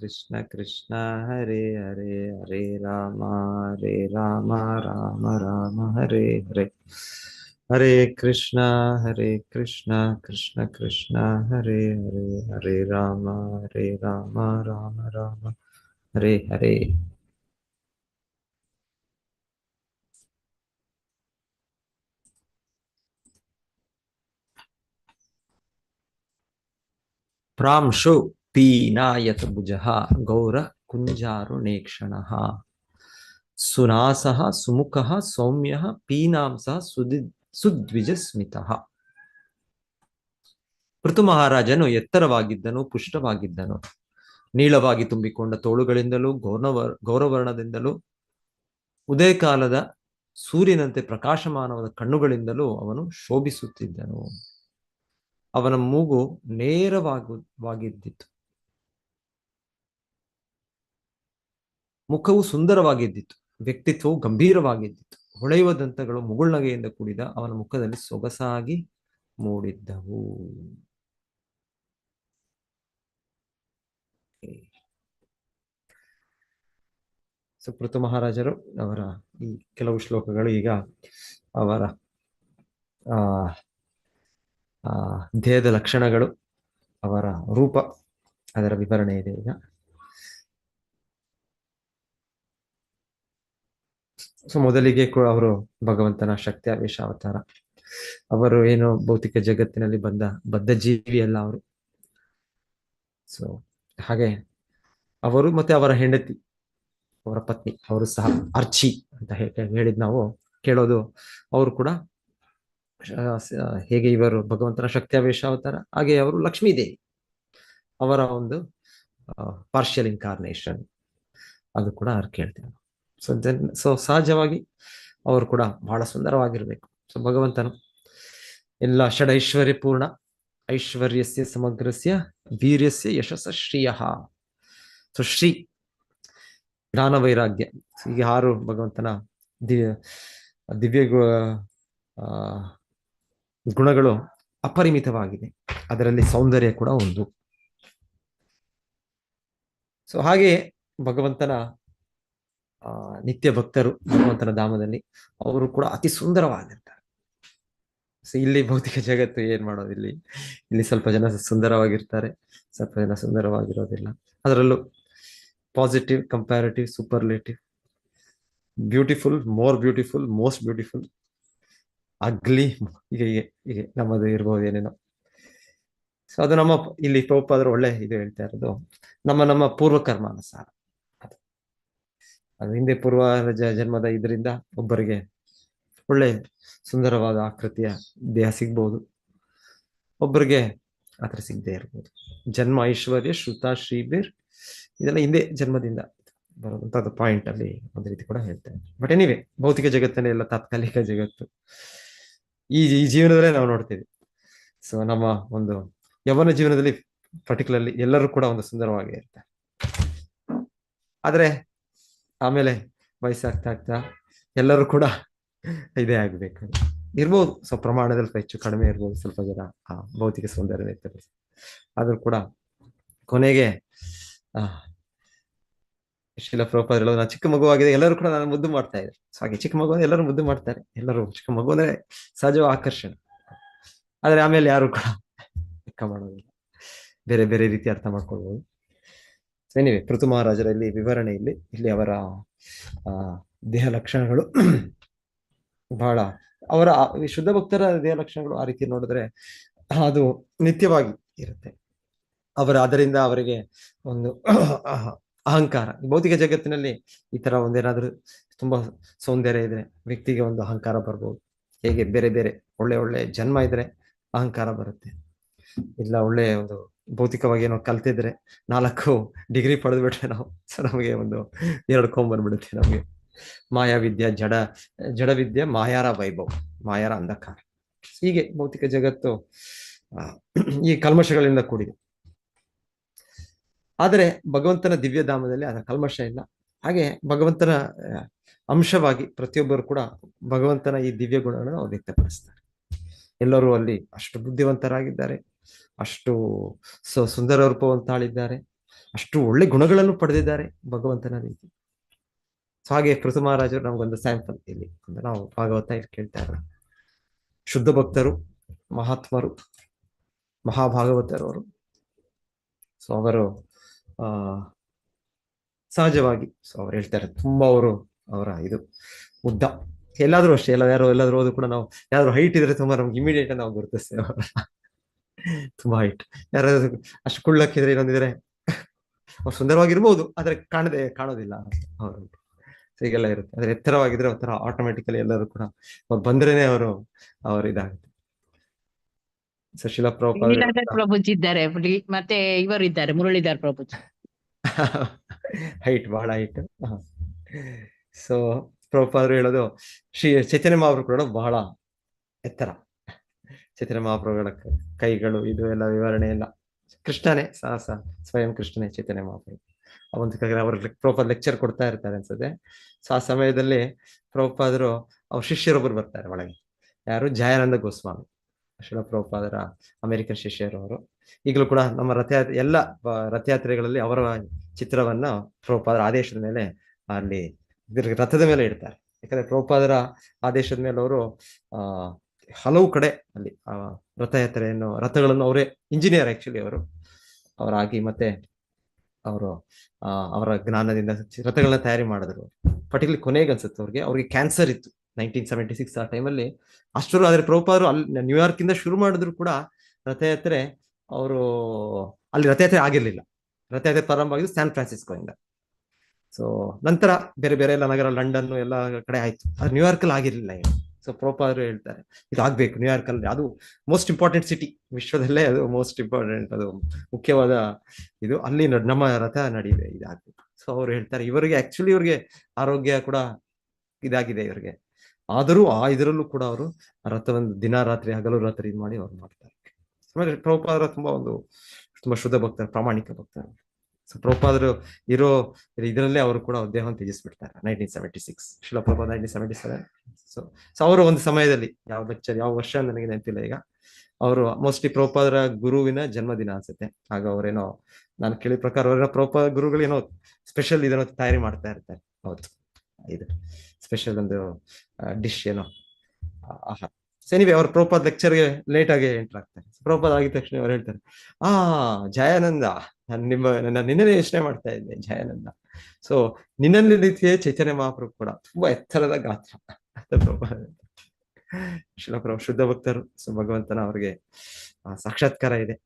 ಕೃಷ್ಣ ಕೃಷ್ಣ ಹರೇ ಹರೇ ಹರೇ ರಾಮ ರಾಮ ರಾಮ ಹರೇ ಹರೇ ಹರೇ ಕೃಷ್ಣ ಕೃಷ್ಣ ಕೃಷ್ಣ ಹರೇ ಹರೇ ಹರೇ ರಾಮ ರಾಮ ರಾಮ ಹರೇ ಹರೇ. ಪ್ರಾಂಶು ಪೀನಾಯತ ಭುಜಃ ಗೌರ ಕುಂಜಾರುಣೇಕ್ಷಣಃ ಸುನಾಸಃ ಸುಮುಖಃ ಸೌಮ್ಯಃ ಪೀನಾಂಸಃ ಸುದ್ವಿಜಸ್ಮಿತಃ. ಪೃಥು ಮಹಾರಾಜನು ಎತ್ತರವಾಗಿದ್ದನು, ಪುಷ್ಟವಾಗಿದ್ದನು. ನೀಳವಾಗಿ ತುಂಬಿಕೊಂಡ ತೋಳುಗಳಿಂದಲೂ ಗೌರವರ್ಣದಿಂದಲೂ ಉದಯ ಕಾಲದ ಸೂರ್ಯನಂತೆ ಪ್ರಕಾಶಮಾನವಾದ ಕಣ್ಣುಗಳಿಂದಲೂ ಅವನು ಶೋಭಿಸುತ್ತಿದ್ದನು. ಅವನ ಮೂಗು ನೇರವಾಗಿದ್ದಿತ್ತು, ಮುಖವು ಸುಂದರವಾಗಿದ್ದಿತ್ತು, ವ್ಯಕ್ತಿತ್ವವು ಗಂಭೀರವಾಗಿದ್ದಿತ್ತು. ಹೊಳೆಯುವ ದಂತಗಳು ಮುಗುಳ್ನಗೆಯಿಂದ ಕೂಡಿದ ಅವನ ಮುಖದಲ್ಲಿ ಸೊಗಸಾಗಿ ಮೂಡಿದ್ದವು. ಪೃಥು ಮಹಾರಾಜರು ಅವರ ಈ ಕೆಲವು ಶ್ಲೋಕಗಳು ಈಗ ಅವರ ದೇಹದ ಲಕ್ಷಣಗಳು, ಅವರ ರೂಪ, ಅದರ ವಿವರಣೆ ಇದೆ ಈಗ. ಮೊದಲಿಗೆ ಅವರು ಭಗವಂತನ ಶಕ್ತ್ಯಾವೇಶ ಅವತಾರ. ಅವರು ಏನು ಭೌತಿಕ ಜಗತ್ತಿನಲ್ಲಿ ಬದ್ಧ ಜೀವಿ ಅಲ್ಲ ಅವರು. ಸೊ ಹಾಗೆ ಅವರು ಮತ್ತೆ ಅವರ ಹೆಂಡತಿ, ಅವರ ಪತ್ನಿ, ಅವರು ಸಹ ಅರ್ಚಿ ಅಂತ ಹೇಳಿದ್ ನಾವು ಕೇಳೋದು. ಅವರು ಕೂಡ ಹೇಗೆ ಇವರು ಭಗವಂತನ ಶಕ್ತ್ಯಾವೇಶ ಅವತಾರ, ಹಾಗೆ ಅವರು ಲಕ್ಷ್ಮೀ ದೇವಿ, ಅವರ ಒಂದು ಪಾರ್ಷಿಯಲ್ ಇನ್ಕಾರ್ನೇಷನ್, ಅದು ಕೂಡ ಅವ್ರು ಕೇಳ್ತೇವೆ. ಸೊ ಸಹಜವಾಗಿ ಅವರು ಕೂಡ ಬಹಳ ಸುಂದರವಾಗಿರ್ಬೇಕು. ಸೊ ಭಗವಂತನು ಎಲ್ಲ ಷಡೈಶ್ವರ್ಯ ಪೂರ್ಣ, ಐಶ್ವರ್ಯಸ್ಯ ಸಮಗ್ರಸ್ಯ ವೀರ್ಯಸ್ಯ ಯಶಸ್ಸ ಶ್ರೀಯ. ಸೊ ಶ್ರೀ ಜ್ಞಾನ ವೈರಾಗ್ಯ, ಈಗ 6 ಭಗವಂತನ ದಿವ್ಯ ಗುಣಗಳು ಅಪರಿಮಿತವಾಗಿದೆ. ಅದರಲ್ಲಿ ಸೌಂದರ್ಯ ಕೂಡ ಒಂದು. ಸೊ ಹಾಗೆ ಭಗವಂತನ ನಿತ್ಯ ಭಕ್ತರು ಭಗವಂತನ ಧಾಮದಲ್ಲಿ ಅವರು ಕೂಡ ಅತಿ ಸುಂದರವಾಗಿರ್ತಾರೆ. ಸೊ ಇಲ್ಲಿ ಭೌತಿಕ ಜಗತ್ತು ಏನ್ ಮಾಡೋದು, ಇಲ್ಲಿ ಸ್ವಲ್ಪ ಜನ ಸುಂದರವಾಗಿರ್ತಾರೆ, ಸ್ವಲ್ಪ ಜನ ಸುಂದರವಾಗಿರೋದಿಲ್ಲ. ಅದರಲ್ಲೂ positive, comparative, superlative, beautiful, more beautiful, most beautiful, ugly, ಹೀಗೆ ನಮ್ಮದು ಇರ್ಬೋದು ಏನೇನೋ. ಸೊ ಅದು ನಮ್ಮ ಇಲ್ಲಿ ಪ್ರಭುಪಾದರು ಒಳ್ಳೆ ಇದು ಹೇಳ್ತಾ ಇರೋದು, ನಮ್ಮ ಪೂರ್ವಕರ್ಮಾನುಸಾರ. ಅದು ಹಿಂದೆ ಪೂರ್ವ ಜನ್ಮದ ಇದರಿಂದ ಒಬ್ಬರಿಗೆ ಒಳ್ಳೆ ಸುಂದರವಾದ ಆಕೃತಿಯ ದೇಹ ಸಿಗ್ಬಹುದು, ಒಬ್ಬರಿಗೆ ಆತರ ಸಿಗದೆ ಇರ್ಬೋದು. ಜನ್ಮ ಐಶ್ವರ್ಯ ಶ್ರುತ ಶ್ರೀಬೀರ್ ಇದೆಲ್ಲ ಹಿಂದೆ ಜನ್ಮದಿಂದ ಬರುವಂತದ್ದು ಪಾಯಿಂಟ್ ಅಲ್ಲಿ ಒಂದು ರೀತಿ ಕೂಡ ಹೇಳ್ತಾರೆ. ಬಟ್ ಎನಿವೆ, ಭೌತಿಕ ಜಗತ್ತನ್ನೇ ಎಲ್ಲ ತಾತ್ಕಾಲಿಕ ಜಗತ್ತು. ಈ ಜೀವನದಲ್ಲೇ ನಾವು ನೋಡ್ತೀವಿ. ಸೊ ನಮ್ಮ ಒಂದು ಯವನ ಜೀವನದಲ್ಲಿ ಪರ್ಟಿಕ್ಯುಲರ್ಲಿ ಎಲ್ಲರೂ ಕೂಡ ಒಂದು ಸುಂದರವಾಗಿ ಇರ್ತಾರೆ. ಆದ್ರೆ ಆಮೇಲೆ ವಯಸ್ಸಾಗ್ತಾ ಎಲ್ಲರೂ ಕೂಡ ಇದೇ ಆಗ್ಬೇಕು ಇರ್ಬೋದು. ಸೊ ಪ್ರಮಾಣದಲ್ಲಿ ಹೆಚ್ಚು ಕಡಿಮೆ ಇರ್ಬೋದು, ಸ್ವಲ್ಪ ಜನ ಆ ಭೌತಿಕ ಸೌಂದರ್ಯ ಇರ್ತಾರೆ. ಆದ್ರೂ ಕೂಡ ಕೊನೆಗೆ ಶ್ರೀಲ ಪ್ರಭುಪಾದರು ನಾನು ಚಿಕ್ಕ ಮಗುವಾಗಿದೆ, ಎಲ್ಲರೂ ಕೂಡ ನಾನು ಮುದ್ದು ಮಾಡ್ತಾ ಇದ್ದಾರೆ. ಸೊ ಹಾಗೆ ಚಿಕ್ಕ ಮಗು ಎಲ್ಲರೂ ಮುದ್ದು ಮಾಡ್ತಾರೆ, ಎಲ್ಲರೂ ಚಿಕ್ಕ ಮಗು ಅಂದ್ರೆ ಸಹಜ ಆಕರ್ಷಣೆ. ಆದ್ರೆ ಆಮೇಲೆ ಯಾರು ಕೂಡ ಲೆಕ್ಕ ಮಾಡೋದಿಲ್ಲ, ಬೇರೆ ಬೇರೆ ರೀತಿ ಅರ್ಥ ಮಾಡ್ಕೊಳ್ಬಹುದು. ಏನಿವೆ ಪೃಥು ಮಹಾರಾಜರಲ್ಲಿ ವಿವರಣೆಯಲ್ಲಿ ಇಲ್ಲಿ ಅವರ ದೇಹ ಲಕ್ಷಣಗಳು ಬಹಳ, ಅವರ ಶುದ್ಧ ಭಕ್ತರ ದೇಹ ಲಕ್ಷಣಗಳು ಆ ರೀತಿ ನೋಡಿದ್ರೆ ಅದು ನಿತ್ಯವಾಗಿ ಇರುತ್ತೆ. ಅದರಿಂದ ಅವರಿಗೆ ಒಂದು ಅಹಂಕಾರ, ಭೌತಿಕ ಜಗತ್ತಿನಲ್ಲಿ ಈ ತರ ಒಂದೇನಾದ್ರೂ ತುಂಬಾ ಸೌಂದರ್ಯ ಇದ್ರೆ ವ್ಯಕ್ತಿಗೆ ಒಂದು ಅಹಂಕಾರ ಬರ್ಬೋದು. ಹೇಗೆ ಬೇರೆ ಬೇರೆ ಒಳ್ಳೆ ಜನ್ಮ ಇದ್ರೆ ಅಹಂಕಾರ ಬರುತ್ತೆ. ಇಲ್ಲ ಒಳ್ಳೆ ಒಂದು ಭೌತಿಕವಾಗಿ ಏನೋ ಕಲ್ತಿದ್ರೆ 4 ಡಿಗ್ರಿ ಪಡೆದ್ಬಿಟ್ರೆ ನಾವು, ಸೊ ನಮಗೆ ಒಂದು 2 ಕೊಂಬಂದ್ಬಿಡುತ್ತೆ ನಮಗೆ. ಮಾಯಾವಿದ್ಯೆ, ಜಡವಿದ್ಯೆ, ಮಾಯಾರ ವೈಭವ, ಮಾಯಾರ ಅಂಧಕಾರ. ಹೀಗೆ ಭೌತಿಕ ಜಗತ್ತು ಈ ಕಲ್ಮಶಗಳಿಂದ ಕೂಡಿದೆ. ಆದರೆ ಭಗವಂತನ ದಿವ್ಯಧಾಮದಲ್ಲಿ ಅದರ ಕಲ್ಮಶ ಇಲ್ಲ. ಹಾಗೆ ಭಗವಂತನ ಅಂಶವಾಗಿ ಪ್ರತಿಯೊಬ್ಬರು ಕೂಡ ಭಗವಂತನ ಈ ದಿವ್ಯ ಗುಣಗಳನ್ನು ವ್ಯಕ್ತಪಡಿಸ್ತಾರೆ. ಎಲ್ಲರೂ ಅಲ್ಲಿ ಅಷ್ಟು ಬುದ್ಧಿವಂತರಾಗಿದ್ದಾರೆ, ಅಷ್ಟು ಸುಂದರ ರೂಪವನ್ನು ತಾಳಿದ್ದಾರೆ, ಅಷ್ಟು ಒಳ್ಳೆ ಗುಣಗಳನ್ನು ಪಡೆದಿದ್ದಾರೆ ಭಗವಂತನ ರೀತಿ. ಸೊ ಹಾಗೆ ಪೃಥು ಮಹಾರಾಜರು ನಮಗೊಂದು ಸ್ಯಾಂಪಲ್ ಇಲ್ಲಿ ಅಂದ್ರೆ ನಾವು ಭಾಗವತ ಇಲ್ಲಿ ಕೇಳ್ತಾ ಇರೋದು. ಶುದ್ಧ ಭಕ್ತರು, ಮಹಾತ್ಮರು, ಮಹಾಭಾಗವತರು ಅವರು. ಸೊ ಅವರು ಆ ಸಹಜವಾಗಿ ಸೊ ಅವ್ರು ಹೇಳ್ತಾರೆ ತುಂಬಾ ಅವರ ಇದು ಉದ್ದ. ಎಲ್ಲಾದ್ರೂ ಅಷ್ಟೇ, ಎಲ್ಲಾದ್ರೂ ಹೋದ್ರು ಕೂಡ ನಾವು ಯಾರು ಹೈಟ್ ಇದ್ರೆ ತುಂಬಾ ನಮ್ಗೆ ಇಮಿಡಿಯೇಟ್ ನಾವು ಗುರುತಿಸ್ತೇವೆ ತುಂಬಾ ಹೈಟ್. ಯಾರಾದ್ರೂ ಅಷ್ಟು ಕುಳ್ಳಕ್ಕಿದ್ರೆ ಇನ್ನೊಂದಿದ್ರೆ ಅವ್ರು ಸುಂದರವಾಗಿರ್ಬೋದು, ಆದ್ರೆ ಕಾಣೋದಿಲ್ಲ ಅವರು. ಹೀಗೆಲ್ಲ ಇರುತ್ತೆ. ಆದ್ರೆ ಎತ್ತರವಾಗಿದ್ರೆ ಒಂಥರ ಆಟೋಮೆಟಿಕಲಿ ಎಲ್ಲರೂ ಕೂಡ ಅವ್ರು ಬಂದ್ರೇನೆ ಅವರು ಇದಾಗುತ್ತೆ. ಶಿಲಾ ಪ್ರಭುಪಾದ ಪ್ರಭುಜಿ ಇದ್ದಾರೆ, ಮತ್ತೆ ಇವರು ಇದ್ದಾರೆ ಮುರಳೀಧರ್ ಪ್ರಭುಜಿ. ಹೈಟ್, ಬಹಳ ಹೈಟ್. ಸೊ ಪ್ರಭುಪಾದರು ಹೇಳೋದು ಚೈತನ್ಯ ಮಹಾಪ್ರಭು ಕೂಡ ಬಹಳ ಎತ್ತರ. ಚೈತನ್ಯ ಮಹಾಪ್ರಭುಗಳ ಕೈಗಳು ಇದು ಎಲ್ಲ ವಿವರಣೆ ಎಲ್ಲ ಕೃಷ್ಣನೇ ಸ್ವಯಂ ಕೃಷ್ಣನೇ ಚೈತನ್ಯ ಮಹಾಪ್ರಭು. ಒಂದು ಅವ್ರ ಪ್ರಭುಪಾದ ಲೆಕ್ಚರ್ ಕೊಡ್ತಾ ಇರ್ತಾರೆ ಅನ್ಸುತ್ತೆ. ಸೊ ಆ ಸಮಯದಲ್ಲಿ ಪ್ರಭುಪಾದರು ಅವ್ರ ಶಿಷ್ಯರೊಬ್ಬರು ಬರ್ತಾರೆ ಒಳಗೆ. ಯಾರು? ಜಯಾನಂದ ಗೋಸ್ವಾಮಿ, ಶಿಲ ಪ್ರಭುಪಾದರ ಅಮೆರಿಕನ್ ಶಿಷ್ಯರು ಅವರು. ಈಗಲೂ ಕೂಡ ನಮ್ಮ ಎಲ್ಲ ರಥಯಾತ್ರೆಗಳಲ್ಲಿ ಅವರ ಚಿತ್ರವನ್ನ ಪ್ರಭುಪಾದರ ಆದೇಶದ ಮೇಲೆ ಅಲ್ಲಿ ರಥದ ಮೇಲೆ ಇಡ್ತಾರೆ. ಯಾಕಂದ್ರೆ ಪ್ರಭುಪಾದರ ಆದೇಶದ ಮೇಲೆ ಅವರು ಹಲವು ಕಡೆ ಅಲ್ಲಿ ರಥಗಳನ್ನು ಅವರೇ ಇಂಜಿನಿಯರ್ ಆಕ್ಚುಲಿ ಅವರಾಗಿ ಮತ್ತೆ ಅವರ ಜ್ಞಾನದಿಂದ ರಥಗಳನ್ನ ತಯಾರಿ ಮಾಡಿದ್ರು. ಪರ್ಟಿಕ್ಯುಲರ್ ಕೊನೆಗೆ ಅನ್ಸುತ್ತೆ ಅವ್ರಿಗೆ ಕ್ಯಾನ್ಸರ್ ಇತ್ತು 1976 ಆ ಟೈಮಲ್ಲಿ. ಅಷ್ಟರು ಆದ್ರೆ ಪ್ರಭುಪಾದರು ಅಲ್ಲಿ ನ್ಯೂಯಾರ್ಕ್ ಇಂದ ಶುರು ಮಾಡಿದ್ರು ಕೂಡ ರಥಯಾತ್ರೆ ಅಲ್ಲಿ ರಥಯಾತ್ರೆ ಆಗಿರ್ಲಿಲ್ಲ. ರಥಯಾತ್ರೆ ಪ್ರಾರಂಭ ಆಗಿದ್ದು ಸ್ಯಾನ್ ಫ್ರಾನ್ಸಿಸ್ಕೋ ಇಂದ. ಸೊ ನಂತರ ಬೇರೆ ಬೇರೆ ಎಲ್ಲ ನಗರ, ಲಂಡನ್ ಎಲ್ಲ ಕಡೆ ಆಯ್ತು, ಆದ್ರೆ ನ್ಯೂಯಾರ್ಕ್ ಅಲ್ಲಿ ಆಗಿರ್ಲಿಲ್ಲ. ಸೊ ಪ್ರಭುಪಾದರು ಹೇಳ್ತಾರೆ ಇದಾಗ್ಬೇಕು ನ್ಯೂಯಾರ್ಕ್ ಅಲ್ಲಿ, ಅದು ಮೋಸ್ಟ್ ಇಂಪಾರ್ಟೆಂಟ್ ಸಿಟಿ ವಿಶ್ವದಲ್ಲೇ, ಅದು ಮೋಸ್ಟ್ ಇಂಪಾರ್ಟೆಂಟ್, ಅದು ಮುಖ್ಯವಾದ ಇದು, ಅಲ್ಲಿ ನಮ್ಮ ರಥ ನಡೀದೆ, ಇದಾಗ್ಬೇಕು. ಸೊ ಅವ್ರು ಹೇಳ್ತಾರೆ ಇವ್ರಿಗೆ ಆರೋಗ್ಯ ಕೂಡ ಇದಾಗಿದೆ ಇವ್ರಿಗೆ, ಆದರೂ ಇದರಲ್ಲೂ ಕೂಡ ಅವರು ರಥವನ್ನು ದಿನ ರಾತ್ರಿ ಹಗಲು ರಾತ್ರಿ ಇದು ಮಾಡಿ ಅವ್ರು ಮಾಡ್ತಾರೆ. ಆಮೇಲೆ ಪ್ರಭುಪಾದರ ತುಂಬಾ ಶುದ್ಧ ಭಕ್ತರು, ಪ್ರಾಮಾಣಿಕ ಭಕ್ತರು. ಸೊ ಪ್ರಭುಪಾದರು ಇದರಲ್ಲೇ ಅವರು ಕೂಡ ದೇಹವನ್ನು ತ್ಯಜಿಸ್ಬಿಡ್ತಾರೆ 1976, ಶಿಲ ಪ್ರಭುಪಾದ 1977. ಸೊ ಅವರು ಒಂದು ಸಮಯದಲ್ಲಿ ಯಾವ ವರ್ಷ ನನಗೆ ನೆನಪಿಲ್ಲ ಈಗ, ಅವರು ಮೋಸ್ಟ್ಲಿ ಪ್ರಭುಪಾದರ ಗುರುವಿನ ಜನ್ಮದಿನ ಅನ್ಸುತ್ತೆ. ಆಗ ಅವರೇನೋ ನಾನು ಕೇಳಿದ ಪ್ರಕಾರ ಅವರ ಪ್ರಭುಪಾದ ಗುರುಗಳು ಏನೋ ಸ್ಪೆಷಲ್ ಇದನ್ನು ತಯಾರಿ ಮಾಡ್ತಾ ಇರ್ತಾರೆ. ಹೌದು, ಇದು ಸ್ಪೆಷಲ್ ಒಂದು ಡಿಶ್ ಏನೋ ಆಹಾರ. ಸೊ ಎನಿವೆ ಅವ್ರ ಪ್ರಭುಪಾದ ಲೆಕ್ಚರ್ಗೆ ಲೇಟ್ ಆಗಿ ಎಂಟರ್ ಆಗ್ತಾರೆ. ಪ್ರಭುಪಾದ ಆಗಿದ ತಕ್ಷಣ ಅವ್ರು ಹೇಳ್ತಾರೆ, ಜಯಾನಂದ, ನನ್ನ ನಿನ್ನೆ ಯೋಚನೆ ಮಾಡ್ತಾ ಇದ್ದೆ ಜಯಾನಂದ. ಸೊ ನಿನ್ನಲ್ಲಿ ರೀತಿಯೇ ಚೈತನ್ಯ ಮಹಾಪ್ರಭು ಕೂಡ ತುಂಬಾ ಎತ್ತರದ ಗಾತ್ರ. ಶಿಲಪ್ರಭು ಶುದ್ಧ ಭಕ್ತರು. ಸೊ ಭಗವಂತನ ಅವ್ರಿಗೆ ಸಾಕ್ಷಾತ್ಕಾರ ಇದೆ.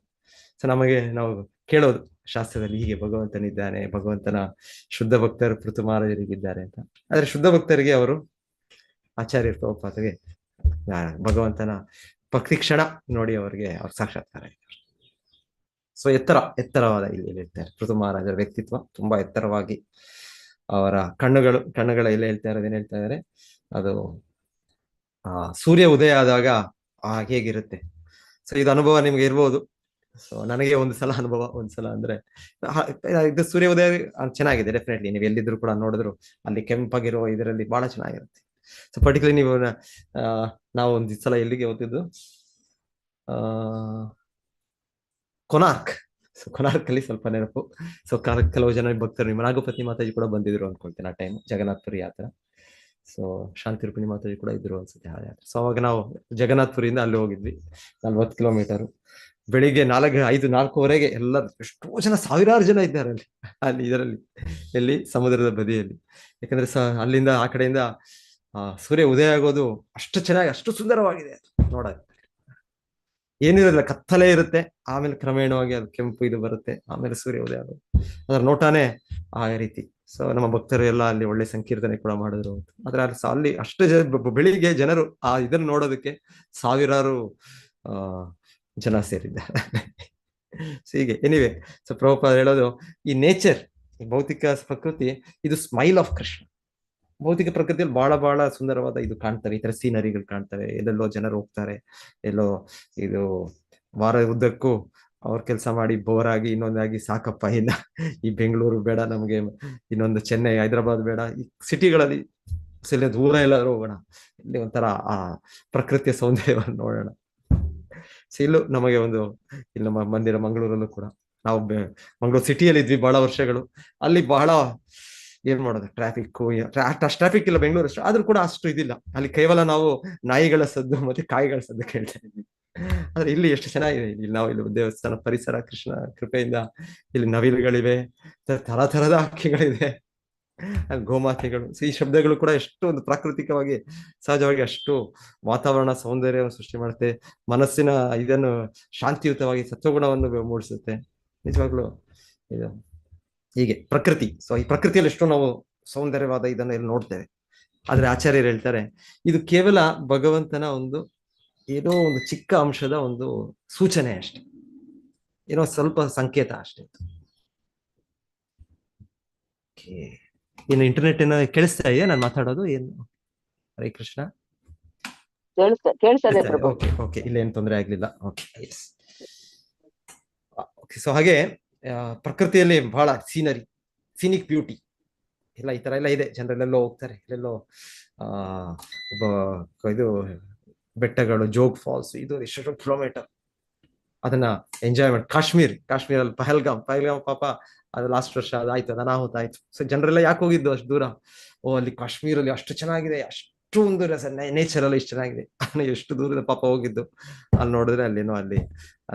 ಸೊ ನಾವು ಕೇಳೋದು ಶಾಸ್ತ್ರದಲ್ಲಿ ಹೀಗೆ ಭಗವಂತನಿದ್ದಾನೆ, ಭಗವಂತನ ಶುದ್ಧ ಭಕ್ತರು ಪೃಥು ಮಹಾರಾಜರಿಗಿದ್ದಾರೆ ಅಂತ. ಆದ್ರೆ ಶುದ್ಧ ಭಕ್ತರಿಗೆ ಅವರು ಆಚಾರ್ಯ ಪ್ರಭುಪಾದರಿಗೆ ಭಗವಂತನ ಭಕ್ತಿ ಕ್ಷಣ ನೋಡಿ ಅವ್ರ ಸಾಕ್ಷಾತ್ಕಾರ ಇದೆ. ಸೊ ಎತ್ತರವಾದ ಇಲ್ಲಿ ಹೇಳ್ತಾರೆ ಪೃಥು ಮಹಾರಾಜರ ವ್ಯಕ್ತಿತ್ವ ತುಂಬಾ ಎತ್ತರವಾಗಿ. ಅವರ ಕಣ್ಣುಗಳ ಎಲ್ಲ ಹೇಳ್ತಾ ಇದ್ದಾರೆ, ಅದು ಸೂರ್ಯ ಉದಯ ಆದಾಗ ಹೇಗಿರುತ್ತೆ. ಸೊ ಇದು ಅನುಭವ ನಿಮ್ಗೆ ಇರ್ಬೋದು. ಸೊ ನನಗೆ ಒಂದ್ಸಲ ಅನುಭವ, ಒಂದ್ಸಲ ಅಂದ್ರೆ ಇದು ಸೂರ್ಯ ಉದಯ ಚೆನ್ನಾಗಿದೆ ಡೆಫಿನೆಟ್ಲಿ. ನೀವು ಎಲ್ಲಿದ್ರು ಕೂಡ ನೋಡಿದ್ರು ಅಲ್ಲಿ ಕೆಂಪಾಗಿರುವ ಇದರಲ್ಲಿ ಬಹಳ ಚೆನ್ನಾಗಿರುತ್ತೆ. ಸೊ ಪರ್ಟಿಕ್ಯುಲರ್ ನಾವು ಒಂದ್ ಸಲ ಎಲ್ಲಿಗೆ ಹೋಗಿದ್ದು, ಕೊನಾರ್ಕ್. ಸೊ ಕೊನಾರ್ಕ್ ಅಲ್ಲಿ ಸ್ವಲ್ಪ ನೆನಪು. ಸೊ ಕೆಲವು ಜನ ಭಕ್ತರು ನಿಮ್ಮ ನಾಗಪತಿ ಮಾತಾಜಿ ಕೂಡ ಬಂದಿದ್ರು ಅನ್ಕೊಳ್ತೇನೆ ಆ ಟೈಮ್, ಜಗನ್ನಾಥ್ಪುರಿ ಯಾತ್ರಾ. ಸೊ ಶಾಂತಿ ರೂಪಿಣಿ ಮಾತಾಜಿ ಕೂಡ ಇದ್ರು ಅನ್ಸುತ್ತೆ ಆ ಯಾತ್ರೆ. ಸೊ ಅವಾಗ ನಾವು ಜಗನ್ನಾಥ್ಪುರಿಯಿಂದ ಅಲ್ಲಿ ಹೋಗಿದ್ವಿ, 40 ಕಿಲೋಮೀಟರ್. ಬೆಳಿಗ್ಗೆ 4:05-4:15 ಎಲ್ಲ ಎಷ್ಟೋ ಜನ, ಸಾವಿರಾರು ಜನ ಇದ್ದಾರೆ ಅಲ್ಲಿ ಇದರಲ್ಲಿ, ಎಲ್ಲಿ ಸಮುದ್ರದ ಬದಿಯಲ್ಲಿ. ಯಾಕಂದ್ರೆ ಅಲ್ಲಿಂದ ಆ ಕಡೆಯಿಂದ ಸೂರ್ಯ ಉದಯ ಆಗೋದು ಅಷ್ಟು ಚೆನ್ನಾಗಿ, ಅಷ್ಟು ಸುಂದರವಾಗಿದೆ ನೋಡೋದು. ಏನಿರಲ್ಲ, ಕತ್ತಲೆ ಇರುತ್ತೆ, ಆಮೇಲೆ ಕ್ರಮೇಣವಾಗಿ ಅದು ಕೆಂಪು ಇದು ಬರುತ್ತೆ, ಆಮೇಲೆ ಸೂರ್ಯ ಉದಯ ಆಗೋದು, ಅದರ ನೋಟಾನೇ ಆ ರೀತಿ. ಸೊ ನಮ್ಮ ಭಕ್ತರು ಎಲ್ಲ ಅಲ್ಲಿ ಒಳ್ಳೆ ಸಂಕೀರ್ತನೆ ಕೂಡ ಮಾಡಿದ್ರು. ಆದ್ರೆ ಅಲ್ಲಿ ಅಷ್ಟು ಬೆಳಿಗ್ಗೆ ಜನರು ಇದನ್ನು ನೋಡೋದಕ್ಕೆ ಸಾವಿರಾರು ಜನ ಸೇರಿದ್ದಾರೆ. ಸೊ ಹೀಗೆ ಎನಿವೆ, ಸೊ ಪ್ರಭುಪಾದ ಹೇಳೋದು ಈ ನೇಚರ್, ಈ ಭೌತಿಕ ಪ್ರಕೃತಿ ಇದು ಸ್ಮೈಲ್ ಆಫ್ ಕೃಷ್ಣ. ಭೌತಿಕ ಪ್ರಕೃತಿಯಲ್ಲಿ ಬಹಳ ಸುಂದರವಾದ ಇದು ಕಾಣ್ತವೆ, ಈ ತರ ಸೀನರಿಗಳು ಕಾಣ್ತವೆ. ಎಲ್ಲೆಲ್ಲೋ ಜನರು ಹೋಗ್ತಾರೆ, ಎಲ್ಲೋ ಇದು ವಾರ ಉದ್ದಕ್ಕೂ ಅವ್ರ ಕೆಲಸ ಮಾಡಿ ಬೋರ್ ಆಗಿ ಇನ್ನೊಂದಾಗಿ ಸಾಕಪ್ಪ, ಈ ಬೆಂಗಳೂರು ಬೇಡ ನಮ್ಗೆ, ಇನ್ನೊಂದು ಚೆನ್ನೈ ಹೈದರಾಬಾದ್ ಬೇಡ, ಈ ಸಿಟಿಗಳಲ್ಲಿ ದೂರ ಎಲ್ಲಾದ್ರೂ ಹೋಗೋಣ, ಇಲ್ಲಿ ಒಂಥರ ಆ ಪ್ರಕೃತಿಯ ಸೌಂದರ್ಯವನ್ನು ನೋಡೋಣ. ಸೊ ಇಲ್ಲೂ ನಮಗೆ ಇಲ್ಲಿ ನಮ್ಮ ಮಂದಿರ ಮಂಗಳೂರಲ್ಲೂ ಕೂಡ ನಾವು ಮಂಗಳೂರು ಸಿಟಿಯಲ್ಲಿ ಇದ್ವಿ ಬಹಳ ವರ್ಷಗಳು. ಅಲ್ಲಿ ಬಹಳ ಏನ್ ಮಾಡೋದು, ಟ್ರಾಫಿಕ್ ಇಲ್ಲ ಬೆಂಗಳೂರು ಅಷ್ಟು, ಆದ್ರೂ ಕೂಡ ಅಷ್ಟು ಇದಿಲ್ಲ. ಅಲ್ಲಿ ಕೇವಲ ನಾವು ನಾಯಿಗಳ ಸದ್ದು ಮತ್ತೆ ಕಾಯಿಗಳ ಸದ್ದು ಕೇಳ್ತಾ ಇದ್ವಿ. ಆದ್ರೆ ಇಲ್ಲಿ ಎಷ್ಟು ಚೆನ್ನಾಗಿದೆ, ಇಲ್ಲಿ ನಾವು ಇಲ್ಲಿ ದೇವಸ್ಥಾನ ಪರಿಸರ, ಕೃಷ್ಣ ಕೃಪೆಯಿಂದ ಇಲ್ಲಿ ನವಿಲುಗಳಿವೆ, ತರ ತರದ ಹಕ್ಕಿಗಳಿವೆ, ಗೋಮಾತೆಗಳು. ಈ ಶಬ್ದಗಳು ಕೂಡ ಎಷ್ಟು ಒಂದು ಪ್ರಾಕೃತಿಕವಾಗಿ ಸಹಜವಾಗಿ ಅಷ್ಟು ವಾತಾವರಣ ಸೌಂದರ್ಯವನ್ನು ಸೃಷ್ಟಿ ಮಾಡುತ್ತೆ, ಮನಸ್ಸಿನ ಇದನ್ನು ಶಾಂತಿಯುತವಾಗಿ ಸತ್ವಗುಣವನ್ನು ಮೂಡಿಸುತ್ತೆ. ನಿಜವಾಗ್ಲೂ ಇದು ಹೀಗೆ ಪ್ರಕೃತಿ. ಸೊ ಈ ಪ್ರಕೃತಿಯಲ್ಲಿ ಎಷ್ಟು ನಾವು ಸೌಂದರ್ಯವಾದ ಇದನ್ನ ಇಲ್ಲಿ ನೋಡ್ತೇವೆ. ಆದ್ರೆ ಆಚಾರ್ಯರು ಹೇಳ್ತಾರೆ ಇದು ಕೇವಲ ಭಗವಂತನ ಒಂದು ಏನೋ ಒಂದು ಚಿಕ್ಕ ಅಂಶದ ಒಂದು ಸೂಚನೆ ಅಷ್ಟೆ, ಏನೋ ಸ್ವಲ್ಪ ಸಂಕೇತ ಅಷ್ಟೇ. ಇನ್ನು ಇಂಟರ್ನೆಟ್ ಏನೋ ಕೇಳಿಸ್ತಾ ಇದೆಯಾ ನಾನು ಮಾತಾಡೋದು? ಏನು? ಹರೇ ಕೃಷ್ಣ. ಕೇಳಿಸ್ತದೆ. ಓಕೆ ಓಕೆ, ಇಲ್ಲ ಏನು ತೊಂದರೆ ಆಗ್ಲಿಲ್ಲ. Okay yes. ಓಕೆ, ಸೊ ಹಾಗೆ ಪ್ರಕೃತಿಯಲ್ಲಿ ಬಹಳ ಸೀನಿಕ್ ಬ್ಯೂಟಿ ಎಲ್ಲ ಈ ತರ ಎಲ್ಲ ಇದೆ. ಜನರಲ್ಲೆಲ್ಲೋ ಹೋಗ್ತಾರೆ, ಎಲ್ಲೆಲ್ಲೋ ಇದು ಬೆಟ್ಟಗಳು, ಜೋಗ್ ಫಾಲ್ಸ್, ಇದು ಎಷ್ಟೆಷ್ಟೋ ಕಿಲೋಮೀಟರ್, ಅದನ್ನ ಎಂಜಾಯ್ ಮಾಡಿ. ಕಾಶ್ಮೀರಲ್ಲಿ ಪಹಲ್ಗಾಮ್ ಪಾಪ ಅದು ಲಾಸ್ಟ್ ವರ್ಷ ಅದಾಯ್ತು, ಅದು ಅನಾಹುತ ಆಯ್ತು. ಸೊ ಜನರೆಲ್ಲ ಯಾಕೆ ಹೋಗಿದ್ದು ಅಷ್ಟು ದೂರ? ಓ ಅಲ್ಲಿ ಕಾಶ್ಮೀರಲ್ಲಿ ಅಷ್ಟು ಚೆನ್ನಾಗಿದೆ, ಅಷ್ಟು ಒಂದು ನೇಚರ್ ಅಲ್ಲಿ ಇಷ್ಟು ಚೆನ್ನಾಗಿದೆ, ಎಷ್ಟು ದೂರದ ಪಾಪ ಹೋಗಿದ್ದು. ಅಲ್ಲಿ ನೋಡಿದ್ರೆ ಅಲ್ಲೇನೋ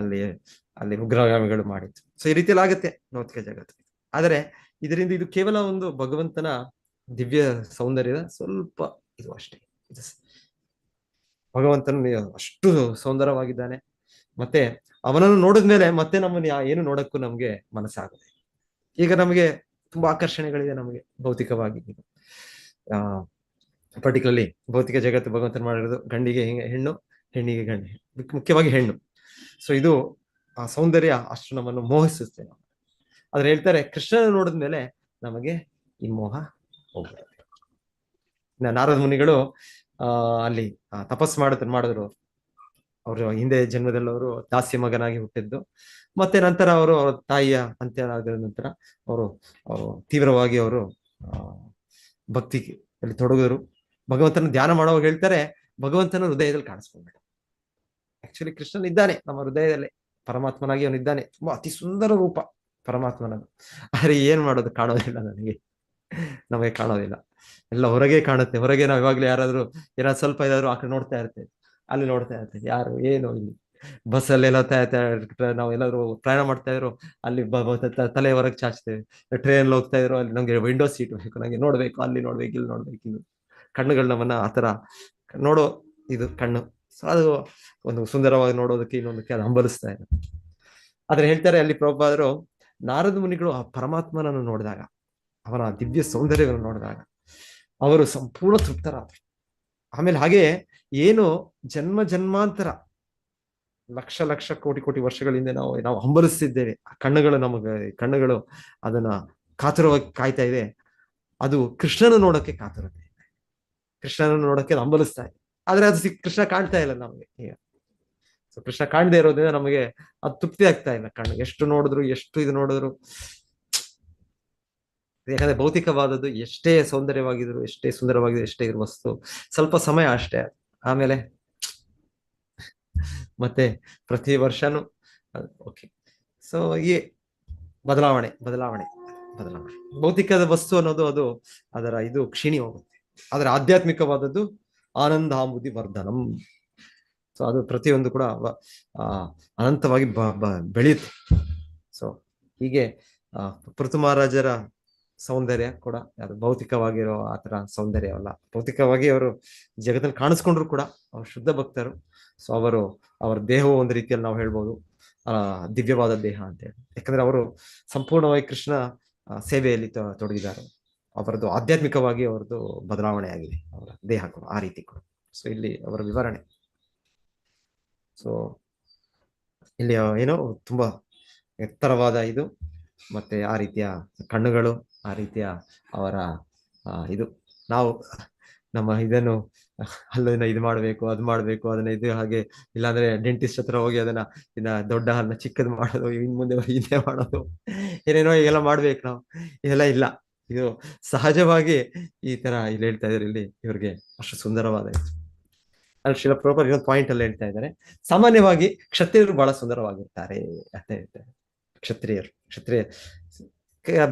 ಅಲ್ಲಿ ಉಗ್ರಗಾಮಿಗಳು ಮಾಡಿತ್ತು. ಸೊ ಈ ರೀತಿಯಲ್ಲಿ ಆಗುತ್ತೆ ಭೌತಿಕ ಜಗತ್ತು. ಆದರೆ ಇದರಿಂದ ಇದು ಕೇವಲ ಒಂದು ಭಗವಂತನ ದಿವ್ಯ ಸೌಂದರ್ಯದ ಸ್ವಲ್ಪ ಇದು ಅಷ್ಟೇ. ಭಗವಂತನು ಅಷ್ಟು ಸುಂದರವಾಗಿದ್ದಾನೆ, ಮತ್ತೆ ಅವನನ್ನು ನೋಡಿದ್ಮೇಲೆ ಮತ್ತೆ ನಮ್ಮನ್ನ ಏನು ನೋಡಕ್ಕೂ ನಮ್ಗೆ ಮನಸ್ಸಾಗುತ್ತೆ. ಈಗ ನಮಗೆ ತುಂಬಾ ಆಕರ್ಷಣೆಗಳಿದೆ ನಮಗೆ ಭೌತಿಕವಾಗಿ. ಪರ್ಟಿಕ್ಯುಲರ್ಲಿ ಭೌತಿಕ ಜಗತ್ತು ಭಗವಂತನ ಮಾಡಿರೋದು ಗಂಡಿಗೆ ಹೆಣ್ಣು, ಹೆಣ್ಣಿಗೆ ಗಂಡು, ಮುಖ್ಯವಾಗಿ ಹೆಣ್ಣು. ಸೊ ಇದು ಆ ಸೌಂದರ್ಯ ಅಷ್ಟು ನಮ್ಮನ್ನು ಮೋಹಿಸುತ್ತೆ. ಆದ್ರೆ ಹೇಳ್ತಾರೆ ಕೃಷ್ಣನ ನೋಡಿದ್ಮೇಲೆ ನಮಗೆ ಈ ಮೋಹ ಹೋಗ್ತದೆ. ನಾರದ ಮುನಿಗಳು ಅಲ್ಲಿ ತಪಸ್ ಮಾಡಿದ್ರು. ಅವರು ಹಿಂದೆ ಜನ್ಮದಲ್ಲಿ ಅವರು ದಾಸ್ಯ ಮಗನಾಗಿ ಹುಟ್ಟಿದ್ದು, ಮತ್ತೆ ನಂತರ ಅವರು ಅವರ ತಾಯಿಯ ಅಂತ್ಯ ಆದ ನಂತರ ಅವರು ತೀವ್ರವಾಗಿ ಅವರು ಭಕ್ತಿಯಲ್ಲಿ ತೊಡಗಿದ್ರು. ಭಗವಂತನ ಧ್ಯಾನ ಮಾಡುವಾಗ ಹೇಳ್ತಾರೆ ಭಗವಂತನ ಹೃದಯದಲ್ಲಿ ಕಾಣಿಸ್ಕೊಂಡ್ಬಿಟ್ಟ. ಆಕ್ಚುಲಿ ಕೃಷ್ಣನ್ ಇದ್ದಾನೆ ನಮ್ಮ ಹೃದಯದಲ್ಲಿ, ಪರಮಾತ್ಮನಾಗಿ ಅವನಿದ್ದಾನೆ, ತುಂಬಾ ಅತಿ ಸುಂದರ ರೂಪ ಪರಮಾತ್ಮನದು. ಆದ್ರೆ ಏನ್ ಮಾಡೋದು, ಕಾಣೋದಿಲ್ಲ ನಮಗೆ ಕಾಣೋದಿಲ್ಲ, ಎಲ್ಲ ಹೊರಗೆ ಕಾಣುತ್ತೆ. ಹೊರಗೆ ನಾವು ಇವಾಗ್ಲೂ ಯಾರಾದ್ರೂ ಸ್ವಲ್ಪ ಏನಾದ್ರು ಆ ಕಡೆ ನೋಡ್ತಾ ಇರ್ತೇವೆ, ಅಲ್ಲಿ ನೋಡ್ತಾ ಇರ್ತೇವೆ, ಯಾರು ಏನು ಇಲ್ಲಿ ಬಸ್ಸಲ್ಲಿ ಎಲ್ಲ ನಾವು ಎಲ್ಲಾದ್ರೂ ಪ್ರಯಾಣ ಮಾಡ್ತಾ ಇದ್ರು ಅಲ್ಲಿ ತಲೆ ಹೊರಗೆ ಚಾಚ್ತೇವೆ. ಟ್ರೈನ್ ಹೋಗ್ತಾ ಇದ್ರು ಅಲ್ಲಿ ನಮ್ಗೆ ವಿಂಡೋ ಸೀಟ್ ಬೇಕು, ನಂಗೆ ನೋಡ್ಬೇಕು, ಅಲ್ಲಿ ನೋಡ್ಬೇಕು, ಇಲ್ಲಿ ನೋಡ್ಬೇಕು. ಇದು ಕಣ್ಣುಗಳು ನಮ್ಮನ್ನ ಆತರ ನೋಡೋ ಇದು ಕಣ್ಣು. ಸೊ ಅದು ಒಂದು ಸುಂದರವಾಗಿ ನೋಡೋದಕ್ಕೆ ಇನ್ನೊಂದಕ್ಕೆ ಅದು ಹಂಬಲಿಸ್ತಾ ಇದೆ. ಆದ್ರೆ ಹೇಳ್ತಾರೆ ಅಲ್ಲಿ ಪ್ರಭುಪಾದರು, ನಾರದ ಮುನಿಗಳು ಆ ಪರಮಾತ್ಮನನ್ನು ನೋಡಿದಾಗ, ಅವನ ದಿವ್ಯ ಸೌಂದರ್ಯವನ್ನು ನೋಡಿದಾಗ ಅವರು ಸಂಪೂರ್ಣ ತೃಪ್ತರಾದರು. ಆಮೇಲೆ ಹಾಗೆ ಏನು ಜನ್ಮಾಂತರ ಲಕ್ಷ ಕೋಟಿ ವರ್ಷಗಳಿಂದ ನಾವು ಹಂಬಲಿಸ್ತಿದ್ದೇವೆ, ಆ ಕಣ್ಣುಗಳು ಅದನ್ನ ಕಾತುರವಾಗಿ ಕಾಯ್ತಾ ಇದೆ. ಅದು ಕೃಷ್ಣನ ನೋಡಕ್ಕೆ ಕಾತುರತೆ, ಕೃಷ್ಣನ ನೋಡಕ್ಕೆ ಅದು ಹಂಬಲಿಸ್ತಾ ಇದೆ. ಆದ್ರೆ ಅದು ಕೃಷ್ಣ ಕಾಣ್ತಾ ಇಲ್ಲ ನಮಗೆ ಈಗ. ಸೊ ಕೃಷ್ಣ ಕಾಣದೇ ಇರೋದ್ರಿಂದ ನಮಗೆ ಅದು ತೃಪ್ತಿ ಆಗ್ತಾ ಇಲ್ಲ. ಕಣ್ಣು ಎಷ್ಟು ನೋಡಿದ್ರು, ಎಷ್ಟು ಇದು ನೋಡಿದ್ರು. ಯಾಕಂದ್ರೆ ಭೌತಿಕವಾದದ್ದು ಎಷ್ಟೇ ಸೌಂದರ್ಯವಾಗಿದ್ರು, ಎಷ್ಟೇ ಸುಂದರವಾಗಿದ್ರು, ಎಷ್ಟೇ ಇರುವ ವಸ್ತು ಸ್ವಲ್ಪ ಸಮಯ ಅಷ್ಟೇ, ಆಮೇಲೆ ಮತ್ತೆ ಪ್ರತಿ ವರ್ಷನೂ ಓಕೆ. ಸೊ ಈ ಬದಲಾವಣೆ ಭೌತಿಕದ ವಸ್ತು ಅನ್ನೋದು ಅದರ ಇದು ಕ್ಷೀಣಿ ಹೋಗುತ್ತೆ. ಆದ್ರೆ ಆಧ್ಯಾತ್ಮಿಕವಾದದ್ದು ಆನಂದಾಂಬುದಿ ವರ್ಧನಂ. ಸೊ ಅದು ಪ್ರತಿಯೊಂದು ಕೂಡ ಅನಂತವಾಗಿ ಬೆಳೆಯುತ್ತೆ. ಸೊ ಹೀಗೆ ಪೃಥು ಮಹಾರಾಜರ ಸೌಂದರ್ಯ ಕೂಡ ಅದು ಭೌತಿಕವಾಗಿರೋ ಆತರ ಸೌಂದರ್ಯವಲ್ಲ. ಭೌತಿಕವಾಗಿ ಅವರು ಜಗತ್ತಲ್ಲಿ ಕಾಣಿಸ್ಕೊಂಡ್ರು ಕೂಡ ಅವರು ಶುದ್ಧ ಭಕ್ತರು. ಸೊ ಅವರ ದೇಹವು ಒಂದು ರೀತಿಯಲ್ಲಿ ನಾವು ಹೇಳ್ಬೋದು ದಿವ್ಯವಾದ ದೇಹ ಅಂತ ಹೇಳಿ. ಯಾಕಂದ್ರೆ ಅವರು ಸಂಪೂರ್ಣವಾಗಿ ಕೃಷ್ಣ ಸೇವೆಯಲ್ಲಿ ತೊಡಗಿದ್ದಾರೆ. ಅವರದ್ದು ಆಧ್ಯಾತ್ಮಿಕವಾಗಿ ಅವರದ್ದು ಬದಲಾವಣೆ ಆಗಿದೆ, ಅವರ ದೇಹ ಕೂಡ ಆ ರೀತಿ ಕೂಡ. ಸೊ ಇಲ್ಲಿ ಅವರ ವಿವರಣೆ. ಸೊ ಇಲ್ಲಿ ಏನೋ ತುಂಬಾ ಎತ್ತರವಾದ ಇದು, ಮತ್ತೆ ಆ ರೀತಿಯ ಕಣ್ಣುಗಳು, ಆ ರೀತಿಯ ಅವರ ಇದು. ನಾವು ನಮ್ಮ ಇದನ್ನು ಅಲ್ಲದನ್ನ ಇದು ಮಾಡ್ಬೇಕು, ಅದು ಮಾಡ್ಬೇಕು, ಅದನ್ನ ಇದು ಹಾಗೆ, ಇಲ್ಲಾಂದ್ರೆ ಡೆಂಟಿಸ್ಟ್ ಹತ್ರ ಹೋಗಿ ಇದನ್ನ ದೊಡ್ಡ ಹಲ್ಲ ಚಿಕ್ಕದು ಮಾಡೋದು, ಇನ್ ಮುಂದೆ ಹಿಂದೆ ಮಾಡೋದು, ಏನೇನೋ ಎಲ್ಲ ಮಾಡ್ಬೇಕು ನಾವು. ಇದೆಲ್ಲ ಇಲ್ಲ, ಇದು ಸಹಜವಾಗಿ ಈ ತರ ಇಲ್ಲಿ ಹೇಳ್ತಾ ಇದ್ದಾರೆ. ಇಲ್ಲಿ ಇವ್ರಿಗೆ ಅಷ್ಟು ಸುಂದರವಾದ ಅಲ್ಲಿ ಶಿಲ ಪ್ರಭುಪಾದರು ಇನ್ನೊಂದು ಪಾಯಿಂಟ್ ಅಲ್ಲಿ ಹೇಳ್ತಾ ಇದ್ದಾರೆ, ಸಾಮಾನ್ಯವಾಗಿ ಕ್ಷತ್ರಿಯರು ಬಹಳ ಸುಂದರವಾಗಿರ್ತಾರೆ ಅಂತ ಹೇಳ್ತಾರೆ. ಕ್ಷತ್ರಿಯ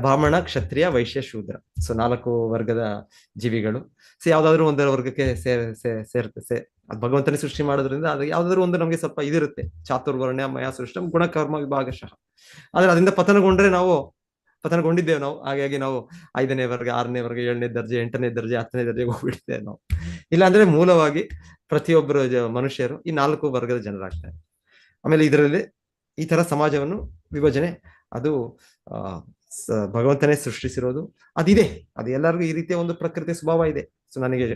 ಬ್ರಾಹ್ಮಣ, ಕ್ಷತ್ರಿಯ, ವೈಶ್ಯ, ಶೂದ್ರ. ಸೊ 4 ವರ್ಗದ ಜೀವಿಗಳು. ಸೊ ಯಾವ್ದಾದ್ರು ಒಂದರ ವರ್ಗಕ್ಕೆ ಅದು ಭಗವಂತನೇ ಸೃಷ್ಟಿ ಮಾಡೋದ್ರಿಂದ ಅದು ಯಾವ್ದಾದ್ರು ಒಂದು ನಮಗೆ ಸ್ವಲ್ಪ ಇದಿರುತ್ತೆ. ಚಾತುರ್ವರ್ಣ್ಯ ಮಯಾ ಸೃಷ್ಟಂ ಗುಣಕರ್ಮ ವಿಭಾಗಶಃ. ಆದ್ರೆ ಅದರಿಂದ ಪತನಗೊಂಡಿದ್ದೇವೆ ನಾವು. ಹಾಗಾಗಿ ನಾವು 5ನೇ ವರ್ಗ, 6ನೇ ವರ್ಗ, 7ನೇ ದರ್ಜೆ, 8ನೇ ದರ್ಜೆ, 10ನೇ ದರ್ಜೆಗೆ ಹೋಗ್ಬಿಡ್ತೇವೆ ನಾವು. ಇಲ್ಲಾಂದ್ರೆ ಮೂಲವಾಗಿ ಪ್ರತಿಯೊಬ್ಬರು ಮನುಷ್ಯರು ಈ 4 ವರ್ಗದ ಜನರಾಗ್ತಾರೆ. ಆಮೇಲೆ ಇದರಲ್ಲಿ ಈ ತರ ಸಮಾಜವನ್ನು ವಿಭಜನೆ ಅದು ಭಗವಂತನೇ ಸೃಷ್ಟಿಸಿರೋದು ಅದಿದೆ. ಅದು ಎಲ್ಲರಿಗೂ ಈ ರೀತಿಯ ಒಂದು ಪ್ರಕೃತಿ ಸ್ವಭಾವ ಇದೆ. ಸೊ ನನಗೆ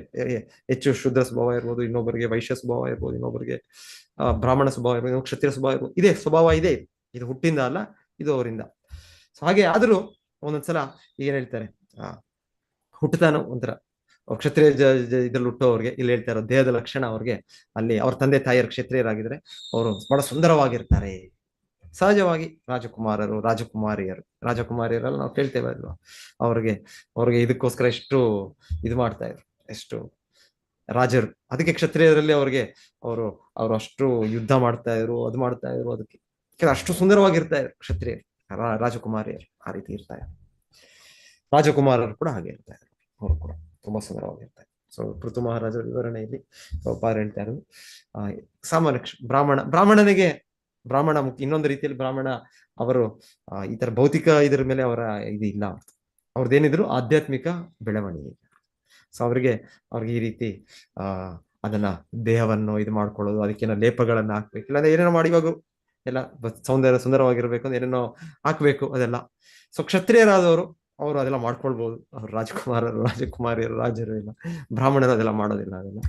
ಹೆಚ್ಚು ಶುದ್ಧ ಸ್ವಭಾವ ಇರ್ಬೋದು, ಇನ್ನೊಬ್ಬರಿಗೆ ವೈಶ್ಯ ಸ್ವಭಾವ ಇರ್ಬೋದು, ಇನ್ನೊಬ್ಬರಿಗೆ ಬ್ರಾಹ್ಮಣ ಸ್ವಭಾವ ಇರ್ಬೋದು, ಕ್ಷತ್ರಿಯ ಸ್ವಭಾವ ಇರ್ಬೋದು. ಇದೇ ಸ್ವಭಾವ ಇದೆ. ಇದು ಹುಟ್ಟಿಂದ ಅಲ್ಲ, ಇದು ಅವರಿಂದ. ಸೊ ಹಾಗೆ ಆದ್ರೂ ಒಂದೊಂದ್ಸಲ ಏನ್ ಹೇಳ್ತಾರೆ, ಹುಟ್ಟುತ್ತಾನೋ ಒಂಥರ ಕ್ಷತ್ರಿಯ ಇದ್ರಲ್ಲಿ ಹುಟ್ಟೋವ್ರಿಗೆ ಇಲ್ಲಿ ಹೇಳ್ತಾ ಇರೋ ದೇಹದ ಲಕ್ಷಣ ಅವ್ರಿಗೆ ಅಲ್ಲಿ ಅವ್ರ ತಂದೆ ತಾಯಿಯರು ಕ್ಷತ್ರಿಯರಾಗಿದ್ರೆ ಅವರು ಬಹಳ ಸುಂದರವಾಗಿರ್ತಾರೆ. ಸಹಜವಾಗಿ ರಾಜಕುಮಾರಿಯರೆಲ್ಲ ನಾವು ಕೇಳ್ತೇವೆ ಅಲ್ವಾ, ಅವ್ರಿಗೆ ಇದಕ್ಕೋಸ್ಕರ ಎಷ್ಟು ಇದು ಮಾಡ್ತಾ ಇದ್ರು, ಎಷ್ಟು ರಾಜರು. ಅದಕ್ಕೆ ಕ್ಷತ್ರಿಯರಲ್ಲಿ ಅವರು ಅಷ್ಟು ಯುದ್ಧ ಮಾಡ್ತಾ ಇದ್ರು, ಅದು ಮಾಡ್ತಾ ಇದ್ರು. ಅದಕ್ಕೆ ಅಷ್ಟು ಸುಂದರವಾಗಿರ್ತಾ ಇದ್ರು ಕ್ಷತ್ರಿಯರು. ರಾಜಕುಮಾರಿಯರು ಆ ರೀತಿ ಇರ್ತಾರೆ. ರಾಜಕುಮಾರರು ಕೂಡ ಹಾಗೆ ಇರ್ತಾರೆ. ಅವರು ಕೂಡ ತುಂಬಾ ಸುಂದರವಾಗಿರ್ತಾರೆ. ಸೊ ಪೃಥು ಮಹಾರಾಜರ ವಿವರಣೆಯಲ್ಲಿ ಪಾರ ಹೇಳ್ತಾ ಇರೋದು ಸಾಮಾನ್ಯ ಬ್ರಾಹ್ಮಣ ಇನ್ನೊಂದು ರೀತಿಯಲ್ಲಿ ಬ್ರಾಹ್ಮಣ ಅವರು ಈ ತರ ಭೌತಿಕ ಇದ್ರ ಮೇಲೆ ಅವರ ಇದು ಇಲ್ಲ. ಅವ್ರದ್ದೇನಿದ್ರು ಆಧ್ಯಾತ್ಮಿಕ ಬೆಳವಣಿಗೆ. ಸೊ ಅವ್ರಿಗೆ ಈ ರೀತಿ ಅದನ್ನ ದೇಹವನ್ನು ಇದು ಮಾಡ್ಕೊಳ್ಳೋದು, ಅದಕ್ಕೇನೋ ಲೇಪಗಳನ್ನ ಹಾಕ್ಬೇಕು, ಇಲ್ಲಾಂದ್ರೆ ಏನೇನೋ ಮಾಡಿ ಇವಾಗ ಎಲ್ಲ ಸುಂದರವಾಗಿರ್ಬೇಕು ಅಂದ್ರೆ ಏನೇನೋ ಹಾಕ್ಬೇಕು ಅದೆಲ್ಲ. ಸೊ ಕ್ಷತ್ರಿಯರಾದವರು ಅವರು ಅದೆಲ್ಲ ಮಾಡ್ಕೊಳ್ಬಹುದು. ಅವ್ರು ರಾಜಕುಮಾರಿಯರು, ರಾಜರು ಇಲ್ಲ. ಬ್ರಾಹ್ಮಣರು ಅದೆಲ್ಲ ಮಾಡೋದಿಲ್ಲ. ಅದೆಲ್ಲ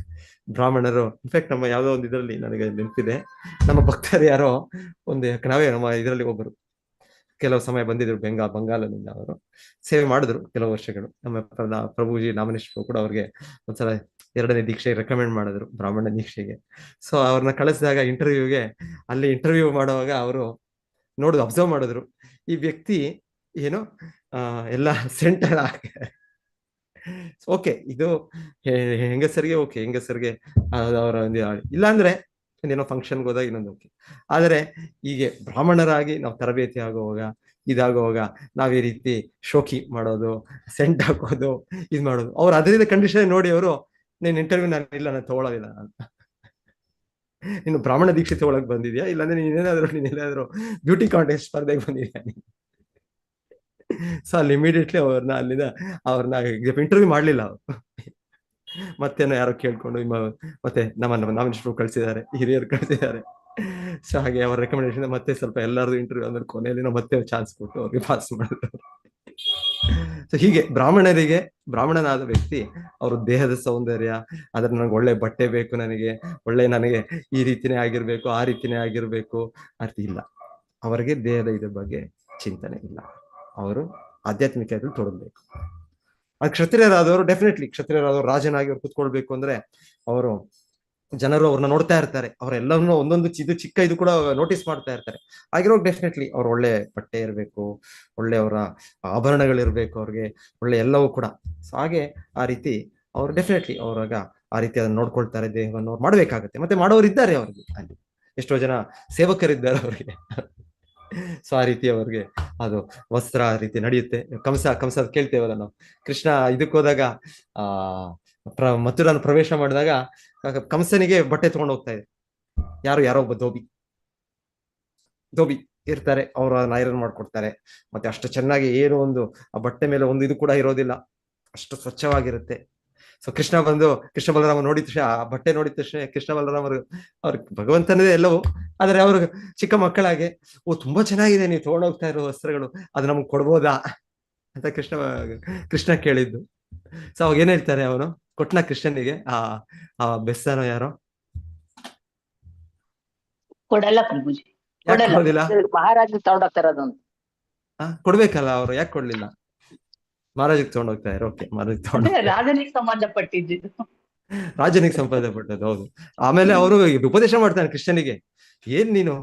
ಬ್ರಾಹ್ಮಣರು ಇನ್ಫ್ಯಾಕ್ಟ್ ನಮ್ಮ ಯಾವ್ದೋ ಒಂದು ಇದರಲ್ಲಿ ನನಗೆ ನೆನಪಿದೆ, ನಮ್ಮ ಭಕ್ತರು ಯಾರೋ ನಾವೇ ನಮ್ಮ ಇದರಲ್ಲಿ ಒಬ್ಬರು ಕೆಲವು ಸಮಯ ಬಂದಿದ್ರು ಬಂಗಾಲದಿಂದ. ಅವರು ಸೇವೆ ಮಾಡಿದ್ರು ಕೆಲವು ವರ್ಷಗಳು. ನಮ್ಮ ಪ್ರಭುಜಿ ನಾಮನಿಷ್ಠರು ಕೂಡ ಅವ್ರಿಗೆ ಒಂದ್ಸಲ 2ನೇ ದೀಕ್ಷೆ ರೆಕಮೆಂಡ್ ಮಾಡಿದ್ರು, ಬ್ರಾಹ್ಮಣ ದೀಕ್ಷೆಗೆ. ಸೊ ಅವ್ರನ್ನ ಕಳಿಸಿದಾಗ ಅಲ್ಲಿ ಇಂಟರ್ವ್ಯೂ ಮಾಡುವಾಗ ಅವರು ಅಬ್ಸರ್ವ್ ಮಾಡಿದ್ರು, ಈ ವ್ಯಕ್ತಿ ಏನು ಎಲ್ಲ ಸೆಂಟರ್ ಓಕೆ, ಇದು ಹೆಂಗಸರಿಗೆ ಅವರ ಒಂದು ಇಲ್ಲ ಅಂದ್ರೆ ಏನೋ ಫಂಕ್ಷನ್ಗೆ ಹೋದಾಗ ಇನ್ನೊಂದು ಓಕೆ. ಆದ್ರೆ ಹೀಗೆ ಬ್ರಾಹ್ಮಣರಾಗಿ ನಾವು ತರಬೇತಿ ಇದಾಗುವಾಗ ನಾವ್ ಈ ರೀತಿ ಶೋಕಿ ಮಾಡೋದು, ಸೆಂಟ್ ಹಾಕೋದು, ಇದು ಮಾಡೋದು, ಅವ್ರು ಅದರಿಂದ ಕಂಡೀಷನ್ ನೋಡಿ ಅವರು ನೀನ್ ಇಂಟರ್ವ್ಯೂ ನಾನು ತಗೊಳ್ಳೋದಿಲ್ಲ ಅಂತ. ನೀನು ಬ್ರಾಹ್ಮಣ ದೀಕ್ಷೆ ತಗೊಳಕ್ ಬಂದಿದ್ಯಾ, ಇಲ್ಲಾಂದ್ರೆ ನೀನೇನಾದ್ರೂ ಬ್ಯೂಟಿ ಕಾಂಟೆಸ್ಟ್ ಸ್ಪರ್ಧೆಗೆ ಬಂದಿದ್ಯಾ? ಸೊ ಅಲ್ಲಿ ಇಮಿಡಿಯೇಟ್ಲಿ ಅವ್ರನ್ನ ಇಂಟರ್ವ್ಯೂ ಮಾಡ್ಲಿಲ್ಲ ಅವರು. ಮತ್ತೇನೋ ಯಾರೋ ಕೇಳ್ಕೊಂಡು ಮತ್ತೆ ನಾಮಿನೇಷನ್ ಕಳ್ಸಿದ್ದಾರೆ, ಹಿರಿಯರು ಕಳ್ಸಿದ್ದಾರೆ. ಸೊ ಹಾಗೆ ಅವ್ರ ರೆಕಮೆಂಡೇಶನ್ ಮತ್ತೆ ಸ್ವಲ್ಪ ಎಲ್ಲರದು ಇಂಟರ್ವ್ಯೂ ಆದ್ಮೇಲೆ ಕೊನೆಯಲ್ಲಿ ಮತ್ತೆ ಚಾನ್ಸ್ ಕೊಟ್ಟು ಅವ್ರಿಗೆ ಪಾಸ್ ಮಾಡಿದ್ರು. ಸೊ ಹೀಗೆ ಬ್ರಾಹ್ಮಣನಾದ ವ್ಯಕ್ತಿ ಅವರು ದೇಹದ ಸೌಂದರ್ಯ, ಅದ್ರ ನನಗೆ ಒಳ್ಳೆ ಬಟ್ಟೆ ಬೇಕು, ನನಗೆ ಈ ರೀತಿನೇ ಆಗಿರ್ಬೇಕು, ಆ ರೀತಿನೇ ಆಗಿರ್ಬೇಕು ಅರ್ಥ ಇಲ್ಲ. ಅವರಿಗೆ ದೇಹದ ಇದ್ರ ಬಗ್ಗೆ ಚಿಂತನೆ ಇಲ್ಲ. ಅವರು ಆಧ್ಯಾತ್ಮಿಕತೆಯಲ್ಲಿ ತೊಡಗಬೇಕು. ಅದು ಕ್ಷತ್ರಿಯರಾದವರು ಕ್ಷತ್ರಿಯರಾದವರು ರಾಜನಾಗಿ ಅವ್ರು ಕುತ್ಕೊಳ್ಬೇಕು ಅಂದ್ರೆ ಜನರು ಅವ್ರನ್ನ ನೋಡ್ತಾ ಇರ್ತಾರೆ, ಅವರೆಲ್ಲರನ್ನೂ ಒಂದೊಂದು ಚಿಕ್ಕ ಇದು ಕೂಡ ನೋಟಿಸ್ ಮಾಡ್ತಾ ಇರ್ತಾರೆ. ಆಗಿರೋ ಡೆಫಿನೆಟ್ಲಿ ಅವ್ರು ಒಳ್ಳೆ ಬಟ್ಟೆ ಇರಬೇಕು, ಒಳ್ಳೆ ಅವರ ಆಭರಣಗಳಿರ್ಬೇಕು, ಅವ್ರಿಗೆ ಒಳ್ಳೆ ಎಲ್ಲವೂ ಕೂಡ. ಹಾಗೆ ಆ ರೀತಿ ಅವ್ರು ಡೆಫಿನೆಟ್ಲಿ ಅವ್ರಾಗ ಆ ರೀತಿ ಅದನ್ನ ನೋಡ್ಕೊಳ್ತಾರೆ, ದೇಹವನ್ನು ಅವ್ರು ಮಾಡ್ಬೇಕಾಗತ್ತೆ. ಮತ್ತೆ ಮಾಡೋರು ಇದ್ದಾರೆ ಅವ್ರಿಗೆ, ಅಲ್ಲಿ ಎಷ್ಟೋ ಜನ ಸೇವಕರಿದ್ದಾರೆ ಅವ್ರಿಗೆ. ಸೊ ಆ ರೀತಿ ಅವ್ರಿಗೆ ಅದು ವಸ್ತ್ರ ಆ ರೀತಿ ನಡೆಯುತ್ತೆ. ಕಂಸ ಕೇಳ್ತೇವಲ್ಲ ನಾವು, ಕೃಷ್ಣ ಇದಕ್ಕೆ ಹೋದಾಗ ಮಥುರಾನ ಪ್ರವೇಶ ಮಾಡಿದಾಗ ಕಂಸನಿಗೆ ಬಟ್ಟೆ ತಗೊಂಡು ಹೋಗ್ತಾ ಇದೆ. ಯಾರೋ ಒಬ್ಬ ಧೋಬಿ ಇರ್ತಾರೆ, ಅವರು ಐರನ್ ಮಾಡ್ಕೊಡ್ತಾರೆ. ಮತ್ತೆ ಅಷ್ಟು ಚೆನ್ನಾಗಿ ಏನು ಆ ಬಟ್ಟೆ ಮೇಲೆ ಒಂದು ಇದು ಕೂಡ ಇರೋದಿಲ್ಲ, ಅಷ್ಟು ಸ್ವಚ್ಛವಾಗಿರುತ್ತೆ. ಸೊ ಕೃಷ್ಣ ಬಲರಾಮ ನೋಡಿದ ತಕ್ಷಣ, ಆ ಬಟ್ಟೆ ನೋಡಿದ ತಕ್ಷಣ ಕೃಷ್ಣ ಬಲರಾಮರು ಅವ್ರಿಗೆ ಭಗವಂತನದೇ ಎಲ್ಲವೂ, ಆದ್ರೆ ಅವರು ಚಿಕ್ಕ ಮಕ್ಕಳಾಗೆ ತುಂಬಾ ಚೆನ್ನಾಗಿದೆ, ನೀವು ತಗೊಂಡೋಗ್ತಾ ಇರೋ ವಸ್ತ್ರಗಳು, ಅದು ನಮ್ಗೆ ಕೊಡ್ಬೋದಾ ಅಂತ ಕೃಷ್ಣ ಕೇಳಿದ್ದು. ಸೊ ಅವಾಗ ಏನ್ ಹೇಳ್ತಾರೆ, ಅವನು ಕೊಟ್ನ ಕೃಷ್ಣನಿಗೆ ಆ ಬೆಸ್ಸನೋ ಯಾರೋ ಕೊಡಲ್ಲ ಪ್ರಭುಜಿ, ಮಹಾರಾಜ ತಗೊಂಡೋಗ್ತಾರ ಅದೊಂದು ಕೊಡ್ಬೇಕಲ್ಲ, ಅವ್ರು ಯಾಕೆ ಕೊಡ್ಲಿಲ್ಲ? ಮಹಾರಾಜಕ್ಕೆ ತಗೊಂಡೋಗ್ತಾ ಇರೋ, ಓಕೆ, ರಾಜನಿಗೆ ಸಂಬಂಧಪಟ್ಟಿದ್ದು, ರಾಜನಿಗೆ ಸಂಬಂಧಪಟ್ಟದ್ದು, ಹೌದು. ಆಮೇಲೆ ಅವರು ಉಪದೇಶ ಮಾಡ್ತಾನೆ ಕೃಷ್ಣನಿಗೆ, ಏನ್ ನೀನು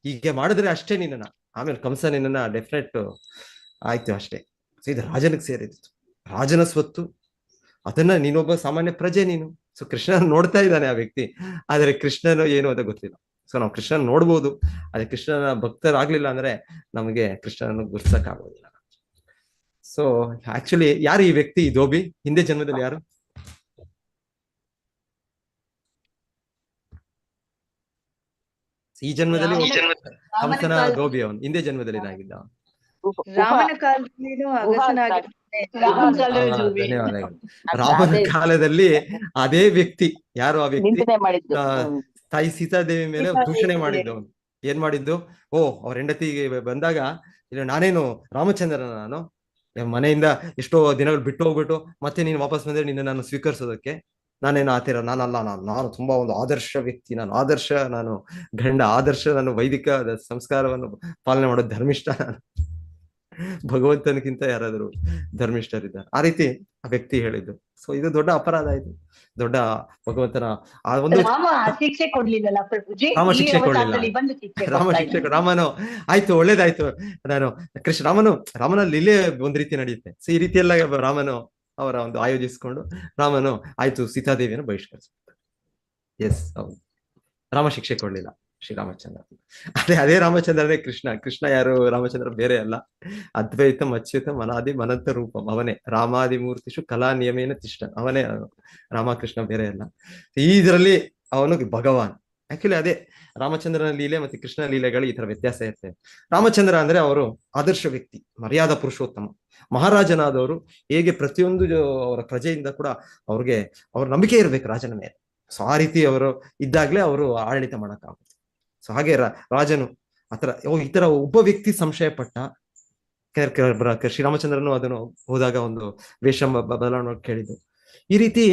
ಹೀಗೆ ಮಾಡಿದ್ರೆ ಅಷ್ಟೇ ನಿನ್ನ, ಆಮೇಲೆ ಕಂಸ ನಿನ್ನ ಡೆಫಿನೆಟ್ ಆಯ್ತು ಅಷ್ಟೇ. ಸೊ ಇದು ರಾಜನಿಗೆ ಸೇರಿದ್ದು, ರಾಜನ ಸ್ವತ್ತು, ಅದನ್ನ ನೀನೊಬ್ಬ ಸಾಮಾನ್ಯ ಪ್ರಜೆ ನೀನು. ಸೊ ಕೃಷ್ಣನ ನೋಡ್ತಾ ಇದ್ದಾನೆ ಆ ವ್ಯಕ್ತಿ, ಆದ್ರೆ ಕೃಷ್ಣನು ಏನು ಅಂತ ಗೊತ್ತಿಲ್ಲ. ಸೊ ನಾವು ಕೃಷ್ಣನ್ ನೋಡ್ಬೋದು, ಅದೇ ಕೃಷ್ಣನ ಭಕ್ತರಾಗ್ಲಿಲ್ಲ ಅಂದ್ರೆ ನಮಗೆ ಕೃಷ್ಣನನ್ನು ಗುರ್ಸಕ್ ಆಗೋದಿಲ್ಲ. ಸೊ ಆಕ್ಚುಲಿ ಯಾರು ಈ ವ್ಯಕ್ತಿ ಧೋಬಿ? ಹಿಂದೆ ಜನ್ಮದಲ್ಲಿ ಯಾರು? ಈ ಜನ್ಮದಲ್ಲಿ ಕಂಸನ ಧೋಬಿ ಅವನು, ಹಿಂದೆ ಜನ್ಮದಲ್ಲಿ ಏನಾಗಿದ್ದ? ರಾಮನ ಕಾಲದಲ್ಲಿನೂ ಧನ್ಯವಾದಗಳು. ರಾಮನ ಕಾಲದಲ್ಲಿ ಅದೇ ವ್ಯಕ್ತಿ, ಯಾರು ಆ ವ್ಯಕ್ತಿ? ತಾಯಿ ಸೀತಾದೇವಿ ಮೇಲೆ ದೂಷಣೆ ಮಾಡಿದ್ದು ಅವನು. ಏನ್ ಮಾಡಿದ್ದು? ಅವ್ರ ಹೆಂಡತಿಗೆ ಬಂದಾಗ, ಇಲ್ಲ ನಾನೇನು ರಾಮಚಂದ್ರನ, ನಾನು ಮನೆಯಿಂದ ಎಷ್ಟೋ ದಿನಗಳು ಬಿಟ್ಟು ಹೋಗ್ಬಿಟ್ಟು ಮತ್ತೆ ನೀನು ವಾಪಸ್ ಬಂದ್ರೆ ನಿನ್ನ ನಾನು ಸ್ವೀಕರಿಸೋದಕ್ಕೆ ನಾನೇನು ಆತಿರ, ನಾನಲ್ಲ, ನಾನು ತುಂಬಾ ಒಂದು ಆದರ್ಶ ವ್ಯಕ್ತಿ, ನಾನು ಗಂಡ, ನಾನು ವೈದಿಕ ಸಂಸ್ಕಾರವನ್ನು ಪಾಲನೆ ಮಾಡೋ ಧರ್ಮಿಷ್ಠ, ನಾನು ಭಗವಂತನಿಗಿಂತ ಯಾರಾದರೂ ಧರ್ಮಿಷ್ಠರಿದ್ದಾರೆ, ಆ ರೀತಿ ಆ ವ್ಯಕ್ತಿ ಹೇಳಿದ್ದು. ಸೊ ಇದು ದೊಡ್ಡ ಅಪರಾಧ, ಇದು ದೊಡ್ಡ ಭಗವಂತನ ಆ ಒಂದು ಶಿಕ್ಷೆ ಕೊಡ್ಲಿಲ್ಲ ಪ್ರಭುಜಿ. ರಾಮ ಶಿಕ್ಷೆ ಕೊಡ್ಲಿಲ್ಲ. ರಾಮ ಶಿಕ್ಷೆ ರಾಮನು ಆಯ್ತು, ಒಳ್ಳೇದಾಯ್ತು. ನಾನು ರಾಮನ ಲೀಲೆ ಒಂದ್ ರೀತಿ ನಡೆಯುತ್ತೆ. ಸೊ ಈ ರೀತಿಯೆಲ್ಲ ರಾಮನು ಅವರ ಒಂದು ಆಯೋಜಿಸ್ಕೊಂಡು ರಾಮನು ಆಯ್ತು ಸೀತಾದೇವಿಯನ್ನು ಬಹಿಷ್ಕರಿಸ್ತಾರೆ. ಎಸ್, ಹೌದು, ರಾಮ ಶಿಕ್ಷೆ ಕೊಡ್ಲಿಲ್ಲ ಶ್ರೀರಾಮಚಂದ್ರ. ಅದೇ ರಾಮಚಂದ್ರನೇ ಕೃಷ್ಣ ಯಾರು? ರಾಮಚಂದ್ರ ಬೇರೆ ಅಲ್ಲ, ಅದ್ವೈತಂ ಅಚ್ಯುತಂ ಅನಾದಿ ಅನಂತ ರೂಪಂ, ಅವನೇ ರಾಮಾದಿ ಮೂರ್ತಿಷು ಕಲಾ ನಿಯಮೇನ ತಿಷ್ಠನ್, ಅವನೇ ರಾಮಕೃಷ್ಣ, ಬೇರೆ ಅಲ್ಲ. ಇದರಲ್ಲಿ ಅವನು ಭಗವಾನ್. ಆಕ್ಚುಲಿ ಅದೇ ರಾಮಚಂದ್ರನ ಲೀಲೆ ಮತ್ತೆ ಕೃಷ್ಣ ಲೀಲೆಗಳು ಈ ತರ ವ್ಯತ್ಯಾಸ ಇರ್ತದೆ. ರಾಮಚಂದ್ರ ಅಂದ್ರೆ ಅವರು ಆದರ್ಶ ವ್ಯಕ್ತಿ, ಮರ್ಯಾದಾ ಪುರುಷೋತ್ತಮ, ಮಹಾರಾಜನಾದವರು ಹೇಗೆ ಪ್ರತಿಯೊಂದು ಅವರ ಪ್ರಜೆಯಿಂದ ಕೂಡ ಅವ್ರ ನಂಬಿಕೆ ಇರ್ಬೇಕು ರಾಜನ ಮೇಲೆ. ಸೊ ಆ ರೀತಿ ಅವರು ಇದ್ದಾಗ್ಲೇ ಅವರು ಆಡಳಿತ ಮಾಡಕ್ಕಾಗುತ್ತೆ. ಸೊ ಹಾಗೆ ರಾಜನು ಈ ತರ ಒಬ್ಬ ವ್ಯಕ್ತಿ ಸಂಶಯ ಪಟ್ಟ. ಶ್ರೀರಾಮಚಂದ್ರನು ಅದನ್ನು ಹೋದಾಗ ಒಂದು ವೇಷ ಬದಲಾವಣೆ ಕೇಳಿದ್ದು. ಈ ರೀತಿ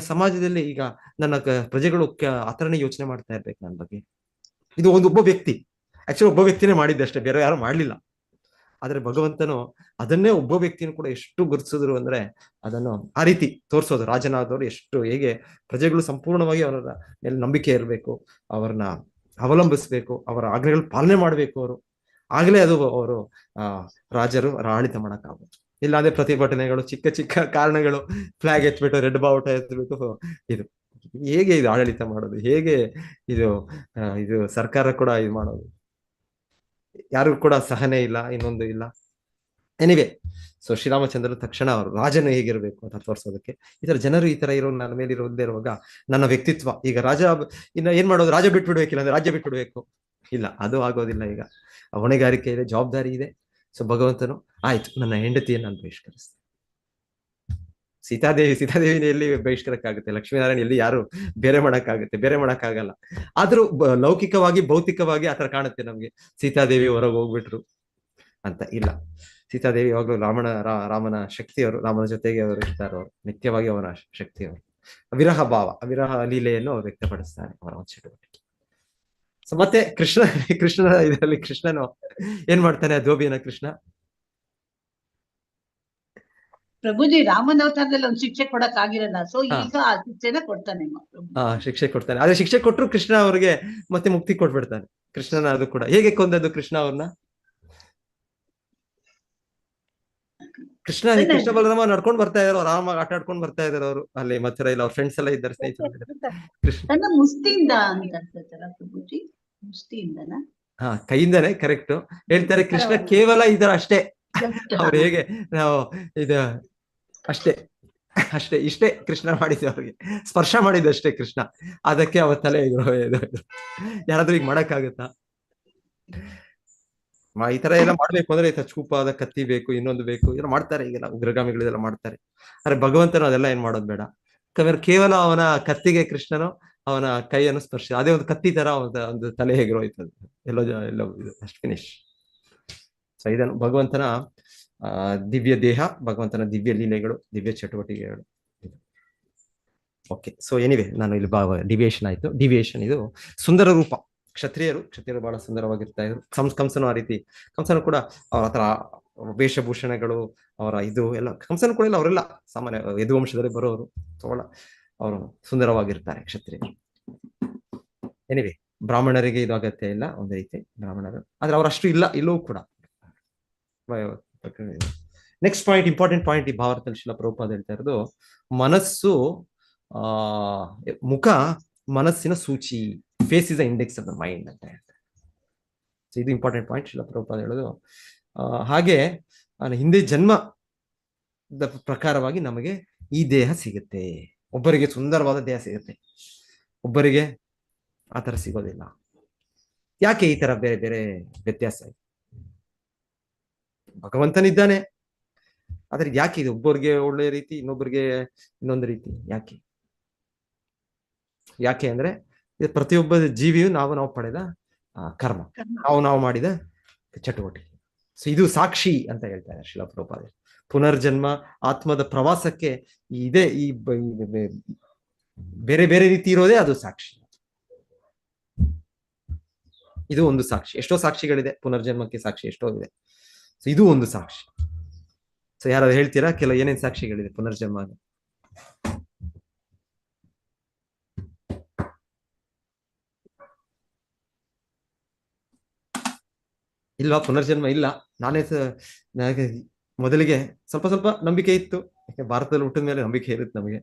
ಸಮಾಜದಲ್ಲಿ ಈಗ ನನ್ನ ಪ್ರಜೆಗಳು ಆತರನೇ ಯೋಚನೆ ಮಾಡ್ತಾ ಇರ್ಬೇಕು ನನ್ನ ಬಗ್ಗೆ. ಇದು ಒಬ್ಬ ವ್ಯಕ್ತಿ, ಆಕ್ಚುಲಿ ಒಬ್ಬ ವ್ಯಕ್ತಿನೇ ಮಾಡಿದ್ದಷ್ಟೇ, ಬೇರೆ ಯಾರು ಮಾಡ್ಲಿಲ್ಲ. ಆದ್ರೆ ಭಗವಂತನು ಅದನ್ನೇ ಒಬ್ಬ ವ್ಯಕ್ತಿನೂ ಕೂಡ ಎಷ್ಟು ಗುರುತಿಸಿದ್ರು ಅಂದ್ರೆ ಅದನ್ನು ಆ ರೀತಿ ತೋರಿಸೋದು. ರಾಜನಾದವರು ಹೇಗೆ ಪ್ರಜೆಗಳು ಸಂಪೂರ್ಣವಾಗಿ ಅವರ ಮೇಲೆ ನಂಬಿಕೆ ಇರಬೇಕು, ಅವ್ರನ್ನ ಅವಲಂಬಿಸ್ಬೇಕು, ಅವರ ಆಜ್ಞೆಗಳು ಪಾಲನೆ ಮಾಡ್ಬೇಕು ಅವರು, ಆಗ್ಲೇ ಅದು ಅವರು ರಾಜರು ಆಡಳಿತ ಮಾಡಕ್ಕಾಗುತ್ತೆ. ಇಲ್ಲಾಂದ್ರೆ ಪ್ರತಿಭಟನೆಗಳು, ಚಿಕ್ಕ ಚಿಕ್ಕ ಕಾರಣಗಳು, ಫ್ಲಾಗ್ ಎತ್ಬಿಟ್ಟು, ರೆಡ್ ಬಾವುಟ ಎತ್ಬಿಟ್ಟು, ಇದು ಹೇಗೆ ಇದು ಆಡಳಿತ ಮಾಡೋದು? ಹೇಗೆ ಇದು ಸರ್ಕಾರ ಕೂಡ ಇದು ಮಾಡೋದು? ಯಾರು ಕೂಡ ಸಹನೆ ಇಲ್ಲ, ಇನ್ನೊಂದು ಇಲ್ಲ. ಎನಿವೆ, ಸೊ ಶ್ರೀರಾಮಚಂದ್ರ ತಕ್ಷಣ ಅವರು ರಾಜನು ಹೇಗಿರ್ಬೇಕು ಅಂತ ತೋರಿಸೋದಕ್ಕೆ ಈ ತರ ಜನರು ಈ ತರ ಇರೋ ನನ್ನ ಮೇಲೆ ಇರುವಾಗ ನನ್ನ ವ್ಯಕ್ತಿತ್ವ ಈಗ ರಾಜ ಇನ್ನ ಏನ್ ಮಾಡೋದು? ರಾಜ ಬಿಟ್ಬಿಡ್ಬೇಕಿಲ್ಲ ಅಂದ್ರೆ ರಾಜ್ಯ ಬಿಟ್ಬಿಡ್ಬೇಕು? ಇಲ್ಲ, ಅದು ಆಗೋದಿಲ್ಲ. ಈಗ ಹೊಣೆಗಾರಿಕೆ ಇದೆ, ಜವಾಬ್ದಾರಿ ಇದೆ. ಸೊ ಭಗವಂತನು ಆಯ್ತು, ನನ್ನ ಹೆಂಡತಿಯನ್ನು ನಾನು ಬಹಿಷ್ಕರಿಸ್ತೇನೆ. ಸೀತಾದೇವಿನ ಎಲ್ಲಿ ಬಹಿಷ್ಕರಕ್ಕಾಗುತ್ತೆ? ಲಕ್ಷ್ಮೀನಾರಾಯಣ ಎಲ್ಲಿ ಯಾರು ಬೇರೆ ಮಾಡಕ್ಕಾಗಲ್ಲ. ಆದ್ರೂ ಲೌಕಿಕವಾಗಿ, ಭೌತಿಕವಾಗಿ ಆತರ ಕಾಣುತ್ತೆ ನಮ್ಗೆ, ಸೀತಾದೇವಿ ಹೊರಗೆ ಹೋಗ್ಬಿಟ್ರು ಅಂತ. ಇಲ್ಲ, ಸೀತಾದೇವಿ ಯಾವಾಗ್ಲೂ ರಾಮನ ಶಕ್ತಿಯವರು, ರಾಮನ ಜೊತೆಗೆ ಅವರು ಇರ್ತಾರೆ, ಅವರು ನಿತ್ಯವಾಗಿ ಅವನ ಶಕ್ತಿಯವರು. ಅವಿರಹ ಲೀಲೆಯನ್ನು ಅವರು ವ್ಯಕ್ತಪಡಿಸ್ತಾರೆ ಅವರ ಚಟುವಟಿಕೆ. ಸೊ ಮತ್ತೆ ಕೃಷ್ಣನ ಇದರಲ್ಲಿ ಕೃಷ್ಣನು ಏನ್ ಮಾಡ್ತಾನೆ? ಆ ಧೋಬಿಯನ್ನ ಕೃಷ್ಣ ಪ್ರಭುಜಿ ರಾಮನ ಅವತಾರದಲ್ಲಿ ಒಂದು ಶಿಕ್ಷೆ ಕೊಡಕ್ ಆಗಿರಲ್ಲ. ಸೊ ಈಗ ಆ ಶಿಕ್ಷೆನ ಕೊಡ್ತಾನೆ. ಶಿಕ್ಷೆ ಕೊಡ್ತಾನೆ. ಆದ್ರೆ ಶಿಕ್ಷೆ ಕೊಟ್ಟರು ಕೃಷ್ಣ ಅವ್ರಿಗೆ ಮತ್ತೆ ಮುಕ್ತಿ ಕೊಟ್ಬಿಡ್ತಾನೆ. ಕೃಷ್ಣನ ಅದು ಕೂಡ ಹೇಗೆ ಕೊಂದದ್ದು ಕೃಷ್ಣ ಅವ್ರನ್ನ? ಕೃಷ್ಣ ಬಲರಾಮ ನಡ್ಕೊಂಡು ಬರ್ತಾ ಇದಾರೆ, ರಾಮ ಆಟ ಆಡ್ಕೊಂಡು ಬರ್ತಾ ಇದಾರೆ ಅವರು ಅಲ್ಲಿ ಮಥುರೈಲಿ. ಅವ್ರ ಫ್ರೆಂಡ್ಸ್ ಎಲ್ಲ ಇದ್ದಾರೆ, ಸ್ನೇಹಿತರು. ಕೈಯಿಂದಾನೆ ಕರೆಕ್ಟ್ ಹೇಳ್ತಾರೆ. ಕೃಷ್ಣ ಕೇವಲ ಇದರ ಅಷ್ಟೇ, ಅವ್ರು ಹೇಗೆ ನಾವು ಇಷ್ಟೇ ಕೃಷ್ಣ ಮಾಡಿದ್ದು, ಅವ್ರಿಗೆ ಸ್ಪರ್ಶ ಮಾಡಿದ್ದಷ್ಟೇ ಕೃಷ್ಣ. ಅದಕ್ಕೆ ಅವರ ತಲೆ ಯಾರಾದ್ರೂ ಈಗ ಮಾಡಕ್ಕಾಗತ್ತಾ? ಈ ತರ ಎಲ್ಲ ಮಾಡ್ಬೇಕು ಅಂದ್ರೆ ಚೂಪಾದ ಕತ್ತಿ ಬೇಕು, ಇನ್ನೊಂದು ಬೇಕು, ಏನೋ ಮಾಡ್ತಾರೆ ಈಗೆಲ್ಲ ಉಗ್ರಗಾಮಿಗಳೆಲ್ಲ ಮಾಡ್ತಾರೆ. ಆದ್ರೆ ಭಗವಂತನು ಅದೆಲ್ಲ ಏನ್ ಮಾಡೋದು ಬೇಡ. ಕೇವಲ ಅವನ ಕತ್ತಿಗೆ ಕೃಷ್ಣನು ಅವನ ಕೈಯನ್ನು ಸ್ಪರ್ಶ, ಅದೇ ಒಂದು ಕತ್ತಿ ತರ ಒಂದು ತಲೆ ಹೇಗಿರೋಯ್ತದೆ, ಎಲ್ಲೋ ಅಷ್ಟು ಫಿನಿಶ್. ಸೊ ಇದನ್ನು ಭಗವಂತನ ದಿವ್ಯ ದೇಹ, ಭಗವಂತನ ದಿವ್ಯ ಲೀಲೆಗಳು, ದಿವ್ಯ ಚಟುವಟಿಕೆಗಳು. ಓಕೆ, ಸೊ ಎನಿವೆ ನಾನು ಇಲ್ಲಿ ಡಿವಿಯೇಷನ್ ಆಯ್ತು. ಡಿವಿಯೇಷನ್ ಇದು ಸುಂದರ ರೂಪ. ಕ್ಷತ್ರಿಯರು ಬಹಳ ಸುಂದರವಾಗಿರ್ತಾ ಇದ್ರು. ಕಂಸನು ಆ ರೀತಿ, ಕಂಸನು ಕೂಡ ಅವ್ರ ಹತ್ರ ವೇಷಭೂಷಣಗಳು, ಅವರ ಇದು ಎಲ್ಲ, ಕಂಸನು ಕೂಡ ಇಲ್ಲ, ಅವರೆಲ್ಲ ಸಾಮಾನ್ಯ ಯದುವಂಶದಲ್ಲಿ ಬರೋರು, ಅವರು ಸುಂದರವಾಗಿರ್ತಾರೆ ಕ್ಷತ್ರಿಯರು. ಎನಿವೆ, ಬ್ರಾಹ್ಮಣರಿಗೆ ಇದು ಅಗತ್ಯ ಇಲ್ಲ, ಒಂದು ರೀತಿ ಬ್ರಾಹ್ಮಣರು, ಆದ್ರೆ ಅವರಷ್ಟು ಇಲ್ಲ, ಇಲ್ಲೂ ಕೂಡ. ನೆಕ್ಸ್ಟ್ ಪಾಯಿಂಟ್, ಇಂಪಾರ್ಟೆಂಟ್ ಪಾಯಿಂಟ್, ಈ ಭಾರತದಲ್ಲಿ ಶಿಲ ಪ್ರಭುಪಾದ ಹೇಳ್ತಾ ಇರೋದು, ಮನಸ್ಸು ಮುಖ ಮನಸ್ಸಿನ ಸೂಚಿ. Face is the index of the mind ಅಂತ ಹೇಳ್ತಾರೆ. ಸೊ ಇದು ಇಂಪಾರ್ಟೆಂಟ್ ಪಾಯಿಂಟ್ ಶ್ರೀಲ ಪ್ರಭುಪಾದ ಹೇಳೋದು. ಹಾಗೆ ಹಿಂದೆ ಜನ್ಮದ ಪ್ರಕಾರವಾಗಿ ನಮಗೆ ಈ ದೇಹ ಸಿಗುತ್ತೆ. ಒಬ್ಬರಿಗೆ ಸುಂದರವಾದ ದೇಹ ಸಿಗುತ್ತೆ, ಒಬ್ಬರಿಗೆ ಆ ತರ ಸಿಗೋದಿಲ್ಲ. ಯಾಕೆ ಈ ತರ ಬೇರೆ ಬೇರೆ ವ್ಯತ್ಯಾಸ ಇದೆ? ಭಗವಂತನಿದ್ದಾನೆ, ಆದ್ರೆ ಯಾಕೆ ಇದು ಒಬ್ಬರಿಗೆ ಒಳ್ಳೆ ರೀತಿ, ಇನ್ನೊಬ್ಬರಿಗೆ ಇನ್ನೊಂದು ರೀತಿ? ಯಾಕೆ ಯಾಕೆ ಅಂದ್ರೆ ಇದು ಪ್ರತಿಯೊಬ್ಬ ಜೀವಿಯು ನಾವು ಪಡೆದ ಕರ್ಮ, ನಾವು ಮಾಡಿದ ಚಟುವಟಿಕೆ. ಸೊ ಇದು ಸಾಕ್ಷಿ ಅಂತ ಹೇಳ್ತಾರೆ ಶ್ರೀಲ ಪ್ರಭುಪಾದ. ಪುನರ್ಜನ್ಮ ಆತ್ಮದ ಪ್ರವಾಸಕ್ಕೆ ಇದೆ ಈ ಬೇರೆ ಬೇರೆ ರೀತಿ ಇರೋದೇ ಅದು ಸಾಕ್ಷಿ. ಇದು ಒಂದು ಸಾಕ್ಷಿ. ಎಷ್ಟೋ ಸಾಕ್ಷಿಗಳಿದೆ ಪುನರ್ಜನ್ಮಕ್ಕೆ, ಸಾಕ್ಷಿ ಎಷ್ಟೋ ಇದೆ. ಸೊ ಇದು ಒಂದು ಸಾಕ್ಷಿ. ಸೊ ಯಾರಾದ್ರು ಹೇಳ್ತೀರಾ ಕೆಲವು ಏನೇನ್ ಸಾಕ್ಷಿಗಳಿದೆ ಪುನರ್ಜನ್ಮ? ಇಲ್ವಾ? ಪುನರ್ಜನ್ಮ ಇಲ್ಲ. ನನಗೆ ಮೊದಲಿಗೆ ಸ್ವಲ್ಪ ಸ್ವಲ್ಪ ನಂಬಿಕೆ ಇತ್ತು, ಭಾರತದಲ್ಲಿ ಹುಟ್ಟಿದ ಮೇಲೆ ನಂಬಿಕೆ ಇರುತ್ತೆ ನಮಗೆ.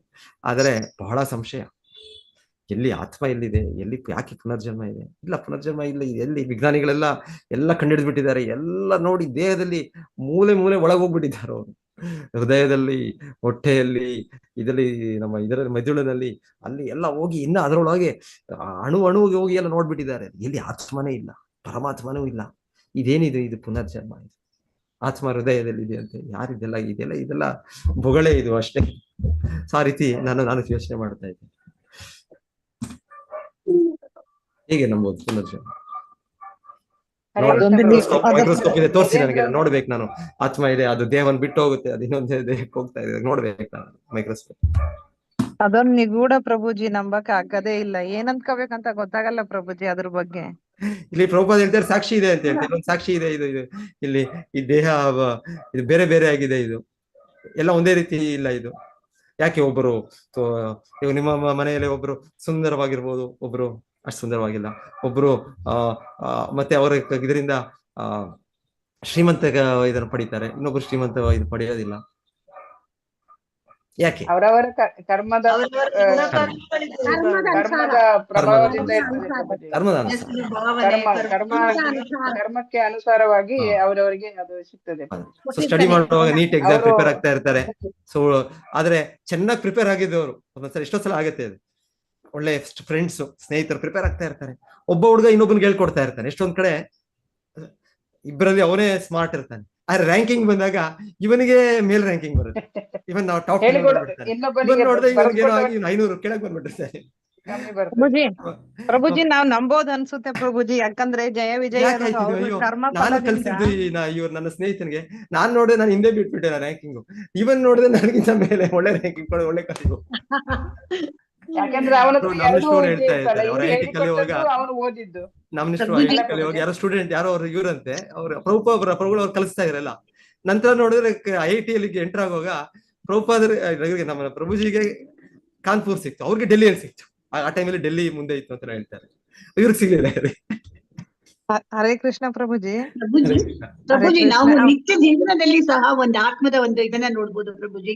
ಆದರೆ ಬಹಳ ಸಂಶಯ, ಎಲ್ಲಿ ಆತ್ಮ ಎಲ್ಲಿದೆ, ಎಲ್ಲಿ ಯಾಕೆ ಪುನರ್ಜನ್ಮ ಇದೆ? ಇಲ್ಲ, ಪುನರ್ಜನ್ಮ ಇಲ್ಲ. ಎಲ್ಲಿ ವಿಜ್ಞಾನಿಗಳೆಲ್ಲ ಕಂಡುಹಿಡಿದು ಬಿಟ್ಟಿದ್ದಾರೆ. ಎಲ್ಲ ನೋಡಿ ದೇಹದಲ್ಲಿ ಮೂಲೆ ಮೂಲೆ ಒಳಗೋಗ್ಬಿಟ್ಟಿದ್ದಾರೆ ಅವರು. ಹೃದಯದಲ್ಲಿ, ಹೊಟ್ಟೆಯಲ್ಲಿ, ಇದರಲ್ಲಿ ನಮ್ಮ ಇದರಲ್ಲಿ ಮೆದುಳಿನಲ್ಲಿ, ಅಲ್ಲಿ ಎಲ್ಲ ಹೋಗಿ ಇನ್ನ ಅದರೊಳಗೆ ಅಣುವಿಗೆ ಹೋಗಿ ಎಲ್ಲ ನೋಡ್ಬಿಟ್ಟಿದ್ದಾರೆ. ಎಲ್ಲಿ ಆತ್ಮನೇ ಇಲ್ಲ, ಪರಮಾತ್ಮನೂ ಇಲ್ಲ. ಇದೇನಿದು? ಇದು ಪುನರ್ಜನ್ಮ. ಇದು ಆತ್ಮ ಹೃದಯದಲ್ಲಿ ಇದೆ ಅಂತ ಇದೆಲ್ಲ ಬೊಗಳೆ, ಇದು ಅಷ್ಟೇ. ಆ ರೀತಿ ನಾನು ಯೋಚನೆ ಮಾಡ್ತಾ ಇದ್ದೆ, ಹೇಗೆ ನಂಬೋದು ಪುನರ್ಜನ್ಮ? ಮೈಕ್ರೋಸ್ಕೋಪ್ ಇದೆ, ತೋರಿಸಿ ನನಗೆ, ನೋಡ್ಬೇಕು ನಾನು. ಆತ್ಮ ಇದೆ, ಅದು ದೇಹವನ್ನು ಬಿಟ್ಟು ಹೋಗುತ್ತೆ, ಅದು ಇನ್ನೊಂದು ದೇಹಕ್ಕೆ ಹೋಗ್ತಾ ಇದೆ, ನೋಡ್ಬೇಕು ನಾನು ಮೈಕ್ರೋಸ್ಕೋಪ್. ಅದೊಂದು ನಿಗೂಢ ಪ್ರಭುಜಿ, ನಂಬಕ್ ಆಗದೇ ಇಲ್ಲ. ಏನಂತ್ಕೋಬೇಕಂತ ಗೊತ್ತಾಗಲ್ಲ ಪ್ರಭುಜಿ ಅದ್ರ ಬಗ್ಗೆ. ಇಲ್ಲಿ ಪ್ರಭುಪಾದ ಹೇಳ್ತಾರೆ ಸಾಕ್ಷಿ ಇದೆ ಅಂತ ಹೇಳ್ತಾರೆ. ಒಂದು ಸಾಕ್ಷಿ ಇದೆ. ಇದು ಇಲ್ಲಿ ಈ ದೇಹ ಇದು ಬೇರೆ ಬೇರೆ ಆಗಿದೆ, ಇದು ಎಲ್ಲ ಒಂದೇ ರೀತಿ ಇಲ್ಲ. ಇದು ಯಾಕೆ ಒಬ್ಬರು ನಿಮ್ಮ ಮನೆಯಲ್ಲಿ ಒಬ್ರು ಸುಂದರವಾಗಿರ್ಬೋದು, ಒಬ್ರು ಅಷ್ಟು ಸುಂದರವಾಗಿಲ್ಲ. ಒಬ್ರು ಮತ್ತೆ ಅವರ ಇದರಿಂದ ಶ್ರೀಮಂತ ಇದನ್ನು ಪಡಿತಾರೆ, ಇನ್ನೊಬ್ರು ಶ್ರೀಮಂತ ಇದು ಪಡೆಯೋದಿಲ್ಲ. ಯಾಕೆ? ಅವರವರ ಕರ್ಮದ ಪ್ರಭಾವದಿಂದ ಕರ್ಮಕ್ಕೆ ಅನುಸಾರವಾಗಿ ಅವರವರಿಗೆ ಅದು ಸಿಗ್ತದೆ. ಸ್ಟಡಿ ಮಾಡುವಾಗ ನೀಟ್ ಎಕ್ಸಾಮ್ ಪ್ರಿಪೇರ್ ಆಗ್ತಾ ಇರ್ತಾರೆ. ಸೊ ಆದ್ರೆ ಚೆನ್ನಾಗಿ ಪ್ರಿಪೇರ್ ಆಗಿದ್ದವರು ಒಂದೊಂದ್ಸಲ ಎಷ್ಟೋ ಸಲ ಆಗತ್ತೆ, ಅದು ಒಳ್ಳೆ ಫ್ರೆಂಡ್ಸ್, ಸ್ನೇಹಿತರು ಪ್ರಿಪೇರ್ ಆಗ್ತಾ ಇರ್ತಾರೆ. ಒಬ್ಬ ಹುಡುಗ ಇನ್ನೊಬ್ಬನಿಗೆ ಹೇಳ್ಕೊಡ್ತಾ ಇರ್ತಾನೆ. ಎಷ್ಟೊಂದ್ ಕಡೆ ಇಬ್ಬರಲ್ಲಿ ಅವನೇ ಸ್ಮಾರ್ಟ್ ಇರ್ತಾನೆ, ಆದ್ರೆ ರ್ಯಾಂಕಿಂಗ್ ಬಂದಾಗ ಇವನಿಗೆ ಮೇಲ್ ರ್ಯಾಂಕಿಂಗ್ ಬರುತ್ತೆ. ಇವನ್ ನಾವು ಟಾಪ್ ನೋಡಿದ್ರೆ ಇವನಿಗೇನೋ ಆಗಿ 500 ಕೆಳಗೆ ಬಂದ್ಬಿಟ್ಟಿರ್ತಾನೆ. ಪ್ರಭುಜಿ ನಾವ್ ನಂಬೋದು ಅನ್ಸುತ್ತೆ ಪ್ರಭುಜಿ, ಯಾಕಂದ್ರೆ ಜಯ ವಿಜಯ ನಾನು ಕಲ್ಸಿದ್ದು ಇವ್ರು ನನ್ನ ಸ್ನೇಹಿತನಿಗೆ. ನಾನ್ ನೋಡಿದ್ರೆ ನಾನು ಹಿಂದೆ ಬಿಟ್ಬಿಟ್ಟೆ ರ್ಯಾಂಕಿಂಗ್. ಇವನ್ ನೋಡಿದ್ರೆ ನನಗಿಂತ ಮೇಲೆ ಒಳ್ಳೆ ರ್ಯಾಂಕಿಂಗ್ ಕೊಡೋ, ಒಳ್ಳೆ ಕಲಿಗು. ಯಾಕಂದ್ರೆ ನಮ್ನಿಷ್ಟು ಹೇಳ್ತಾ ಇರ್ತಾರೆ, ಅವ್ರ ಐ ಟಿ ಕಲಿಯುವಾಗ ನಮ್ನಿಷ್ಟು ಐ ಟಿ ಕಲಿಯುವಾಗ ಯಾರೋ ಸ್ಟೂಡೆಂಟ್ ಯಾರೋ ಅವ್ರು ಇವ್ರಂತೆ, ಅವ್ರ ಪ್ರಭುಗಳು ಅವ್ರು ಕಲಿಸ್ತಾ ಇರಲ್ಲ. ನಂತರ ನೋಡಿದ್ರೆ ಐ ಟಿ ಅಲ್ಲಿ ಎಂಟರ್ ಆಗುವಾಗ ಪ್ರಭುಪಾದರಿಗೆ ನಮ್ಮ ಪ್ರಭುಜಿಗೆ ಕಾನ್ಪುರ್ ಸಿಕ್ತು, ಅವ್ರಿಗೆ ಡೆಲ್ಲಿಯಲ್ಲಿ ಸಿಕ್ತು. ಆ ಟೈಮಲ್ಲಿ ಡೆಲ್ಲಿ ಮುಂದೆ ಇತ್ತು ಅಂತ ಹೇಳ್ತಾರೆ, ಇವ್ರಿಗೆ ಸಿಗ್ಲಿಲ್ಲ. ಹರೇ ಕೃಷ್ಣ ಪ್ರಭುಜಿ. ಪ್ರಭುಜಿ ನಾವು ನಿತ್ಯ ಜೀವನದಲ್ಲಿ ಸಹ ಒಂದು ಆತ್ಮದ ಒಂದು ಇದನ್ನ ನೋಡ್ಬೋದು ಪ್ರಭುಜಿ.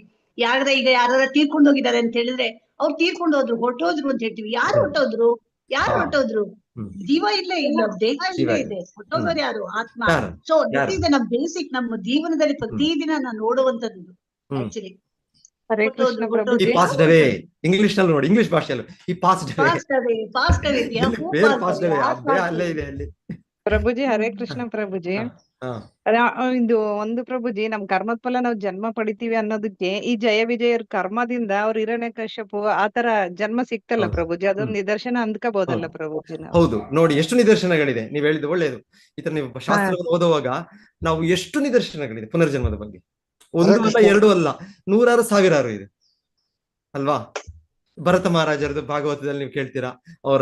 ಈಗ ಯಾರ ತೀರ್ಕೊಂಡು ಹೋಗಿದ್ದಾರೆ ಅಂತ ಹೇಳಿದ್ರೆ, ಅವ್ರು ತೀರ್ಕೊಂಡು ಹೋದ್ರು, ಹೊಟ್ಟೋದ್ರು ಅಂತ ಹೇಳ್ತೀವಿ. ಯಾರು ಹೊಟ್ಟೋದ್ರು? ಜೀವ ಇಲ್ಲೇ ಇಲ್ಲ, ದೇಹ ಇಲ್ಲೇ ಇದೆ. ಹೊಟ್ಟೋಗೋರು ಯಾರು? ಆತ್ಮ. ಸೊ ದಟ್ ಈಸ್ ನಮ್ಮ ಬೇಸಿಕ್, ನಮ್ಮ ಜೀವನದಲ್ಲಿ ಪ್ರತಿದಿನ ನಾವು ನೋಡುವಂತದ್ದು ಆಕ್ಚುಲಿ. ಇಂಗ್ಲಿಷ್ ನಲ್ಲಿ ನೋಡಿ, ಇಂಗ್ಲಿಷ್ ಭಾಷೆಯಲ್ಲಿ ಈ ಪಾಸ್ಟ್ ಅಲ್ಲೇ ಇದೆ ಅಲ್ಲಿ. ಪ್ರಭುಜಿ ಹರೇ ಕೃಷ್ಣ ಪ್ರಭುಜಿ. ಇದು ಒಂದು ಪ್ರಭುಜಿ, ನಮ್ ಕರ್ಮದ ಫಲ ನಾವು ಜನ್ಮ ಪಡಿತೀವಿ ಅನ್ನೋದಕ್ಕೆ ಈ ಜಯ ವಿಜಯರ ಕರ್ಮದಿಂದ ಅವ್ರ ಹಿರಣ್ಯಕಶ್ಯಪು ಆತರ ಜನ್ಮ ಸಿಕ್ತಲ್ಲ ಪ್ರಭುಜಿ, ಅದೊಂದು ನಿದರ್ಶನ ಅಂದ್ಕೋಬಹುದಲ್ಲ ಪ್ರಭುಜಿ? ಹೌದು, ನೋಡಿ ಎಷ್ಟು ನಿದರ್ಶನಗಳಿದೆ. ನೀವ್ ಹೇಳಿದ್ದು ಒಳ್ಳೇದು. ಈ ತರ ನೀವು ಶಾಸ್ತ್ರವನ್ನು ಓದುವಾಗ ನಾವು ಎಷ್ಟು ನಿದರ್ಶನಗಳಿದೆ ಪುನರ್ಜನ್ಮದ ಬಗ್ಗೆ. ಒಂದು ಅಲ್ಲ, ಎರಡು ಅಲ್ಲ, ನೂರಾರು ಸಾವಿರಾರು ಇದೆ ಅಲ್ವಾ? ಭರತ ಮಹಾರಾಜರದು ಭಾಗವತದಲ್ಲಿ ನೀವು ಕೇಳ್ತೀರಾ, ಅವ್ರ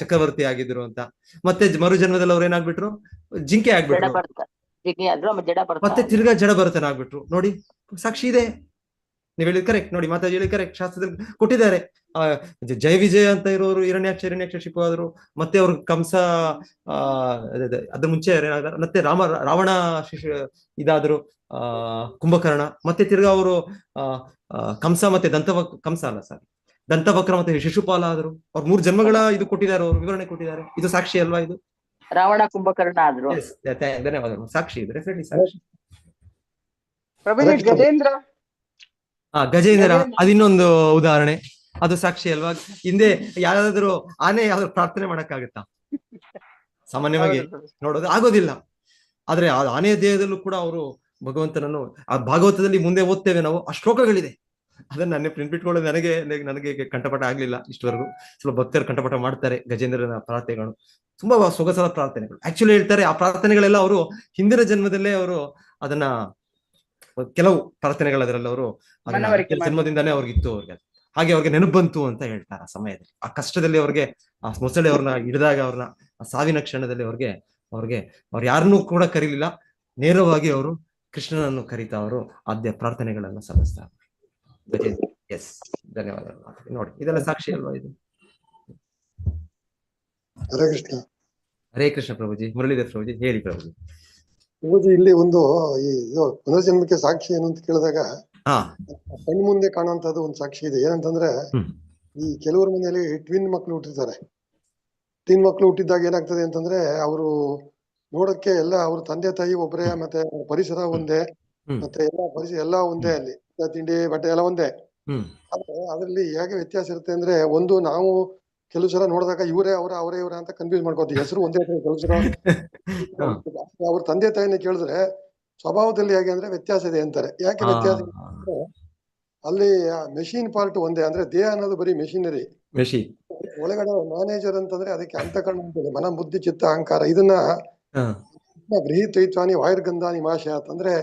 ಚಕ್ರವರ್ತಿ ಆಗಿದ್ರು ಅಂತ. ಮತ್ತೆ ಮರುಜನ್ಮದಲ್ಲಿ ಅವ್ರು ಏನಾಗ್ಬಿಟ್ರು? ಜಿಂಕೆ ಆಗ್ಬಿಟ್ರು. ಮತ್ತೆ ತಿರ್ಗಾ ಜಡ ಭರತನಾಗ್ಬಿಟ್ರು. ನೋಡಿ, ಸಾಕ್ಷಿ ಇದೆ. ನೀವ್ ಹೇಳಿದ್ ಕರೆಕ್ಟ್. ನೋಡಿ, ಮಾತಾಜಿ ಹೇಳಿ ಕರೆಕ್ಟ್, ಶಾಸ್ತ್ರದಲ್ಲಿ ಕೊಟ್ಟಿದ್ದಾರೆ. ಜಯ ವಿಜಯ ಅಂತ ಇರೋರು ಹಿರಣ್ಯಾಕ್ಷ ಆದ್ರು. ಮತ್ತೆ ಅವ್ರು ಕಂಸ, ಅದ್ರ ಮುಂಚೆ ಮತ್ತೆ ರಾವಣ ಇದಾದ್ರು, ಕುಂಭಕರ್ಣ. ಮತ್ತೆ ತಿರ್ಗಾ ಅವರು ಕಂಸ ಮತ್ತೆ ಕಂಸ ಅಲ್ಲ ಸರ್, ದಂತವಕ್ರ ಮತ್ತೆ ಶಿಶುಪಾಲ ಆದ್ರು. ಅವ್ರು 3 ಜನ್ಮಗಳ ಇದು ಕೊಟ್ಟಿದ್ದಾರೆ, ಅವರು ವಿವರಣೆ ಕೊಟ್ಟಿದ್ದಾರೆ. ಇದು ಸಾಕ್ಷಿ ಅಲ್ವಾ ಇದು? ರಾವಣ ಕುಂಭಕರ್ಣ ಆದ್ರು. ಧನ್ಯವಾದಗಳು. ಸಾಕ್ಷಿ ಇದು, ಡೆಫಿನೆಟ್ಲಿ ಸಾಕ್ಷಿ. ಪ್ರಭುಜಿ ಗಜೇಂದ್ರ. ಗಜೇಂದ್ರ ಅದು ಇನ್ನೊಂದು ಉದಾಹರಣೆ, ಅದು ಸಾಕ್ಷಿ ಅಲ್ವಾ? ಹಿಂದೆ ಯಾರಾದ್ರೂ ಆನೆ ಯಾವ್ದಾದ್ರು ಪ್ರಾರ್ಥನೆ ಮಾಡಕ್ಕಾಗತ್ತಾ? ಸಾಮಾನ್ಯವಾಗಿ ನೋಡೋದು ಆಗೋದಿಲ್ಲ. ಆದ್ರೆ ಆ ಆನೆಯ ದೇಹದಲ್ಲೂ ಕೂಡ ಅವರು ಭಗವಂತನನ್ನು, ಆ ಭಾಗವತದಲ್ಲಿ ಮುಂದೆ ಓದ್ತೇವೆ ನಾವು, ಆ ಶ್ಲೋಕಗಳಿದೆ. ಅದನ್ನ ನನ್ನ ಪ್ರಿಂಟ್ ಬಿಟ್ಕೊಳ್ಳೋದು ನನಗೆ ಕಂಠಪಾಠ ಆಗ್ಲಿಲ್ಲ ಇಷ್ಟವರೆಗೂ. ಸ್ವಲ್ಪ ಭಕ್ತರು ಕಂಠಪಾಠ ಮಾಡ್ತಾರೆ ಗಜೇಂದ್ರನ ಪ್ರಾರ್ಥನೆಗಳು, ತುಂಬಾ ಸೊಗಸಾದ ಪ್ರಾರ್ಥನೆಗಳು. ಆಕ್ಚುಲಿ ಹೇಳ್ತಾರೆ ಆ ಪ್ರಾರ್ಥನೆಗಳೆಲ್ಲ ಅವರು ಹಿಂದಿನ ಜನ್ಮದಲ್ಲೇ ಅವರು ಅದನ್ನ, ಕೆಲವು ಪ್ರಾರ್ಥನೆಗಳು ಅದರಲ್ಲಿ ಅವರು ಜನ್ಮದಿಂದಾನೇ ಅವ್ರಿಗಿತ್ತು, ಅವ್ರಿಗೆ ಹಾಗೆ ಅವ್ರಿಗೆ ನೆನಪು ಬಂತು ಅಂತ ಹೇಳ್ತಾರೆ. ಆ ಸಮಯದಲ್ಲಿ, ಆ ಕಷ್ಟದಲ್ಲಿ ಅವ್ರಿಗೆ, ಆ ಮೊಸಳೆ ಅವ್ರನ್ನ ಹಿಡಿದಾಗ, ಅವ್ರನ್ನ ಆ ಸಾವಿನ ಕ್ಷಣದಲ್ಲಿ ಅವ್ರು ಯಾರನ್ನೂ ಕೂಡ ಕರೀಲಿಲ್ಲ, ನೇರವಾಗಿ ಅವರು ಕೃಷ್ಣನನ್ನು ಕರೀತಾ ಅವರು ಆದ್ಯ ಪ್ರಾರ್ಥನೆಗಳನ್ನ ಸಲ್ಲಿಸ್ತಾರೆ. ಎಸ್, ಧನ್ಯವಾದಗಳು. ನೋಡಿ, ಇದೆಲ್ಲ ಸಾಕ್ಷಿ ಅಲ್ವಾ ಇದು? ಹರೇ ಕೃಷ್ಣ. ಹರೇ ಕೃಷ್ಣ ಪ್ರಭುಜಿ. ಮುರಳೀಧರ್ ಪ್ರಭುಜಿ, ಹೇಳಿ ಪ್ರಭುಜಿ. ಪ್ರಭುಜಿ, ಇಲ್ಲಿ ಒಂದು ಇದು ಪುನರ್ಜನ್ಮಕ್ಕೆ ಸಾಕ್ಷಿ ಏನು ಅಂತ ಕೇಳಿದಾಗ ಕಣ್ಣು ಮುಂದೆ ಕಾಣುವಂತದ್ದು ಒಂದು ಸಾಕ್ಷಿ ಇದೆ. ಏನಂತಂದ್ರೆ, ಈ ಕೆಲವ್ರ ಮನೆಯಲ್ಲಿ ಟ್ವಿನ್ ಮಕ್ಳು ಹುಟ್ಟಿರ್ತಾರೆ. ಟ್ವಿನ್ ಮಕ್ಳು ಹುಟ್ಟಿದಾಗ ಏನಾಗ್ತದೆ ಅಂತಂದ್ರೆ, ಅವರು ನೋಡಕ್ಕೆ ಎಲ್ಲ ಅವ್ರ ತಂದೆ ತಾಯಿ ಒಬ್ಬರೇ, ಮತ್ತೆ ಪರಿಸರ ಒಂದೇ, ಮತ್ತೆ ಎಲ್ಲ ಒಂದೇ, ಅಲ್ಲಿ ತಿಂಡಿ ಬಟ್ಟೆ ಎಲ್ಲ ಒಂದೇ. ಆದ್ರೆ ಅದ್ರಲ್ಲಿ ಹೇಗೆ ವ್ಯತ್ಯಾಸ ಇರುತ್ತೆ ಅಂದ್ರೆ, ಒಂದು ನಾವು ಕೆಲವು ಸಲ ನೋಡಿದಾಗ ಅವರೇ ಇವರ ಅಂತ ಕನ್ಫ್ಯೂಸ್ ಮಾಡ್ಕೋತೀವಿ. ಹೆಸರು ಒಂದೇ ಕೆಲವು ಸಲ. ಅವ್ರ ತಂದೆ ತಾಯಿನ ಕೇಳಿದ್ರೆ ಸ್ವಭಾವದಲ್ಲಿ ಹೇಗೆ ಅಂದ್ರೆ ವ್ಯತ್ಯಾಸ ಇದೆ ಅಂತಾರೆ. ಯಾಕೆ ವ್ಯತ್ಯಾಸ ಅಂದ್ರೆ, ಅಲ್ಲಿ ಮೆಷಿನ್ ಪಾರ್ಟ್ ಒಂದೇ. ಅಂದ್ರೆ ದೇಹ ಅನ್ನೋದು ಬರೀ ಮೆಷಿನರಿ. ಒಳಗಡೆ ಮ್ಯಾನೇಜರ್ ಅಂತಂದ್ರೆ ಅದಕ್ಕೆ ಅಂತಃಕರಣ ಅಂತದೆ, ಮನ ಬುದ್ಧಿ ಚಿತ್ತ ಅಹಂಕಾರ. ಇದನ್ನ ಗೃಹೀತೈತ್ವಾನಿ ವಾಯುರ್ಗಂಧಾನಿ ಮಾಶಾತ್ ಅಂದ್ರೆ,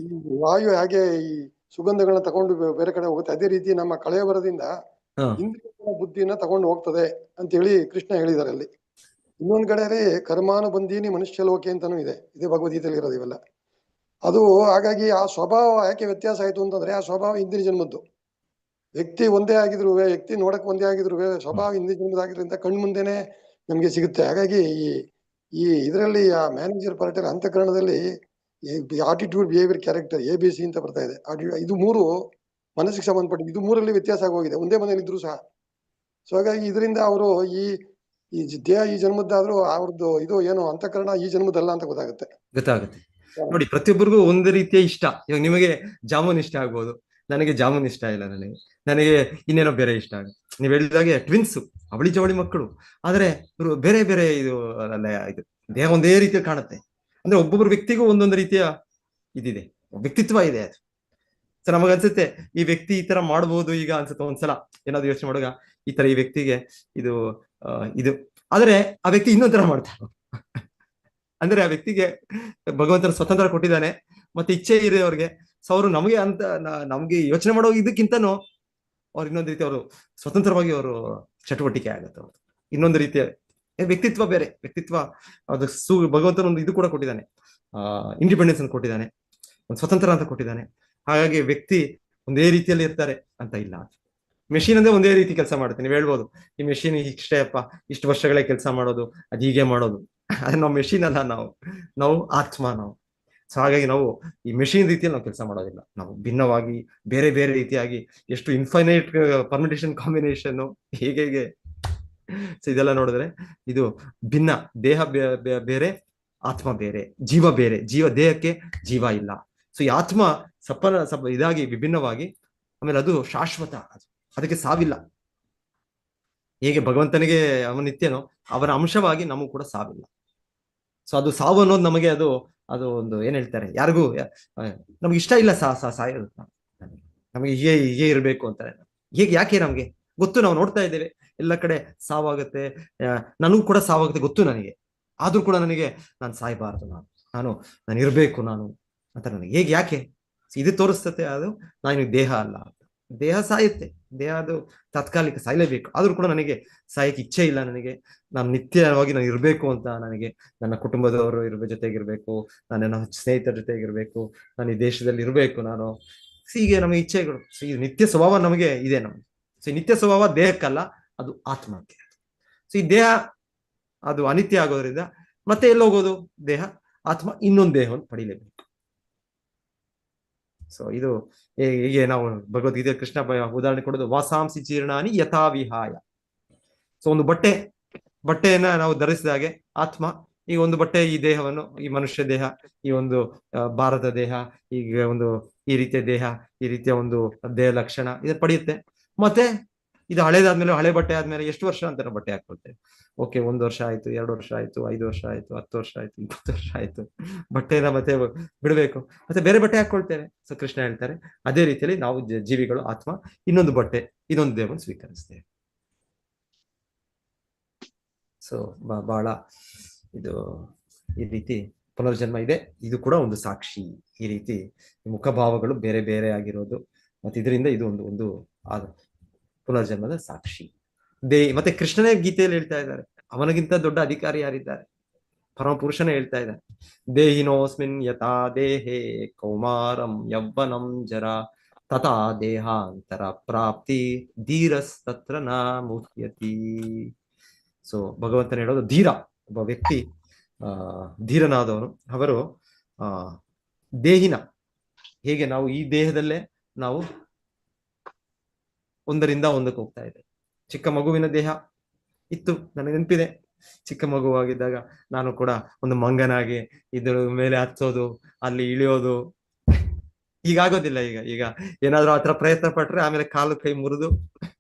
ಈ ವಾಯು ಹೇಗೆ ಈ ಸುಗಂಧಗಳನ್ನ ತಗೊಂಡು ಬೇರೆ ಕಡೆ ಹೋಗುತ್ತೆ, ಅದೇ ರೀತಿ ನಮ್ಮ ಕಳೆಯವರದಿಂದ ಇಂದ್ರಿಯ ಬುದ್ಧಿನ ತಗೊಂಡು ಹೋಗ್ತದೆ ಅಂತ ಹೇಳಿ ಕೃಷ್ಣ ಹೇಳಿದ್ದಾರೆ ಅಲ್ಲಿ. ಇನ್ನೊಂದ್ ಕಡೆ ಕರ್ಮಾನುಬಂಧೀನಿ ಮನುಷ್ಯ ಲೋಕೆ ಅಂತಾನೂ ಇದೆ, ಇದೇ ಭಗವದ್ಗೀತೆಯಲ್ಲಿ ಇರೋದು ಇವೆಲ್ಲ. ಅದು ಹಾಗಾಗಿ ಆ ಸ್ವಭಾವ ಯಾಕೆ ವ್ಯತ್ಯಾಸ ಆಯ್ತು ಅಂತಂದ್ರೆ, ಆ ಸ್ವಭಾವ ಹಿಂದಿನ ಜನ್ಮದ್ದು. ವ್ಯಕ್ತಿ ಒಂದೇ ಆಗಿದ್ರು, ವ್ಯಕ್ತಿ ನೋಡಕ್ ಒಂದೇ ಆಗಿದ್ರು, ಸ್ವಭಾವ ಹಿಂದಿನ ಜನ್ಮದಾಗಿರೋದ್ರಿಂದ ಕಣ್ಮುಂದೆನೆ ನಮ್ಗೆ ಸಿಗುತ್ತೆ. ಹಾಗಾಗಿ ಈ ಇದರಲ್ಲಿ ಆ ಮ್ಯಾನೇಜರ್ ಪಾರ್ಟಿ ಅಂತಃಕರಣದಲ್ಲಿ ಆಟಿಟ್ಯೂಡ್, ಬಿಹೇವಿಯರ್, ಕ್ಯಾರೆಕ್ಟರ್, ABC ಅಂತ ಬರ್ತಾ ಇದೆ. ಇದು 3 ಮನಸ್ಸಿಗೆ ಸಂಬಂಧಪಟ್ಟ, ಇದು 3ರಲ್ಲಿ ವ್ಯತ್ಯಾಸ ಆಗೋಗಿದೆ, ಒಂದೇ ಮನೇಲಿ ಇದ್ರು ಸಹ. ಸೊ ಹಾಗಾಗಿ ಇದರಿಂದ ಅವರು ಈ ದೇಹ ಈ ಜನ್ಮದ್ದಾದ್ರೂ ಅವ್ರದ್ದು ಇದು ಏನು ಅಂತಃಕರಣ ಈ ಜನ್ಮದಲ್ಲ ಅಂತ ಗೊತ್ತಾಗುತ್ತೆ. ನೋಡಿ, ಪ್ರತಿಯೊಬ್ಬರಿಗೂ ಒಂದು ರೀತಿಯ ಇಷ್ಟ. ಇವಾಗ ನಿಮಗೆ ಜಾಮೂನ್ ಇಷ್ಟ ಆಗ್ಬೋದು, ನನಗೆ ಜಾಮೂನ್ ಇಷ್ಟ ಇಲ್ಲ, ನನಗೆ ಇನ್ನೇನೋ ಬೇರೆ ಇಷ್ಟ ಆಗುತ್ತೆ. ನೀವ್ ಹೇಳಿದಾಗೆ ಟ್ವಿನ್ಸ್, ಅವಳಿ ಜವಳಿ ಮಕ್ಕಳು, ಆದ್ರೆ ಬೇರೆ ಬೇರೆ ಇದು ದೇಹ ಒಂದೇ ರೀತಿಯಲ್ಲಿ ಕಾಣುತ್ತೆ. ಅಂದ್ರೆ ಒಬ್ಬೊಬ್ಬರು ವ್ಯಕ್ತಿಗೂ ಒಂದೊಂದು ರೀತಿಯ ಇದಿದೆ, ವ್ಯಕ್ತಿತ್ವ ಇದೆ. ಅದು ಸೊ ನಮಗನ್ಸುತ್ತೆ ಈ ವ್ಯಕ್ತಿ ಈ ತರ ಮಾಡ್ಬೋದು ಈಗ ಅನ್ಸುತ್ತೆ ಒಂದ್ಸಲ, ಏನಾದ್ರು ಯೋಚನೆ ಮಾಡುವಾಗ ಈ ತರ ಈ ವ್ಯಕ್ತಿಗೆ ಇದು ಆದ್ರೆ ಆ ವ್ಯಕ್ತಿ ಇನ್ನೊಂದ್ ತರ ಮಾಡ್ತಾರೆ. ಅಂದ್ರೆ ಆ ವ್ಯಕ್ತಿಗೆ ಭಗವಂತನ ಸ್ವತಂತ್ರ ಕೊಟ್ಟಿದ್ದಾನೆ, ಮತ್ತೆ ಇಚ್ಛೆ ಇದೆ ಅವ್ರಿಗೆ. ಸೊ ಅವರು ನಮ್ಗೆ ಯೋಚನೆ ಮಾಡೋ ಇದಕ್ಕಿಂತನೂ ಅವ್ರು ಇನ್ನೊಂದು ರೀತಿ, ಅವರು ಸ್ವತಂತ್ರವಾಗಿ ಅವರು ಚಟುವಟಿಕೆ ಆಗುತ್ತೆ. ಅವ್ರು ಇನ್ನೊಂದು ರೀತಿಯ ವ್ಯಕ್ತಿತ್ವ, ಬೇರೆ ವ್ಯಕ್ತಿತ್ವ. ಅದು ಭಗವಂತನ ಒಂದು ಇದು ಕೂಡ ಕೊಟ್ಟಿದ್ದಾನೆ, ಇಂಡಿಪೆಂಡೆನ್ಸ್ ಅನ್ನು ಕೊಟ್ಟಿದ್ದಾನೆ, ಒಂದು ಸ್ವತಂತ್ರ ಅಂತ ಕೊಟ್ಟಿದ್ದಾನೆ. ಹಾಗಾಗಿ ವ್ಯಕ್ತಿ ಒಂದೇ ರೀತಿಯಲ್ಲಿ ಇರ್ತಾರೆ ಅಂತ ಇಲ್ಲ. ಮೆಷಿನ್ ಅಂದ್ರೆ ಒಂದೇ ರೀತಿ ಕೆಲಸ ಮಾಡುತ್ತೆ. ನೀವು ಹೇಳ್ಬೋದು, ಈ ಮೆಷಿನ್ ಇಷ್ಟೇ ಅಪ್ಪ, ಇಷ್ಟು ವರ್ಷಗಳೇ ಕೆಲಸ ಮಾಡೋದು, ಅದು ಹೀಗೆ ಮಾಡೋದು. ಅದೇ ನಾವು ಮೆಷಿನ್ ಅಲ್ಲ, ನಾವು ಆತ್ಮ ನಾವು. ಸೊ ಹಾಗಾಗಿ ನಾವು ಈ ಮೆಷಿನ್ ರೀತಿಯಲ್ಲಿ ನಾವು ಕೆಲಸ ಮಾಡೋದಿಲ್ಲ. ನಾವು ಭಿನ್ನವಾಗಿ ಬೇರೆ ಬೇರೆ ರೀತಿಯಾಗಿ, ಎಷ್ಟು ಇನ್ಫೈನೈಟ್ ಪರ್ಮಿಟೇಷನ್ ಕಾಂಬಿನೇಷನ್, ಹೇಗೆ. ಸೊ ಇದೆಲ್ಲ ನೋಡಿದ್ರೆ ಇದು ಭಿನ್ನ. ದೇಹ ಬೇರೆ, ಆತ್ಮ ಬೇರೆ, ಜೀವ ಬೇರೆ. ದೇಹಕ್ಕೆ ಜೀವ ಇಲ್ಲ. ಸೊ ಈ ಆತ್ಮ ಇದಾಗಿ ವಿಭಿನ್ನವಾಗಿ, ಆಮೇಲೆ ಅದು ಶಾಶ್ವತ, ಅದಕ್ಕೆ ಸಾವಿಲ್ಲ. ಹೇಗೆ ಭಗವಂತನಿಗೆ ಅವನ ನಿತ್ಯನೋ ಅವನ ಅಂಶವಾಗಿ ನಮಗೂ ಕೂಡ ಸಾವಿಲ್ಲ. ಸೊ ಅದು ಸಾವು ಅನ್ನೋದು ನಮಗೆ ಅದು ಒಂದು ಏನ್ ಹೇಳ್ತಾರೆ, ಯಾರಿಗೂ ನಮ್ಗೆ ಇಷ್ಟ ಇಲ್ಲ ಸಾಯೋದು. ನಮಗೆ ಹೀಗೆ ಇರಬೇಕು ಅಂತಾರೆ. ಯಾಕೆ ನಮ್ಗೆ ಗೊತ್ತು, ನಾವು ನೋಡ್ತಾ ಇದ್ದೇವೆ ಎಲ್ಲ ಕಡೆ ಸಾವಾಗುತ್ತೆ, ನನಗೂ ಕೂಡ ಸಾವಾಗುತ್ತೆ ಗೊತ್ತು ನನಗೆ. ಆದ್ರೂ ಕೂಡ ನನಗೆ ನಾನು ಸಾಯಬಾರದು, ನಾನು ಇರಬೇಕು ಅಂತ ನನಗೆ ಯಾಕೆ ಇದು ತೋರಿಸ್ತತೆ. ಅದು ನಾನು ದೇಹ ಅಲ್ಲ, ದೇಹ ಸಾಯುತ್ತೆ, ದೇಹ ಅದು ತಾತ್ಕಾಲಿಕ, ಸಾಯಲೇಬೇಕು. ಆದ್ರೂ ಕೂಡ ನನಗೆ ಸಾಯಕ್ಕೆ ಇಚ್ಛೆ ಇಲ್ಲ. ನಾನು ನಿತ್ಯವಾಗಿ ನಾನು ಇರಬೇಕು ಅಂತ, ನನಗೆ ನನ್ನ ಕುಟುಂಬದವರು ಜೊತೆಗಿರ್ಬೇಕು, ನನ್ನ ಸ್ನೇಹಿತರ ಜೊತೆಗಿರ್ಬೇಕು, ನಾನು ಈ ದೇಶದಲ್ಲಿ ಇರಬೇಕು ನಾನು. ಹೀಗೆ ನಮಗೆ ಇಚ್ಛೆಗಳು. ಸೊ ಈ ನಿತ್ಯ ಸ್ವಭಾವ ನಮಗೆ ಇದೆ ನಮ್ಗೆ. ಸೊ ಈ ನಿತ್ಯ ಸ್ವಭಾವ ದೇಹಕ್ಕಲ್ಲ, ಅದು ಆತ್ಮಕ್ಕೆ. ಸೊ ಈ ದೇಹ ಅದು ಅನಿತ್ಯ ಆಗೋದ್ರಿಂದ ಮತ್ತೆ ಎಲ್ಲೋಗೋದು ದೇಹ, ಆತ್ಮ ಇನ್ನೊಂದು ದೇಹವನ್ನು ಪಡಿಲೇಬೇಕು. ಸೊ ಇದು ಹೀಗೆ ನಾವು ಭಗವದ್ಗೀತೆ ಕೃಷ್ಣ ಉದಾಹರಣೆ ಕೊಡೋದು ವಾಸಾಂಸಿ ಜೀರ್ಣಾನಿ ಯಥಾ ವಿಹಾಯ. ಸೊ ಒಂದು ಬಟ್ಟೆಯನ್ನ ನಾವು ಧರಿಸಿದಾಗೆ ಆತ್ಮ ಈ ಒಂದು ಬಟ್ಟೆ ಈ ದೇಹವನ್ನು, ಈ ಮನುಷ್ಯ ದೇಹ, ಈ ಒಂದು ಭಾರತ ದೇಹ, ಈಗ ಒಂದು ಈ ರೀತಿಯ ದೇಹ, ಈ ರೀತಿಯ ಒಂದು ದೇಹ ಲಕ್ಷಣ ಇದನ್ನು ಪಡೆಯುತ್ತೆ. ಮತ್ತೆ ಇದು ಹಳೇದಾದ್ಮೇಲೆ, ಹಳೆ ಬಟ್ಟೆ ಆದ್ಮೇಲೆ ಎಷ್ಟು ವರ್ಷ ಅಂತ ನಾವು ಬಟ್ಟೆ ಹಾಕೊಳ್ತೇವೆ. ಓಕೆ, 1 ವರ್ಷ ಆಯ್ತು, 2 ವರ್ಷ ಆಯ್ತು, 5 ವರ್ಷ ಆಯ್ತು, 10 ವರ್ಷ ಆಯ್ತು, 20 ವರ್ಷ ಆಯ್ತು, ಬಟ್ಟೆನ ಮತ್ತೆ ಬಿಡಬೇಕು, ಮತ್ತೆ ಬೇರೆ ಬಟ್ಟೆ ಹಾಕೊಳ್ತೇವೆ. ಸೊ ಕೃಷ್ಣ ಹೇಳ್ತಾರೆ ಅದೇ ರೀತಿಯಲ್ಲಿ ನಾವು ಜೀವಿಗಳು, ಆತ್ಮ ಇನ್ನೊಂದು ಬಟ್ಟೆ, ಇನ್ನೊಂದು ದೇಹವನ್ನು ಸ್ವೀಕರಿಸ್ತೇವೆ. ಸೊ ಬಹಳ ಇದು ಈ ರೀತಿ ಪುನರ್ಜನ್ಮ ಇದೆ. ಇದು ಕೂಡ ಒಂದು ಸಾಕ್ಷಿ. ಈ ರೀತಿ ಮುಖಭಾವಗಳು ಬೇರೆ ಬೇರೆ ಆಗಿರೋದು, ಮತ್ತೆ ಇದರಿಂದ ಇದು ಒಂದು ಪುನರ್ಜನ್ಮದ ಸಾಕ್ಷಿ. ಮತ್ತೆ ಕೃಷ್ಣನೇ ಗೀತೆಯಲ್ಲಿ ಹೇಳ್ತಾ ಇದ್ದಾರೆ, ಅವನಿಗಿಂತ ದೊಡ್ಡ ಅಧಿಕಾರಿ ಯಾರಿದ್ದಾರೆ? ಪರಮ ಪುರುಷನೇ ಹೇಳ್ತಾ ಇದ್ದಾರೆ, ದೇಹಿನೋಸ್ಮಿನ್ ಯಥಾ ದೇಹೇ ಕೌಮಾರಂ ಯೌವನಂ ಜರ ತಥಾ ದೇಹಾಂತರ ಪ್ರಾಪ್ತಿ ಧೀರಸ್ತತ್ರ ನ ಮುಹ್ಯತಿ. ಸೊ ಭಗವಂತನ ಹೇಳೋದು, ಧೀರ ಒಬ್ಬ ವ್ಯಕ್ತಿ, ಧೀರನಾದವನು, ಅವರು ದೇಹಿನ, ಹೇಗೆ ನಾವು ಈ ದೇಹದಲ್ಲೇ ನಾವು ಒಂದರಿಂದ ಒಂದಕ್ಕೆ ಹೋಗ್ತಾ ಇದೆ. ಚಿಕ್ಕ ಮಗುವಿನ ದೇಹ ಇತ್ತು, ನನಗೆ ನೆನಪಿದೆ, ಚಿಕ್ಕ ಮಗುವಾಗಿದ್ದಾಗ ನಾನು ಕೂಡ ಒಂದು ಮಂಗನಾಗಿ ಇದ್ರ ಮೇಲೆ ಹತ್ತೋದು, ಅಲ್ಲಿ ಇಳಿಯೋದು. ಹೀಗಾಗೋದಿಲ್ಲ. ಈಗ ಏನಾದ್ರೂ ಆತರ ಪ್ರಯತ್ನ ಪಟ್ರೆ ಆಮೇಲೆ ಕಾಲು ಕೈ ಮುರಿದು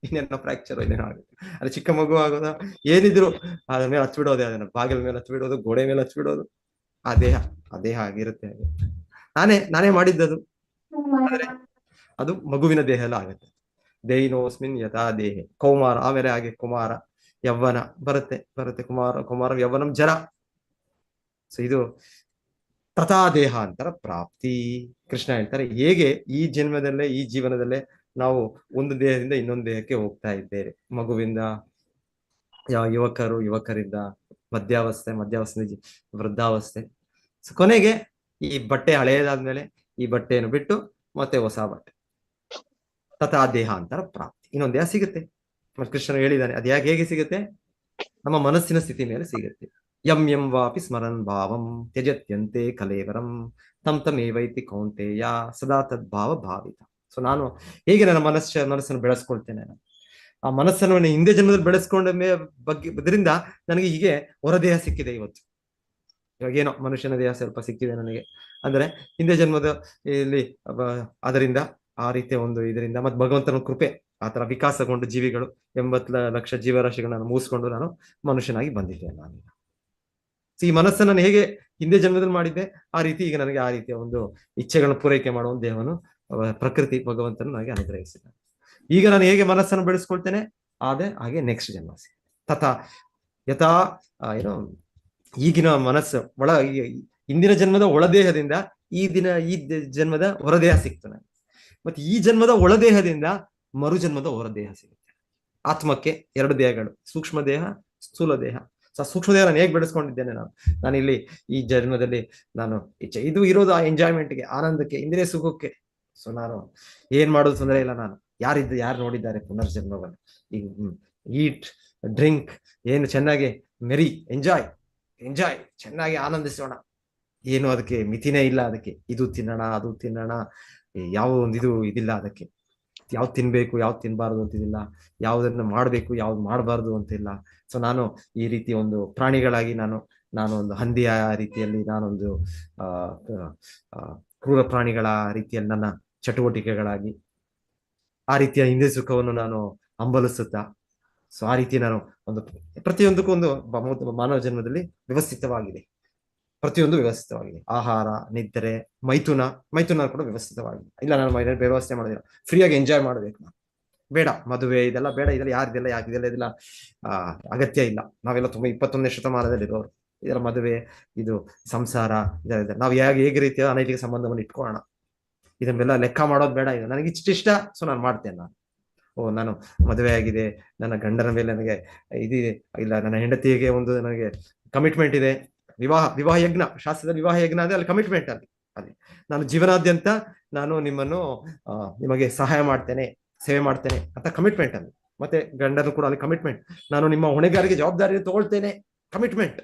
ಇನ್ನೇನೋ ಫ್ರಾಕ್ಚರ್ ಇನ್ನೇನೋ ಆಗುತ್ತೆ. ಅಲ್ಲಿ ಚಿಕ್ಕ ಮಗು ಆಗೋದ, ಏನಿದ್ರು ಅದ್ರ ಮೇಲೆ ಹಚ್ಬಿಡೋದೆ, ಅದನ್ನ ಬಾಗಿಲ ಮೇಲೆ ಹಚ್ಬಿಡೋದು, ಗೋಡೆ ಮೇಲೆ ಹಚ್ಬಿಡೋದು. ಆ ದೇಹ ಆಗಿರುತ್ತೆ. ನಾನೇ ಮಾಡಿದ್ದದು, ಆದ್ರೆ ಅದು ಮಗುವಿನ ದೇಹ ಎಲ್ಲ ಆಗುತ್ತೆ. ದೇಹಿನೋಸ್ಮಿನ್ ಯಥಾ ದೇಹೆ ಕೌಮಾರ, ಆಮೇಲೆ ಹಾಗೆ ಕುಮಾರ, ಯೌವನ ಬರುತ್ತೆ ಕುಮಾರ ಯೌವನಂ ಜರ. ಸೊ ಇದು ತಥಾ ದೇಹಾಂತರ ಪ್ರಾಪ್ತಿ. ಕೃಷ್ಣ ಹೇಳ್ತಾರೆ, ಹೇಗೆ ಈ ಜನ್ಮದಲ್ಲೇ, ಈ ಜೀವನದಲ್ಲೇ ನಾವು ಒಂದು ದೇಹದಿಂದ ಇನ್ನೊಂದು ದೇಹಕ್ಕೆ ಹೋಗ್ತಾ ಇದ್ದೇವೆ. ಮಗುವಿಂದ ಯುವಕರಿಂದ ಮಧ್ಯಾವಸ್ಥೆ ವೃದ್ಧಾವಸ್ಥೆ. ಸೊ ಕೊನೆಗೆ ಈ ಬಟ್ಟೆ ಹಳೆಯದಾದ್ಮೇಲೆ ಈ ಬಟ್ಟೆಯನ್ನು ಬಿಟ್ಟು ಮತ್ತೆ ಹೊಸ ಬಟ್ಟೆ, ತಥಾ ದೇಹಾಂತರ ಪ್ರಾಪ್ತಿ, ಇನ್ನೊಂದು ದೇಹ ಸಿಗುತ್ತೆ. ಮತ್ತೆ ಕೃಷ್ಣನು ಹೇಳಿದ್ದಾನೆ, ಅದು ಹೇಗೆ ಸಿಗುತ್ತೆ? ನಮ್ಮ ಮನಸ್ಸಿನ ಸ್ಥಿತಿ ಮೇಲೆ ಸಿಗುತ್ತೆ. ಯಂ ವಾಪಿ ಸ್ಮರನ್ ಭಾವಂ ತ್ಯಜತ್ಯಂತೆ ಕಲೇವರಂ ತಂ ತಮೇವೈತಿ ಕೌಂತೆಯ ಸದಾ ತದ್ಭಾವ ಭಾವಿತ. ಸೊ ನಾನು ಹೇಗೆ ನನ್ನ ಮನಸ್ಸನ್ನು ಬೆಳೆಸ್ಕೊಳ್ತೇನೆ, ಆ ಮನಸ್ಸನ್ನು ಹಿಂದೆ ಜನ್ಮದಲ್ಲಿ ಬೆಳೆಸ್ಕೊಂಡ ಇದರಿಂದ ನನಗೆ ಹೀಗೆ ಹೊರದೇಹ ಸಿಕ್ಕಿದೆ ಇವತ್ತು. ಇವಾಗ ಏನೋ ಮನುಷ್ಯನ ದೇಹ ಸ್ವಲ್ಪ ಸಿಕ್ಕಿದೆ ನನಗೆ ಅಂದ್ರೆ ಹಿಂದೆ ಜನ್ಮದ ಇಲ್ಲಿ ಅದರಿಂದ ಆ ರೀತಿಯ ಒಂದು ಇದರಿಂದ ಮತ್ತೆ ಭಗವಂತನ ಕೃಪೆ, ಆ ತರ ವಿಕಾಸಗೊಂಡು ಜೀವಿಗಳು 80 ಲಕ್ಷ ಜೀವರಾಶಿಗಳನ್ನ ಮುಗಿಸ್ಕೊಂಡು ನಾನು ಮನುಷ್ಯನಾಗಿ ಬಂದಿದ್ದೇನೆ. ನಾನು ಈ ಮನಸ್ಸನ್ನು ಹೇಗೆ ಹಿಂದೆ ಜನ್ಮದಲ್ಲಿ ಮಾಡಿದ್ದೆ, ಆ ರೀತಿ ಈಗ ನನಗೆ ಆ ರೀತಿಯ ಒಂದು ಇಚ್ಛೆಗಳನ್ನು ಪೂರೈಕೆ ಮಾಡುವ ದೇಹವನ್ನು ಪ್ರಕೃತಿ ಭಗವಂತನು ನನಗೆ ಅನುಗ್ರಹಿಸಿದ್ದಾನೆ. ಈಗ ನಾನು ಹೇಗೆ ಮನಸ್ಸನ್ನು ಬೆಳೆಸ್ಕೊಳ್ತೇನೆ ಹಾಗೆ ನೆಕ್ಸ್ಟ್ ಜನ್ಮ ತಥಾ ಯಥಾ ಏನೋ ಈಗಿನ ಮನಸ್ಸು ಹಿಂದಿನ ಜನ್ಮದ ಒಳದೇಹದಿಂದ ಈ ಜನ್ಮದ ಹೊರದೇಹ ಸಿಕ್ತು ನನಗೆ. ಮತ್ತೆ ಈ ಜನ್ಮದ ಒಳದೇಹದಿಂದ ಮರುಜನ್ಮದ ಹೊರದೇಹ ಸಿಗುತ್ತೆ. ಆತ್ಮಕ್ಕೆ 2 ದೇಹಗಳು, ಸೂಕ್ಷ್ಮ ದೇಹ, ಸ್ಥೂಲ ದೇಹ. ಸೂಕ್ಷ್ಮ ದೇಹ ನಾನು ಹೇಗೆ ಬೆಳೆಸ್ಕೊಂಡಿದ್ದೇನೆ, ನಾನು ಇಲ್ಲಿ ಈ ಜನ್ಮದಲ್ಲಿ ನಾನು ಇದು ಇರೋದು ಆ ಎಂಜಾಯ್ಮೆಂಟ್ಗೆ, ಆನಂದಕ್ಕೆ, ಇಂದ್ರಿಯ ಸುಖಕ್ಕೆ. ಸೊ ನಾನು ಏನ್ ಮಾಡೋದು ತೊಂದರೆ ಇಲ್ಲ. ನಾನು ಯಾರು ನೋಡಿದ್ದಾರೆ ಪುನರ್ಜನ್ಮವನ್ನು, ಈಗ ಈಟ್ ಡ್ರಿಂಕ್, ಏನು ಚೆನ್ನಾಗಿ ಮೆರಿ ಎಂಜಾಯ್ ಚೆನ್ನಾಗಿ ಆನಂದಿಸೋಣ, ಏನು ಅದಕ್ಕೆ ಮಿತಿನೇ ಇಲ್ಲ. ಅದಕ್ಕೆ ಇದು ತಿನ್ನೋಣ, ಅದು ತಿನ್ನೋಣ, ಯಾವ ಒಂದು ಇದಿಲ್ಲ. ಅದಕ್ಕೆ ಯಾವ್ದು ತಿನ್ಬೇಕು, ಯಾವ್ದು ತಿನ್ಬಾರ್ದು ಅಂತಿದಿಲ್ಲ, ಯಾವ್ದನ್ನ ಮಾಡ್ಬೇಕು, ಯಾವ್ದು ಮಾಡಬಾರ್ದು ಅಂತಿಲ್ಲ. ಸೊ ನಾನು ಈ ರೀತಿ ಒಂದು ಪ್ರಾಣಿಗಳಾಗಿ ನಾನು ಒಂದು ಹಂದಿಯ ರೀತಿಯಲ್ಲಿ, ನಾನೊಂದು ಕ್ರೂರ ಪ್ರಾಣಿಗಳ ರೀತಿಯಲ್ಲಿ ನನ್ನ ಚಟುವಟಿಕೆಗಳಾಗಿ ಆ ರೀತಿಯ ಇಂದ್ರಿಯ ಸುಖವನ್ನು ನಾನು ಹಂಬಲಿಸುತ್ತಾ, ಸೊ ಆ ರೀತಿ ನಾನು ಒಂದು ಪ್ರತಿಯೊಂದಕ್ಕೂ ಒಂದು ಮಾನವ ಜನ್ಮದಲ್ಲಿ ವ್ಯವಸ್ಥಿತವಾಗಿದೆ. ಪ್ರತಿಯೊಂದು ವ್ಯವಸ್ಥಿತವಾಗಿದೆ. ಆಹಾರ, ನಿದ್ರೆ, ಮೈಥುನ ಕೂಡ ವ್ಯವಸ್ಥಿತವಾಗಿದೆ. ಇಲ್ಲ ನಾನು ವ್ಯವಸ್ಥೆ ಮಾಡೋದಿಲ್ಲ, ಫ್ರೀಯಾಗಿ ಎಂಜಾಯ್ ಮಾಡಬೇಕು ನಾನು, ಬೇಡ ಮದುವೆ ಇದೆಲ್ಲ ಬೇಡ, ಇದೆಲ್ಲ ಯಾಕಿದೆಲ್ಲ ಅಗತ್ಯ ಇಲ್ಲ. ನಾವೆಲ್ಲ ತುಂಬ 21ನೇ ಶತಮಾನದಲ್ಲಿ ಇರೋರು. ಇದರ ಮದುವೆ, ಇದು ಸಂಸಾರ, ನಾವು ಹೇಗೆ ರೀತಿಯ ಅನೈತಿಕ ಸಂಬಂಧವನ್ನು ಇಟ್ಕೊಳ್ಳೋಣ, ಇದನ್ನೆಲ್ಲ ಲೆಕ್ಕ ಮಾಡೋದು ಬೇಡ. ಇದು ನನಗೆ ಇಷ್ಟ, ಸೊ ನಾನು ಮಾಡ್ತೇನೆ. ನಾನು ಮದುವೆ ಆಗಿದೆ, ನನ್ನ ಗಂಡನ ಮೇಲೆ ನನಗೆ ಇದಿದೆ, ಇಲ್ಲ ನನ್ನ ಹೆಂಡತಿಗೆ ಒಂದು ನನಗೆ ಕಮಿಟ್ಮೆಂಟ್ ಇದೆ. ವಿವಾಹ ಯಜ್ಞ, ಶಾಸ್ತ್ರದಲ್ಲಿ ವಿವಾಹ ಯಜ್ಞ ಅಂದ್ರೆ ಅಲ್ಲಿ ಕಮಿಟ್ಮೆಂಟ್ ಅಲ್ಲಿ ನಾನು ಜೀವನಾದ್ಯಂತ ನಾನು ನಿಮಗೆ ಸಹಾಯ ಮಾಡ್ತೇನೆ, ಸೇವೆ ಮಾಡ್ತೇನೆ ಅಂತ ಕಮಿಟ್ಮೆಂಟ್ ಅಲ್ಲಿ. ಮತ್ತೆ ಗಂಡನು ಕೂಡ ಅಲ್ಲಿ ಕಮಿಟ್ಮೆಂಟ್, ನಾನು ನಿಮ್ಮ ಹೊಣೆಗಾರಿಕೆ ಜವಾಬ್ದಾರಿ ತಗೊಳ್ತೇನೆ, ಕಮಿಟ್ಮೆಂಟ್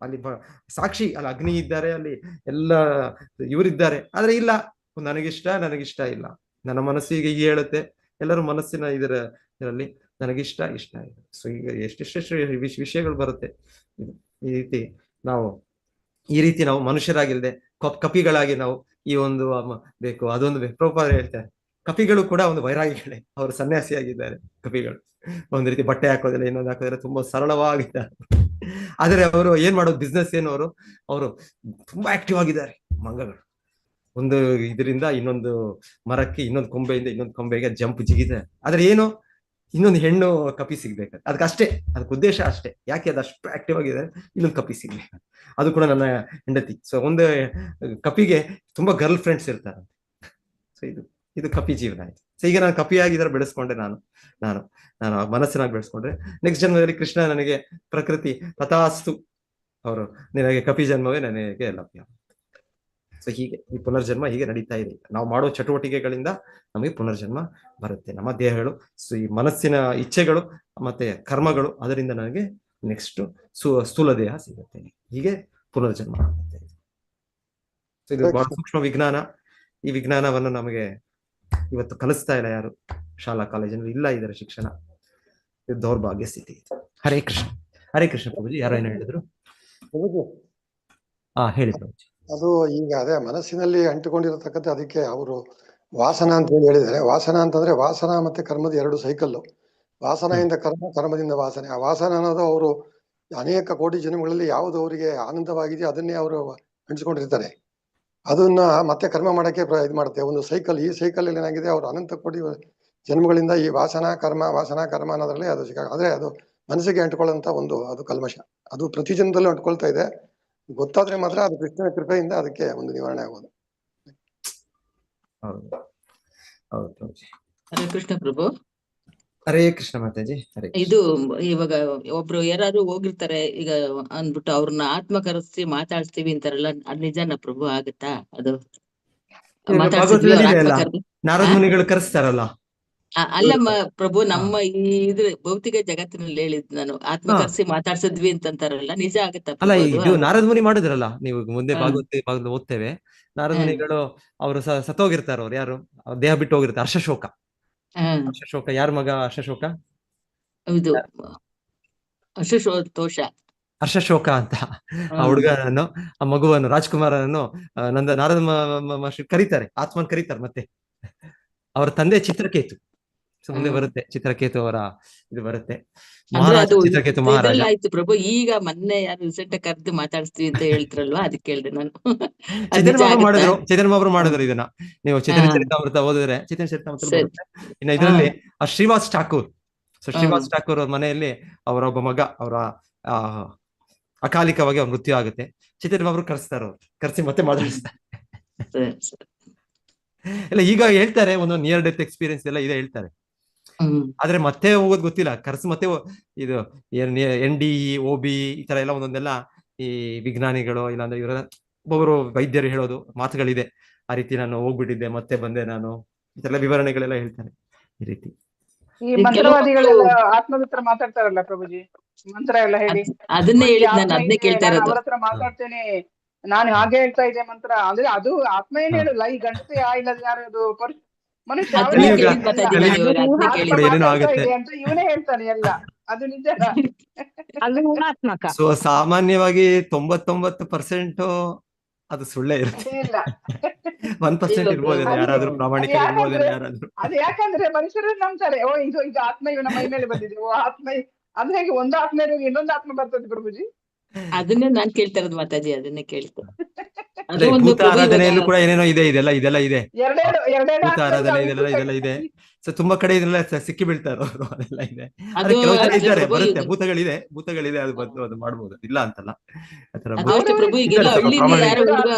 ಅಲ್ಲಿ ಸಾಕ್ಷಿ. ಅಲ್ಲಿ ಅಗ್ನಿ ಇದ್ದಾರೆ, ಅಲ್ಲಿ ಎಲ್ಲ ಇವರಿದ್ದಾರೆ. ಆದ್ರೆ ಇಲ್ಲ, ನನಗಿಷ್ಟ ಇಲ್ಲ, ನನ್ನ ಮನಸ್ಸಿಗೆ ಹೀಗೆ ಹೇಳುತ್ತೆ, ಎಲ್ಲರೂ ಮನಸ್ಸಿನ ಇದರಲ್ಲಿ ನನಗಿಷ್ಟ ಇಲ್ಲ. ಸೊ ಈಗ ಎಷ್ಟೆಷ್ಟು ವಿಷಯಗಳು ಬರುತ್ತೆ. ಈ ರೀತಿ ನಾವು ಮನುಷ್ಯರಾಗಿಲ್ದೆ ಕಪಿಗಳಾಗಿ ನಾವು ಈ ಒಂದು ಬೇಕು ಅದೊಂದು ಬೇಕು. ಪ್ರಭುಪಾದರು ಹೇಳ್ತಾರೆ ಕಪಿಗಳು ಕೂಡ ಒಂದು ವೈರಾಗಿಗಳೇ, ಅವರು ಸನ್ಯಾಸಿಯಾಗಿದ್ದಾರೆ ಕಪಿಗಳು. ಒಂದ್ ರೀತಿ ಬಟ್ಟೆ ಹಾಕೋದಿಲ್ಲ, ಇನ್ನೊಂದು ಹಾಕೋದಿಲ್ಲ, ತುಂಬಾ ಸರಳವಾಗಿದ್ದಾರೆ. ಆದ್ರೆ ಅವರು ಏನ್ ಮಾಡೋದು, ಬಿಸ್ನೆಸ್ ಏನು, ಅವರು ತುಂಬಾ ಆಕ್ಟಿವ್ ಆಗಿದ್ದಾರೆ. ಮಂಗಗಳು ಒಂದು ಇದರಿಂದ ಇನ್ನೊಂದು ಮರಕ್ಕೆ, ಇನ್ನೊಂದು ಕೊಂಬೆಯಿಂದ ಇನ್ನೊಂದು ಕೊಂಬೆಗೆ ಜಂಪ್ ಜಿಗಿದೆ. ಆದ್ರೆ ಏನು, ಇನ್ನೊಂದು ಹೆಣ್ಣು ಕಪಿ ಸಿಗ್ಬೇಕು, ಅದಕ್ಕೆ ಉದ್ದೇಶ ಅಷ್ಟೇ. ಯಾಕೆ ಅದು ಅಷ್ಟು ಆಕ್ಟಿವ್ ಆಗಿದೆ, ಇನ್ನೊಂದು ಕಪಿ ಸಿಗ್ಬೇಕು, ಅದು ಕೂಡ ನನ್ನ ಹೆಂಡತಿ. ಸೊ ಒಂದು ಕಪಿಗೆ ತುಂಬಾ ಗರ್ಲ್ ಫ್ರೆಂಡ್ಸ್ ಇರ್ತಾರೆ. ಸೊ ಇದು ಕಪಿ ಜೀವನ ಆಯ್ತು. ಸೊ ಈಗ ನಾನು ಕಪಿಯಾಗಿದ್ದಾರೆ ಬೆಳೆಸ್ಕೊಂಡೆ, ನಾನು ಮನಸ್ಸಿನಾಗಿ ಬೆಳೆಸ್ಕೊಂಡ್ರೆ, ನೆಕ್ಸ್ಟ್ ಜನ್ಮದಲ್ಲಿ ಕೃಷ್ಣ ನನಗೆ ಪ್ರಕೃತಿ ತಥಾಸ್ತು, ಅವರು ನಿನಗೆ ಕಪಿ ಜನ್ಮವೇ ನನಗೆ ಲಭ್ಯ. ಸೊ ಹೀಗೆ ಈ ಪುನರ್ಜನ್ಮ ಹೀಗೆ ನಡೀತಾ ಇದೆ. ನಾವು ಮಾಡೋ ಚಟುವಟಿಕೆಗಳಿಂದ ನಮಗೆ ಪುನರ್ಜನ್ಮ ಬರುತ್ತೆ. ನಮ್ಮ ದೇಹಗಳು, ಸೊ ಈ ಮನಸ್ಸಿನ ಇಚ್ಛೆಗಳು ಮತ್ತೆ ಕರ್ಮಗಳು, ಅದರಿಂದ ನನಗೆ ನೆಕ್ಸ್ಟ್ ಸ್ಥೂಲ ದೇಹ ಸಿಗುತ್ತೆ. ಹೀಗೆ ಪುನರ್ಜನ್ಮ ಆಗುತ್ತೆ. ಸೊ ಇದು ಬಹಳ ಸೂಕ್ಷ್ಮ ವಿಜ್ಞಾನ. ಈ ವಿಜ್ಞಾನವನ್ನು ನಮಗೆ ಇವತ್ತು ಕಲಿಸ್ತಾ ಇಲ್ಲ ಯಾರು, ಶಾಲಾ ಕಾಲೇಜಿನಲ್ಲಿ ಇಲ್ಲ ಇದರ ಶಿಕ್ಷಣ. ಇದು ದೌರ್ಭಾಗ್ಯ ಸ್ಥಿತಿ. ಹರೇ ಕೃಷ್ಣ ಪ್ರಭುಜಿ. ಯಾರೋ ಏನೋ ಹೇಳಿದ್ರು. ಹೇಳಿ ಪ್ರಭುಜಿ. ಅದು ಈಗ ಅದೇ ಮನಸ್ಸಿನಲ್ಲಿ ಅಂಟಿಕೊಂಡಿರತಕ್ಕಂಥ, ಅದಕ್ಕೆ ಅವರು ವಾಸನ ಅಂತ ಹೇಳಿದ್ದಾರೆ. ವಾಸನ ಅಂತಂದ್ರೆ ವಾಸನ ಮತ್ತೆ ಕರ್ಮದ ಎರಡು ಸೈಕಲ್ಲು. ವಾಸನೆಯಿಂದ ಕರ್ಮ, ಕರ್ಮದಿಂದ ವಾಸನೆ. ಆ ವಾಸನ ಅನ್ನೋದು ಅವರು ಅನೇಕ ಕೋಟಿ ಜನ್ಮಗಳಲ್ಲಿ ಯಾವುದು ಅವರಿಗೆ ಆನಂದವಾಗಿದೆ ಅದನ್ನೇ ಅವರು ಹಂಚಿಕೊಂಡಿರ್ತಾರೆ. ಅದನ್ನ ಮತ್ತೆ ಕರ್ಮ ಮಾಡಕ್ಕೆ ಇದು ಮಾಡುತ್ತೆ, ಒಂದು ಸೈಕಲ್. ಈ ಸೈಕಲ್ ಅಲ್ಲಿ ಏನಾಗಿದೆ, ಅವರು ಅನಂತ ಕೋಟಿ ಜನ್ಮಗಳಿಂದ ಈ ವಾಸನ ಕರ್ಮ ಅನ್ನೋದ್ರಲ್ಲಿ ಅದು ಆದ್ರೆ ಅದು ಮನಸ್ಸಿಗೆ ಅಂಟ್ಕೊಳ್ಳುವಂತ ಅದು ಕಲ್ಮಶ. ಅದು ಪ್ರತಿ ಜನ್ಮದಲ್ಲೂ ಅಂಟ್ಕೊಳ್ತಾ ಇದೆ. ಗೊತ್ತಾದ್ರೆ ಮಾತ್ರ ಅದು ಕೃಷ್ಣನ ಕೃಪೆಯಿಂದ ಅದಕ್ಕೆ ಒಂದು ನಿವಾರಣೆ ಆಗೋದು. ಹರೇ ಕೃಷ್ಣ ಪ್ರಭು. ಹರೇ ಕೃಷ್ಣ ಮಾತಾಜಿ. ಇದು ಇವಾಗ ಒಬ್ರು ಯಾರು ಹೋಗಿರ್ತಾರೆ ಈಗ ಅಂದ್ಬಿಟ್ಟು ಅವ್ರನ್ನ ಆತ್ಮ ಕರೆಸಿ ಮಾತಾಡ್ಸ್ತೀವಿ ಅಂತಾರಲ್ಲ, ಅದ್ ನಿಜಾನ ಪ್ರಭು? ಆಗುತ್ತಾ ಅದು? ನಾರದ ಮುನಿಗಳು ಕರೆಸ್ತಾರಲ್ಲ. ಅಲ್ಲಮ್ಮ ಪ್ರಭು, ನಮ್ಮ ಇದು ಭೌತಿಕ ಜಗತ್ತಿನಲ್ಲಿ ಹೇಳಿದ್ ನಾನು, ಆತ್ಮ ಕರೆಸಿ ಮಾತಾಡ್ಸಿದ್ವಿ ಅಂತಂತಾರಲ್ಲ, ನಿಜ ಆಗುತ್ತಾ? ಅಲ್ಲ, ಇದು ನಾರದ ಮುನಿ ಮಾಡಿದ್ರಲ್ಲ, ನೀವು ಮುಂದೆ ಭಾಗವತ ಓದ್ತೇವೆ. ನಾರದ ಮುನಿಗಳು ಅವರು ಸತ್ತೋಗಿರ್ತಾರ. ಅವ್ರು ಯಾರು ದೇಹ ಬಿಟ್ಟು ಹೋಗಿರ್ತಾರೆ. ಹರ್ಷಶೋಕ ಯಾರ ಮಗ? ಇದು ಹರ್ಷಶೋಕ ಅಂತ ಆ ಹುಡುಗನನ್ನು, ಆ ಮಗುವನ್ನು, ರಾಜ್ಕುಮಾರನನ್ನು ನಾರದ ಕರೀತಾರೆ, ಆತ್ಮನ್ ಕರೀತಾರೆ. ಮತ್ತೆ ಅವ್ರ ತಂದೆ ಚಿತ್ರಕೇತು. ಮುಂದೆ ಬರುತ್ತೆ ಚಿತ್ರಕೇತು ಅವರ ಇದು ಬರುತ್ತೆ, ಚಿತ್ರಕೇತು ಮಹಾರಾಜ ಆಯ್ತು ಪ್ರಭು. ಈಗ ಮೊನ್ನೆ ಯಾರು ರೀಸೆಂಟ್ ಕರೆದು ಮಾತಾಡಿಸ್ತೀವಿ ಅಂತ ಹೇಳ್ತಿರಲ್ವಾ, ಅದಕ್ಕೆ ಕೇಳಿದೆ ನಾನು. ಚೈತನ್ಯ ಅವರು ಮಾಡಿದ್ರು ಇದನ್ನ. ನೀವು ಚೈತನ್ಯ ಚರಿತಾಮೃತ ಓದಿದ್ರೆ ಚೈತನ್ಯ ಚರಿತಾಮೃತ ಬರುತ್ತೆ. ಇನ್ನು ಇದರಲ್ಲಿ ಶ್ರೀವಾಸ್ ಠಾಕೂರ್. ಸೊ ಶ್ರೀವಾಸ್ ಠಾಕೂರ್ ಅವ್ರ ಮನೆಯಲ್ಲಿ ಅವರೊಬ್ಬ ಮಗ, ಅವರ ಅಕಾಲಿಕವಾಗಿ ಅವ್ರ ಮೃತ್ಯು ಆಗುತ್ತೆ. ಚೈತನ್ಯ ಅವರು ಕರೆಸ್ತಾರ, ಕರೆಸಿ ಮತ್ತೆ ಮಾತಾಡಿಸ್ತಾರೆ. ಇಲ್ಲ, ಈಗ ಹೇಳ್ತಾರೆ ಒಂದೊಂದು ನಿಯರ್ ಡೆತ್ ಎಕ್ಸ್ಪೀರಿಯನ್ಸ್ ಎಲ್ಲ ಇದೆ ಹೇಳ್ತಾರೆ. ಆದ್ರೆ ಮತ್ತೆ ಹೋಗೋದು ಗೊತ್ತಿಲ್ಲ. ಕರ್ಸು ಮತ್ತೆ ಇದು NDE OB ಈ ತರ ಎಲ್ಲ ಒಂದೊಂದೆಲ್ಲ ಈ ವಿಜ್ಞಾನಿಗಳು ಇಲ್ಲಾಂದ್ರೆ ಇವರ ಒಬ್ಬೊಬ್ರು ವೈದ್ಯರು ಹೇಳೋದು ಮಾತುಗಳಿದೆ. ಆ ರೀತಿ ನಾನು ಹೋಗ್ಬಿಟ್ಟಿದ್ದೆ, ಮತ್ತೆ ಬಂದೆ ನಾನು, ಈ ತರ ವಿವರಣೆಗಳೆಲ್ಲ ಹೇಳ್ತಾರೆ. ಈ ರೀತಿ ಈ ಮಂತ್ರವಾದಿಗಳೆಲ್ಲ ಆತ್ಮದ ಮಾತಾಡ್ತಾರಲ್ಲ ಪ್ರಭುಜಿ, ಮಂತ್ರ ಎಲ್ಲ ಹೇಳಿ ಅದನ್ನೇ ಕೇಳ್ತಾ ಇರೋದು. ಅವ್ರ ಹತ್ರ ಮಾತಾಡ್ತೇನೆ, ನಾನು ಹಾಗೆ ಹೇಳ್ತಾ ಇದ್ದೆ ಮಂತ್ರ ಅಂದ್ರೆ ಅದು ಆತ್ಮ ಏನ್ ಹೇಳಲ್ಲ. ಈ ಗಂಡಸೆ ಇಲ್ಲ ಯಾರು ಮನುಷ್ಯ ಅಂತ ಇವನೇ ಹೇಳ್ತಾನೆ ಎಲ್ಲ. ಅದು ನಿಜ. ಅದು ಗುಣಾತ್ಮಕ. ಸೊ ಸಾಮಾನ್ಯವಾಗಿ 99% ಅದು ಸುಳ್ಳೇ ಇರುತ್ತೆ. 1% ಇರ್ಬೋದೇನೋ, ಯಾರಾದ್ರೂ ಪ್ರಾಮಾಣಿಕ ಇರ್ಬೋದೇನೋ ಯಾರಾದ್ರೂ. ಅದು ಯಾಕಂದ್ರೆ ಮನುಷ್ಯರು ನಂಬ್ತಾರೆ, ಓ ಇದು ಆತ್ಮ ಇವನ ಮೈ ಮೇಲೆ ಬಂದಿದೆ, ಓ ಆತ್ಮ. ಅದು ಹೇಗೆ ಒಂದು ಆತ್ಮ ಇರೋದು ಇನ್ನೊಂದು ಆತ್ಮ ಬರ್ತದೆ ಪ್ರಭುಜಿ? ಅದನ್ನೇ ನಾನ್ ಕೇಳ್ತಾ ಇರೋದು ಮಾತಾಜಿ, ಅದನ್ನೇ ಕೇಳ್ತಾರೆ. ಭೂತ ಆರಾಧನೆಯಲ್ಲೂ ಕೂಡ ಏನೇನೋ ಇದೆಲ್ಲ ಇದೆಲ್ಲ ಇದೆ. ಭೂತ ಆರಾಧನೆ ಇದೆಲ್ಲ ಇದೆ. ಸೊ ತುಂಬಾ ಕಡೆ ಇದೆಲ್ಲ ಸಿಕ್ಕಿ ಬೀಳ್ತಾರೆ ಅವರು, ಅದೆಲ್ಲ ಇದೆ. ಕೆಲವು ಜನ ಇದ್ದಾರೆ, ಬರುತ್ತೆ, ಭೂತಗಳಿದೆ, ಅದು ಬಂದು ಅದು ಮಾಡ್ಬೋದು, ಇಲ್ಲ ಅಂತಲ್ಲ.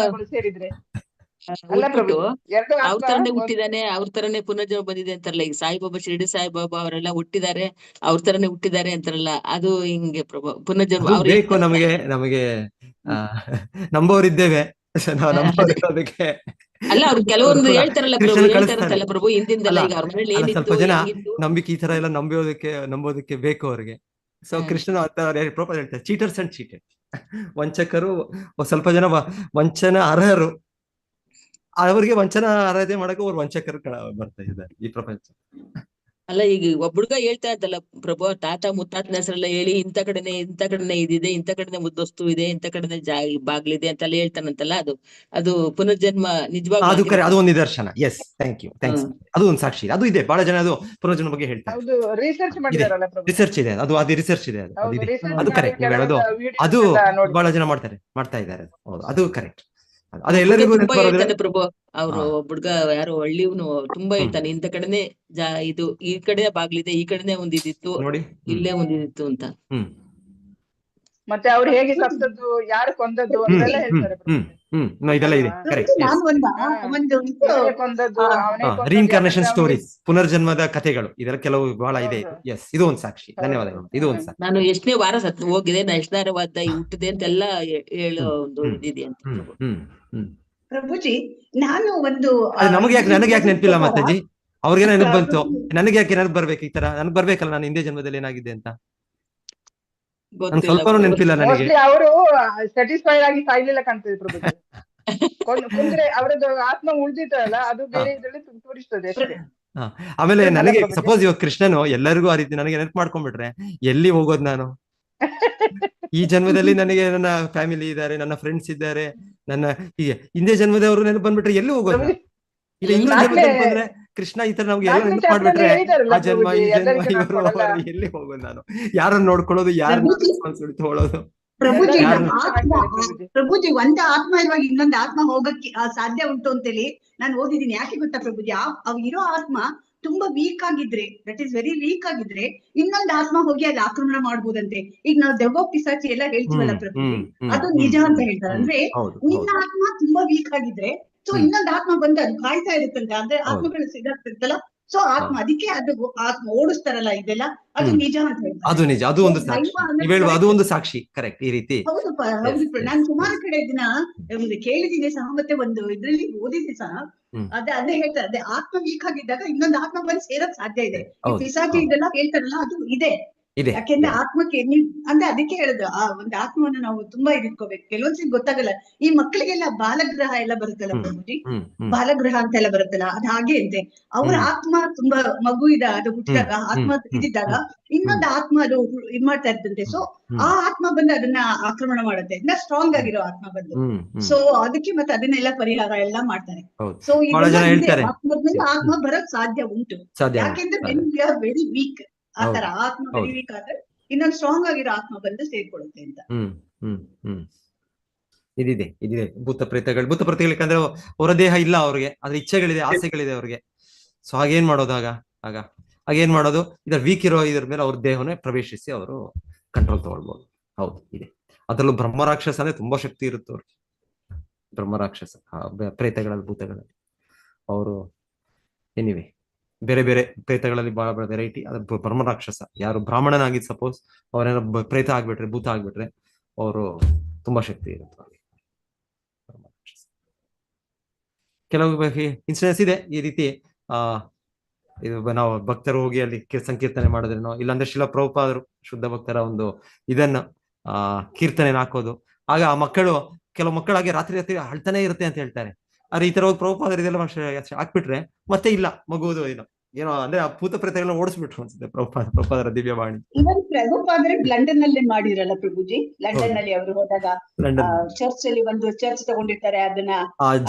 ಅವ್ರ ತರನೇ ಹುಟ್ಟಿದಾನೆ, ಅವ್ರ ತರನೇ ಪುನರ್ಜನ್ಮ ಬಂದಿದೆ ಅಂತಾರಲ್ಲ. ಈಗ ಸಾಯಿಬಾಬಾ, ಶಿರಡಿ ಸಾಯಿಬಾಬಾ ಅವರೆಲ್ಲ ಹುಟ್ಟಿದ್ದಾರೆ, ಅವ್ರ ತರನೇ ಹುಟ್ಟಿದ್ದಾರೆ ಅಂತಾರಲ್ಲ. ಅದು ಹಿಂಗೆ ಪ್ರಭು ಪುನರ್ಜನ್ಮ ಬೇಕು. ನಮಗೆ ನಂಬೋರಿದ್ದೇವೆ, ಅದಕ್ಕೆ ಅಲ್ಲ ಅವ್ರು ಕೆಲವೊಂದು ಹೇಳ್ತಾರಲ್ಲ ಪ್ರಭು, ಹೇಳ್ತಾರಂತಲ್ಲ ಪ್ರಭು ಹಿಂದಿಂದೆಲ್ಲ. ಈಗ ಅವ್ರ ಮನೇಲಿ ಸ್ವಲ್ಪ ಜನ ನಂಬಿಕೆ ಈ ತರ ಎಲ್ಲ ನಂಬೋದಕ್ಕೆ ಬೇಕು ಅವ್ರಿಗೆ. ಸೊ ಕೃಷ್ಣನ ಪ್ರೊಪೋಸ್ ಹೇಳ್ತಾರೆ, ಚೀಟರ್ಸ್ ಅಂಡ್ ಚೀಟೆಡ್. ವಂಚಕರು, ಸ್ವಲ್ಪ ಜನ ವಂಚನ ಅರ್ಹರು, ಅವ್ರಿಗೆ ವಂಚನಾ ಆರಾಧನೆ ಮಾಡಕ್ಕೆ ಅವ್ರು ವಂಚಕರು ಬರ್ತಾ ಇದ್ದಾರೆ ಈ ಪ್ರಪಂಚ. ಅಲ್ಲ ಈಗ ಒಬ್ಬ ಹುಡ್ಗ ಹೇಳ್ತಾ ಇದ್ದಲ್ಲ ಪ್ರಭು, ತಾತ ಮುತ್ತಾತನ ಹೆಸರೆಲ್ಲ ಹೇಳಿ ಇಂಥ ಕಡೆನೆ ಇದಿದೆ, ಇಂಥ ಕಡೆನೆ ಮುದ್ದಸ್ತು ಇದೆ, ಇಂಥ ಕಡೆನೆ ಬಾಗ್ಲಿದೆ ಅಂತೆಲ್ಲ ಹೇಳ್ತಾನಂತಲ್ಲ, ಅದು ಪುನರ್ಜನ್ಮ ನಿಜವಾಗ್ಲೂ ಅದು ಕರೆ, ಅದು ಆಗಿರುತ್ತಾ? ಒಂದು ನಿದರ್ಶನ. Yes, thank you, thanks. ಅದು ಒಂದು ಸಾಕ್ಷಿ, ಅದು ಇದೆ. ಬಹಳ ಜನ ಅದು ಪುನರ್ಜನ್ಮ ಬಗ್ಗೆ ಹೇಳ್ತಾರೆ. ಹೌದು, ರಿಸರ್ಚ್ ಮಾಡಿದಾರಲ್ಲ ಪ್ರಭು. ರಿಸರ್ಚ್ ಇದೆ, ಅದು ರಿಸರ್ಚ್ ಇದೆ, ಅದು ಇದೆ, ಅದು ಕರೆಕ್ಟ್. ನೀವು ಹೇಳೋದು ಅದು ಬಹಳ ಜನ ಮಾಡ್ತಾ ಇದ್ದಾರೆ. ಹೌದು, ಅದು ಕರೆಕ್ಟ್. ಅದೇ ಎಲ್ಲರಿಗೂ ತುಂಬಾ ಹೇಳ್ತಾನೆ ಪ್ರಭು. ಅವ್ರು ಹುಡ್ಗ ಯಾರು ಹಳ್ಳಿವ್ನು ತುಂಬಾ ಹೇಳ್ತಾನೆ, ಇಂಥ ಕಡೆನೆ ಇದು ಈ ಕಡೆ ಬಾಗ್ಲಿದೆ, ಈ ಕಡೆನೆ ಒಂದಿದಿತ್ತು, ನೋಡಿ, ಇಲ್ಲೇ ಒಂದಿದಿತ್ತು ಅಂತ. ಮತ್ತೆ ಅವ್ರು ಹೇಗೆ ಸತ್ತದ್ದು, ಯಾರು ಕೊಂದದ್ದು ಅಂತೆಲ್ಲ ಹೇಳ್ತಾರೆ ಪ್ರಭು. ಇದೆಲ್ಲ ಇದೆ, ಕರೆಕ್ಟ್. ನಾನು ಯಾರೇ ಕೊಂದದ್ದು, ಅವನೇ ಕೊಂದದ್ದು, ರೀಇನ್ಕಾರ್ನೇಷನ್ ಸ್ಟೋರೀಸ್, ಪುನರ್ಜನ್ಮದ ಕಥೆಗಳು, ಇದೆಲ್ಲ ಕೆಲವು ಬಹಳ ಇದೆ. ಎಸ್, ಇದು ಒಂದು ಸಾಕ್ಷಿ. ಧನ್ಯವಾದಗಳು. ಇದು ಒಂದು ಸಾಕ್ಷಿ. ನಾನು ಎಷ್ಟನೇ ವಾರ ಹೋಗಿದೆ, ನಾ ಎಷ್ಟನೇ ವಾರ ಹುಟ್ಟಿದೆ ಅಂತೆಲ್ಲ ಹೇಳೋ ಒಂದು ಇದಿದೆ ಅಂತ ಪ್ರಭು. ಪ್ರಭುಜಿ, ನಾನು ಒಂದು ನನಗೆ ಯಾಕೆ ನೆನಪಿಲ್ಲ ಮಾತಾಜಿ? ಅವ್ರಿಗೆ ನೆನಪು ಬಂತು, ನನಗೆ ಯಾಕೆ ನೆನಪು ಬರ್ಬೇಕು? ಈ ತರ ನನಗೆ ಬರ್ಬೇಕಲ್ಲ, ನಾನು ಹಿಂದೆ ಜನ್ಮದಲ್ಲಿ ಏನಾಗಿದೆ ಅಂತ. ಸ್ವಲ್ಪ ನೆನಪಿಲ್ಲ ನನಗೆ. ಮೋಸ್ಟ್ಲಿ ಅವರು ಸ್ಯಾಟಿಸ್ಫೈಡ್ ಆಗಿ ಸಾಯ್ಲಿಲ್ಲ ಕಾಣ್ತದೆ ಪ್ರಭು. ಕೊಂದ್ರೆ ಅವರದ್ದು ಆತ್ಮ ಉಳಿದಿತ್ತಲ್ಲ, ಅದು ಬೇರೆ ಇದರಲ್ಲಿ ತೋರಿಸ್ತದೆ ಅಷ್ಟೇ. ಆಮೇಲೆ ನನಗೆ ಸಪೋಸ್ ಇವಾಗ ಕೃಷ್ಣನು ಎಲ್ಲರಿಗೂ ಆ ರೀತಿ ನನಗೆ ನೆನಪು ಮಾಡ್ಕೊಂಡ್ಬಿಟ್ರೆ ಎಲ್ಲಿ ಹೋಗೋದು ನಾನು? ಈ ಜನ್ಮದಲ್ಲಿ ನನಗೆ ನನ್ನ ಫ್ಯಾಮಿಲಿ ಇದ್ದಾರೆ, ನನ್ನ ಫ್ರೆಂಡ್ಸ್ ಇದ್ದಾರೆ, ನನ್ನ ಹೀಗೆ ಹಿಂದೆ ಜನ್ಮದವರು ನೆನಪು ಬಂದ್ಬಿಟ್ರೆ ಎಲ್ಲಿ ಹೋಗೋದು? ಇಲ್ಲ, ಇನ್ನೊಂದು ಜನ್ಮದಲ್ಲಿ ಬಂದ್ರೆ ಕೃಷ್ಣ ಈ ತರ ನಮ್ಗೆ ಎಲ್ಲ ನೆನಪು ಮಾಡ್ಬಿಟ್ರೆ ಆ ಜನ್ಮ ಈ ಜನ್ಮ ಇವರು ಎಲ್ಲಿ ಹೋಗೋದು ನಾನು? ಯಾರನ್ನ ನೋಡ್ಕೊಳ್ಳೋದು, ಯಾರನ್ನ ರೆಸ್ಪಾನ್ಸಿಬಿಲಿಟಿ ತಗೊಳ್ಳೋದು? ಪ್ರಭುಜಿ, ಒಂದೇ ಆತ್ಮ ಇರುವಾಗ ಇನ್ನೊಂದು ಆತ್ಮ ಹೋಗಕ್ಕೆ ಸಾಧ್ಯ ಉಂಟು ಅಂತೇಳಿ ನಾನು ಓದಿದೀನಿ. ಯಾಕೆ ಗೊತ್ತಾ ಪ್ರಭುಜಿ? ಅವ್ ಇರೋ ಆತ್ಮ ತುಂಬಾ ವೀಕ್ ಆಗಿದ್ರೆ, ದಟ್ ಈಸ್ ವೆರಿ ವೀಕ್ ಆಗಿದ್ರೆ, ಇನ್ನೊಂದು ಆತ್ಮ ಹೋಗಿ ಅಲ್ಲಿ ಆಕ್ರಮಣ ಮಾಡ್ಬೋದಂತೆ. ಈಗ ನಾವು ದೆವ್ವ ಪಿಸಾಚಿ ಎಲ್ಲ ಹೇಳ್ತೀವಲ್ಲ ಪ್ರಭುಜಿ, ಅದು ನಿಜ ಅಂತ ಹೇಳ್ತಾರೆ. ಅಂದ್ರೆ ನಿನ್ನ ಆತ್ಮ ತುಂಬಾ ವೀಕ್ ಆಗಿದ್ರೆ, ಸೊ ಇನ್ನೊಂದು ಆತ್ಮ ಬಂದು ಅದು ಕಾಯ್ತಾ ಇರುತ್ತಂತೆ. ಅಂದ್ರೆ ಆತ್ಮಗಳು ಸಿಗತ್ತಲ್ಲ, ಸೊ ಆತ್ಮ ಅದಕ್ಕೆ ಅದು ಆತ್ಮ ಓಡಿಸ್ತಾರಲ್ಲ, ಇದೆಲ್ಲ ಅದು ನಿಜ ಅಂತ ಹೇಳ್ತಾರೆ. ಅದು ನಿಜ, ಅದು ಒಂದು ಸಾಕ್ಷಿ. ಅದು ಒಂದು ಸಾಕ್ಷಿ, ಕರೆಕ್ಟ್. ಈ ರೀತಿ ಹೌದಪ್ಪ, ಹೌದು. ನಾನು ಸುಮಾರು ಕಡೆ ಇದನ್ನ ಕೇಳಿದೀನಿ ಸಹ, ಮತ್ತೆ ಒಂದು ಇದ್ರಲ್ಲಿ ಓದಿದ್ದೀನಿ ಸಹ. ಅದೇ ಹೇಳ್ತಾರೆ, ಅದೇ ಆತ್ಮ ವೀಕ್ ಆಗಿದ್ದಾಗ ಇನ್ನೊಂದು ಆತ್ಮ ಬಂದು ಸೇರಕ್ ಸಾಧ್ಯ ಇದೆ. ಪಿಸಾಚಿ ಇದೆಲ್ಲ ಹೇಳ್ತಾರಲ್ಲ, ಅದು ಇದೆ. ಯಾಕೆಂದ್ರೆ ಆತ್ಮಕ್ಕೆ ಅಂದ್ರೆ ಅದಕ್ಕೆ ಹೇಳುದು, ಆ ಒಂದು ಆತ್ಮವನ್ನು ನಾವು ತುಂಬಾ ಇಟ್ಕೋಬೇಕು. ಕೆಲವೊಂದ್ಸರಿ ಗೊತ್ತಾಗಲ್ಲ. ಈ ಮಕ್ಕಳಿಗೆಲ್ಲ ಬಾಲಗ್ರಹ ಎಲ್ಲ ಬರುತ್ತಲ್ಲ ಪ್ರಭುಜಿ, ಬಾಲಗ್ರಹ ಅಂತೆಲ್ಲ ಬರುತ್ತಲ್ಲ, ಅದ್ ಹಾಗೆ ಅಂತೆ. ಅವ್ರ ಆತ್ಮ ತುಂಬಾ ಮಗು ಅದು ಹುಟ್ಟಿದಾಗ ಆತ್ಮ ಇದ್ದಿದ್ದಾಗ ಇನ್ನೊಂದು ಆತ್ಮ ಅದು ಇದ್ ಮಾಡ್ತಾ ಇರ್ತಂತೆ. ಸೊ ಆ ಆತ್ಮ ಬಂದು ಅದನ್ನ ಆಕ್ರಮಣ ಮಾಡುತ್ತೆ, ಇನ್ನ ಸ್ಟ್ರಾಂಗ್ ಆಗಿರೋ ಆತ್ಮ ಬಂದು. ಸೊ ಅದಕ್ಕೆ ಮತ್ತೆ ಅದನ್ನೆಲ್ಲ ಪರಿಹಾರ ಎಲ್ಲ ಮಾಡ್ತಾರೆ. ಸೊ ಆತ್ಮ ಬರಕ್ ಸಾಧ್ಯ ಉಂಟು. ಯಾಕೆಂದ್ರೆ when we are very weak, ಆತರ ಆತ್ಮ ವೆರಿ ವೀಕ್ ಆದ್ರೆ ಇನ್ನೊಂದು ಸ್ಟ್ರಾಂಗ್ ಆಗಿರೋ ಆತ್ಮ ಬಂದು ಸೇರ್ಕೊಳ್ಳುತ್ತೆ ಅಂತ. ಇದಿದೆ ಭೂತ ಪ್ರೇತಗಳಿಗೆ ಅಂದ್ರೆ ಅವರ ದೇಹ ಇಲ್ಲ ಅವ್ರಿಗೆ, ಅದ್ರ ಇಚ್ಛೆಗಳಿದೆ, ಆಸೆಗಳಿದೆ ಅವ್ರಿಗೆ. ಸೊ ಹಾಗೇನ್ ಮಾಡೋದು? ಹಾಗೇನ್ ಮಾಡೋದು? ಇದ್ರ ವೀಕ್ ಇರೋ ಇದ್ರ ಮೇಲೆ ಅವ್ರ ದೇಹನೇ ಪ್ರವೇಶಿಸಿ ಅವರು ಕಂಟ್ರೋಲ್ ತಗೊಳ್ಬಹುದು. ಹೌದು, ಇದೆ. ಅದ್ರಲ್ಲೂ ಬ್ರಹ್ಮರಾಕ್ಷಸ ಅಂದ್ರೆ ತುಂಬಾ ಶಕ್ತಿ ಇರುತ್ತೆ ಅವ್ರಿಗೆ. ಬ್ರಹ್ಮರಾಕ್ಷಸ ಪ್ರೇತಗಳಲ್ಲಿ, ಭೂತಗಳಲ್ಲಿ ಅವರು ಏನಿವೆ ಬೇರೆ ಬೇರೆ ಪ್ರೇತಗಳಲ್ಲಿ ಬಹಳ ವೆರೈಟಿ. ಅದ್ರ ಬ್ರಹ್ಮರಾಕ್ಷಸ ಯಾರು ಬ್ರಾಹ್ಮಣನಾಗಿ ಸಪೋಸ್ ಅವ್ರೇನೋ ಪ್ರೇತ ಆಗ್ಬಿಟ್ರೆ, ಭೂತ ಆಗ್ಬಿಟ್ರೆ, ಅವರು ತುಂಬಾ ಶಕ್ತಿ ಇರುತ್ತೆ ಅವ್ರಿಗೆ. ಕೆಲವು ಇನ್ಸಿಡೆನ್ಸ್ ಇದೆ ಈ ರೀತಿ. ಇದು ನಾವು ಭಕ್ತರು ಹೋಗಿ ಅಲ್ಲಿ ಸಂಕೀರ್ತನೆ ಮಾಡಿದ್ರೇನೋ, ಇಲ್ಲಾಂದ್ರೆ ಶಿಲ ಪ್ರಭುಪಾದರು ಶುದ್ಧ ಭಕ್ತರ ಒಂದು ಇದನ್ನ ಕೀರ್ತನೆ ಹಾಕೋದು. ಆಗ ಆ ಮಕ್ಕಳು, ಕೆಲವು ಮಕ್ಕಳಾಗಿ ರಾತ್ರಿ ಅಳ್ತಾನೆ ಇರುತ್ತೆ ಅಂತ ಹೇಳ್ತಾರೆ. ಆದ್ರೆ ಈ ತರ ಹೋಗಿ ಪ್ರಭುಪಾದರು ಇದೆಲ್ಲ ಹಾಕ್ಬಿಟ್ರೆ ಮತ್ತೆ ಇಲ್ಲ ಮಗುವುದು ಏನೋ ಅಂದ್ರೆ ಆ ಭೂತ ಪ್ರೇತಗಳನ್ನ ಓಡಿಸ್ಬಿಟ್ರು ಅನ್ಸುತ್ತೆ ಪ್ರಭುಪಾದರ ದಿವ್ಯವಾಣಿ. ಇವನ್ ಪ್ರಭುಪಾದರೆ ಲಂಡನ್ ನಲ್ಲಿ ಮಾಡಿರಲ್ಲ ಪ್ರಭುಜಿ. ಲಂಡನ್ ನಲ್ಲಿ ಅವರು ಹೋದಾಗ ಚರ್ಚ್ ಅಲ್ಲಿ ಒಂದು ಚರ್ಚ್ ತಗೊಂಡಿರ್ತಾರೆ, ಅದನ್ನ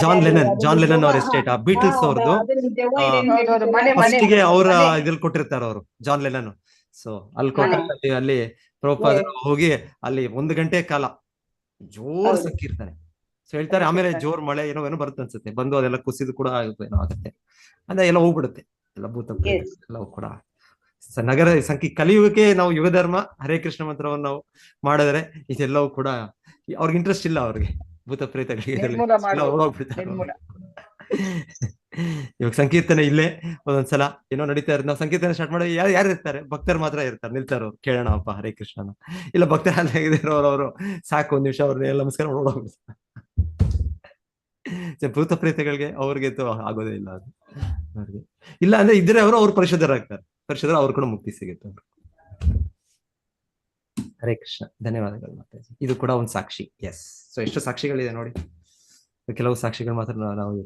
ಜಾನ್ ಲೆನನ್ ಅವರ ಎಸ್ಟೇಟ್, ಬೀಟಲ್ಸ್ ಅವ್ರದ್ದು ಫಸ್ಟಿಗೆ ಅವರ ಇದ್ರಲ್ಲಿ ಕೊಟ್ಟಿರ್ತಾರೆ ಅವರು, ಜಾನ್ ಲೆನನ್. ಸೊ ಅಲ್ಲಿ ಕೊಟ್ಟಿರ್ತಾರೆ, ಅಲ್ಲಿ ಪ್ರಭುಪಾದರು ಹೋಗಿ ಅಲ್ಲಿ 1 ಗಂಟೆ ಕಾಲ ಜೋರ್ ಸಂಕೀರ್ತನೆ. ಸೊ ಹೇಳ್ತಾರೆ, ಆಮೇಲೆ ಜೋರ್ ಮಳೆ ಏನೋ ಬರುತ್ತೆ ಅನ್ಸುತ್ತೆ, ಬಂದು ಅದೆಲ್ಲ ಕುಸಿದು ಕೂಡ ಏನೋ ಆಗುತ್ತೆ, ಅಂದ್ರೆ ಎಲ್ಲ ಹೋಗ್ಬಿಡುತ್ತೆ ಎಲ್ಲ ಭೂತ ಎಲ್ಲವೂ ಕೂಡ. ನಗರ ಕಲಿಯುಗಕ್ಕೆ ನಾವು ಯುಗ ಧರ್ಮ ಹರೇ ಕೃಷ್ಣ ಮಂತ್ರವನ್ನು ನಾವು ಮಾಡಿದ್ರೆ ಇದೆಲ್ಲವೂ ಕೂಡ ಅವ್ರಿಗೆ ಇಂಟ್ರೆಸ್ಟ್ ಇಲ್ಲ. ಅವ್ರಿಗೆ ಭೂತ ಪ್ರೇತಗಳಿಗೆ ಹೋಗ್ಬಿಡ್ತಾರೆ. ಇವಾಗ ಸಂಕೀರ್ತನೆ ಇಲ್ಲೇ ಒಂದೊಂದ್ಸಲ ಏನೋ ನಡೀತಾ ಇರೋದು, ನಾವು ಸಂಕೀರ್ತನೆ ಸ್ಟಾರ್ಟ್ ಮಾಡಿ ಯಾರು ಇರ್ತಾರೆ? ಭಕ್ತರು ಮಾತ್ರ ಇರ್ತಾರೆ, ನಿಲ್ತಾರ ಅವ್ರು, ಕೇಳೋಣ ಅಪ್ಪ ಹರೇ ಕೃಷ್ಣನ. ಇಲ್ಲ ಭಕ್ತರ ಅವರು ಸಾಕು, 1 ನಿಮಿಷ ಅವ್ರನ್ನ ನಮಸ್ಕಾರ ನೋಡೋಗ್ಬಿಡ್ತಾರೆ. ಭೂತ ಪ್ರೇತಗಳಿಗೆ ಅವ್ರಿಗೆ ಆಗೋದೇ ಇಲ್ಲ ಅದು ಅವ್ರಿಗೆ. ಇಲ್ಲ ಅಂದ್ರೆ ಇದ್ರೆ ಅವ್ರು ಪರಿಶುದ್ಧರಾಗ್ತಾರೆ, ಅವ್ರು ಕೂಡ ಮುಕ್ತಿ ಸಿಗುತ್ತೆ. ಹರೇ ಕೃಷ್ಣ, ಧನ್ಯವಾದಗಳು ಮಾತಾಜಿ. ಇದು ಕೂಡ ಒಂದು ಸಾಕ್ಷಿ. ಎಸ್, ಸೊ ಎಷ್ಟು ಸಾಕ್ಷಿಗಳಿದೆ ನೋಡಿ. ಕೆಲವು ಸಾಕ್ಷಿಗಳು ಮಾತ್ರ ನಾವು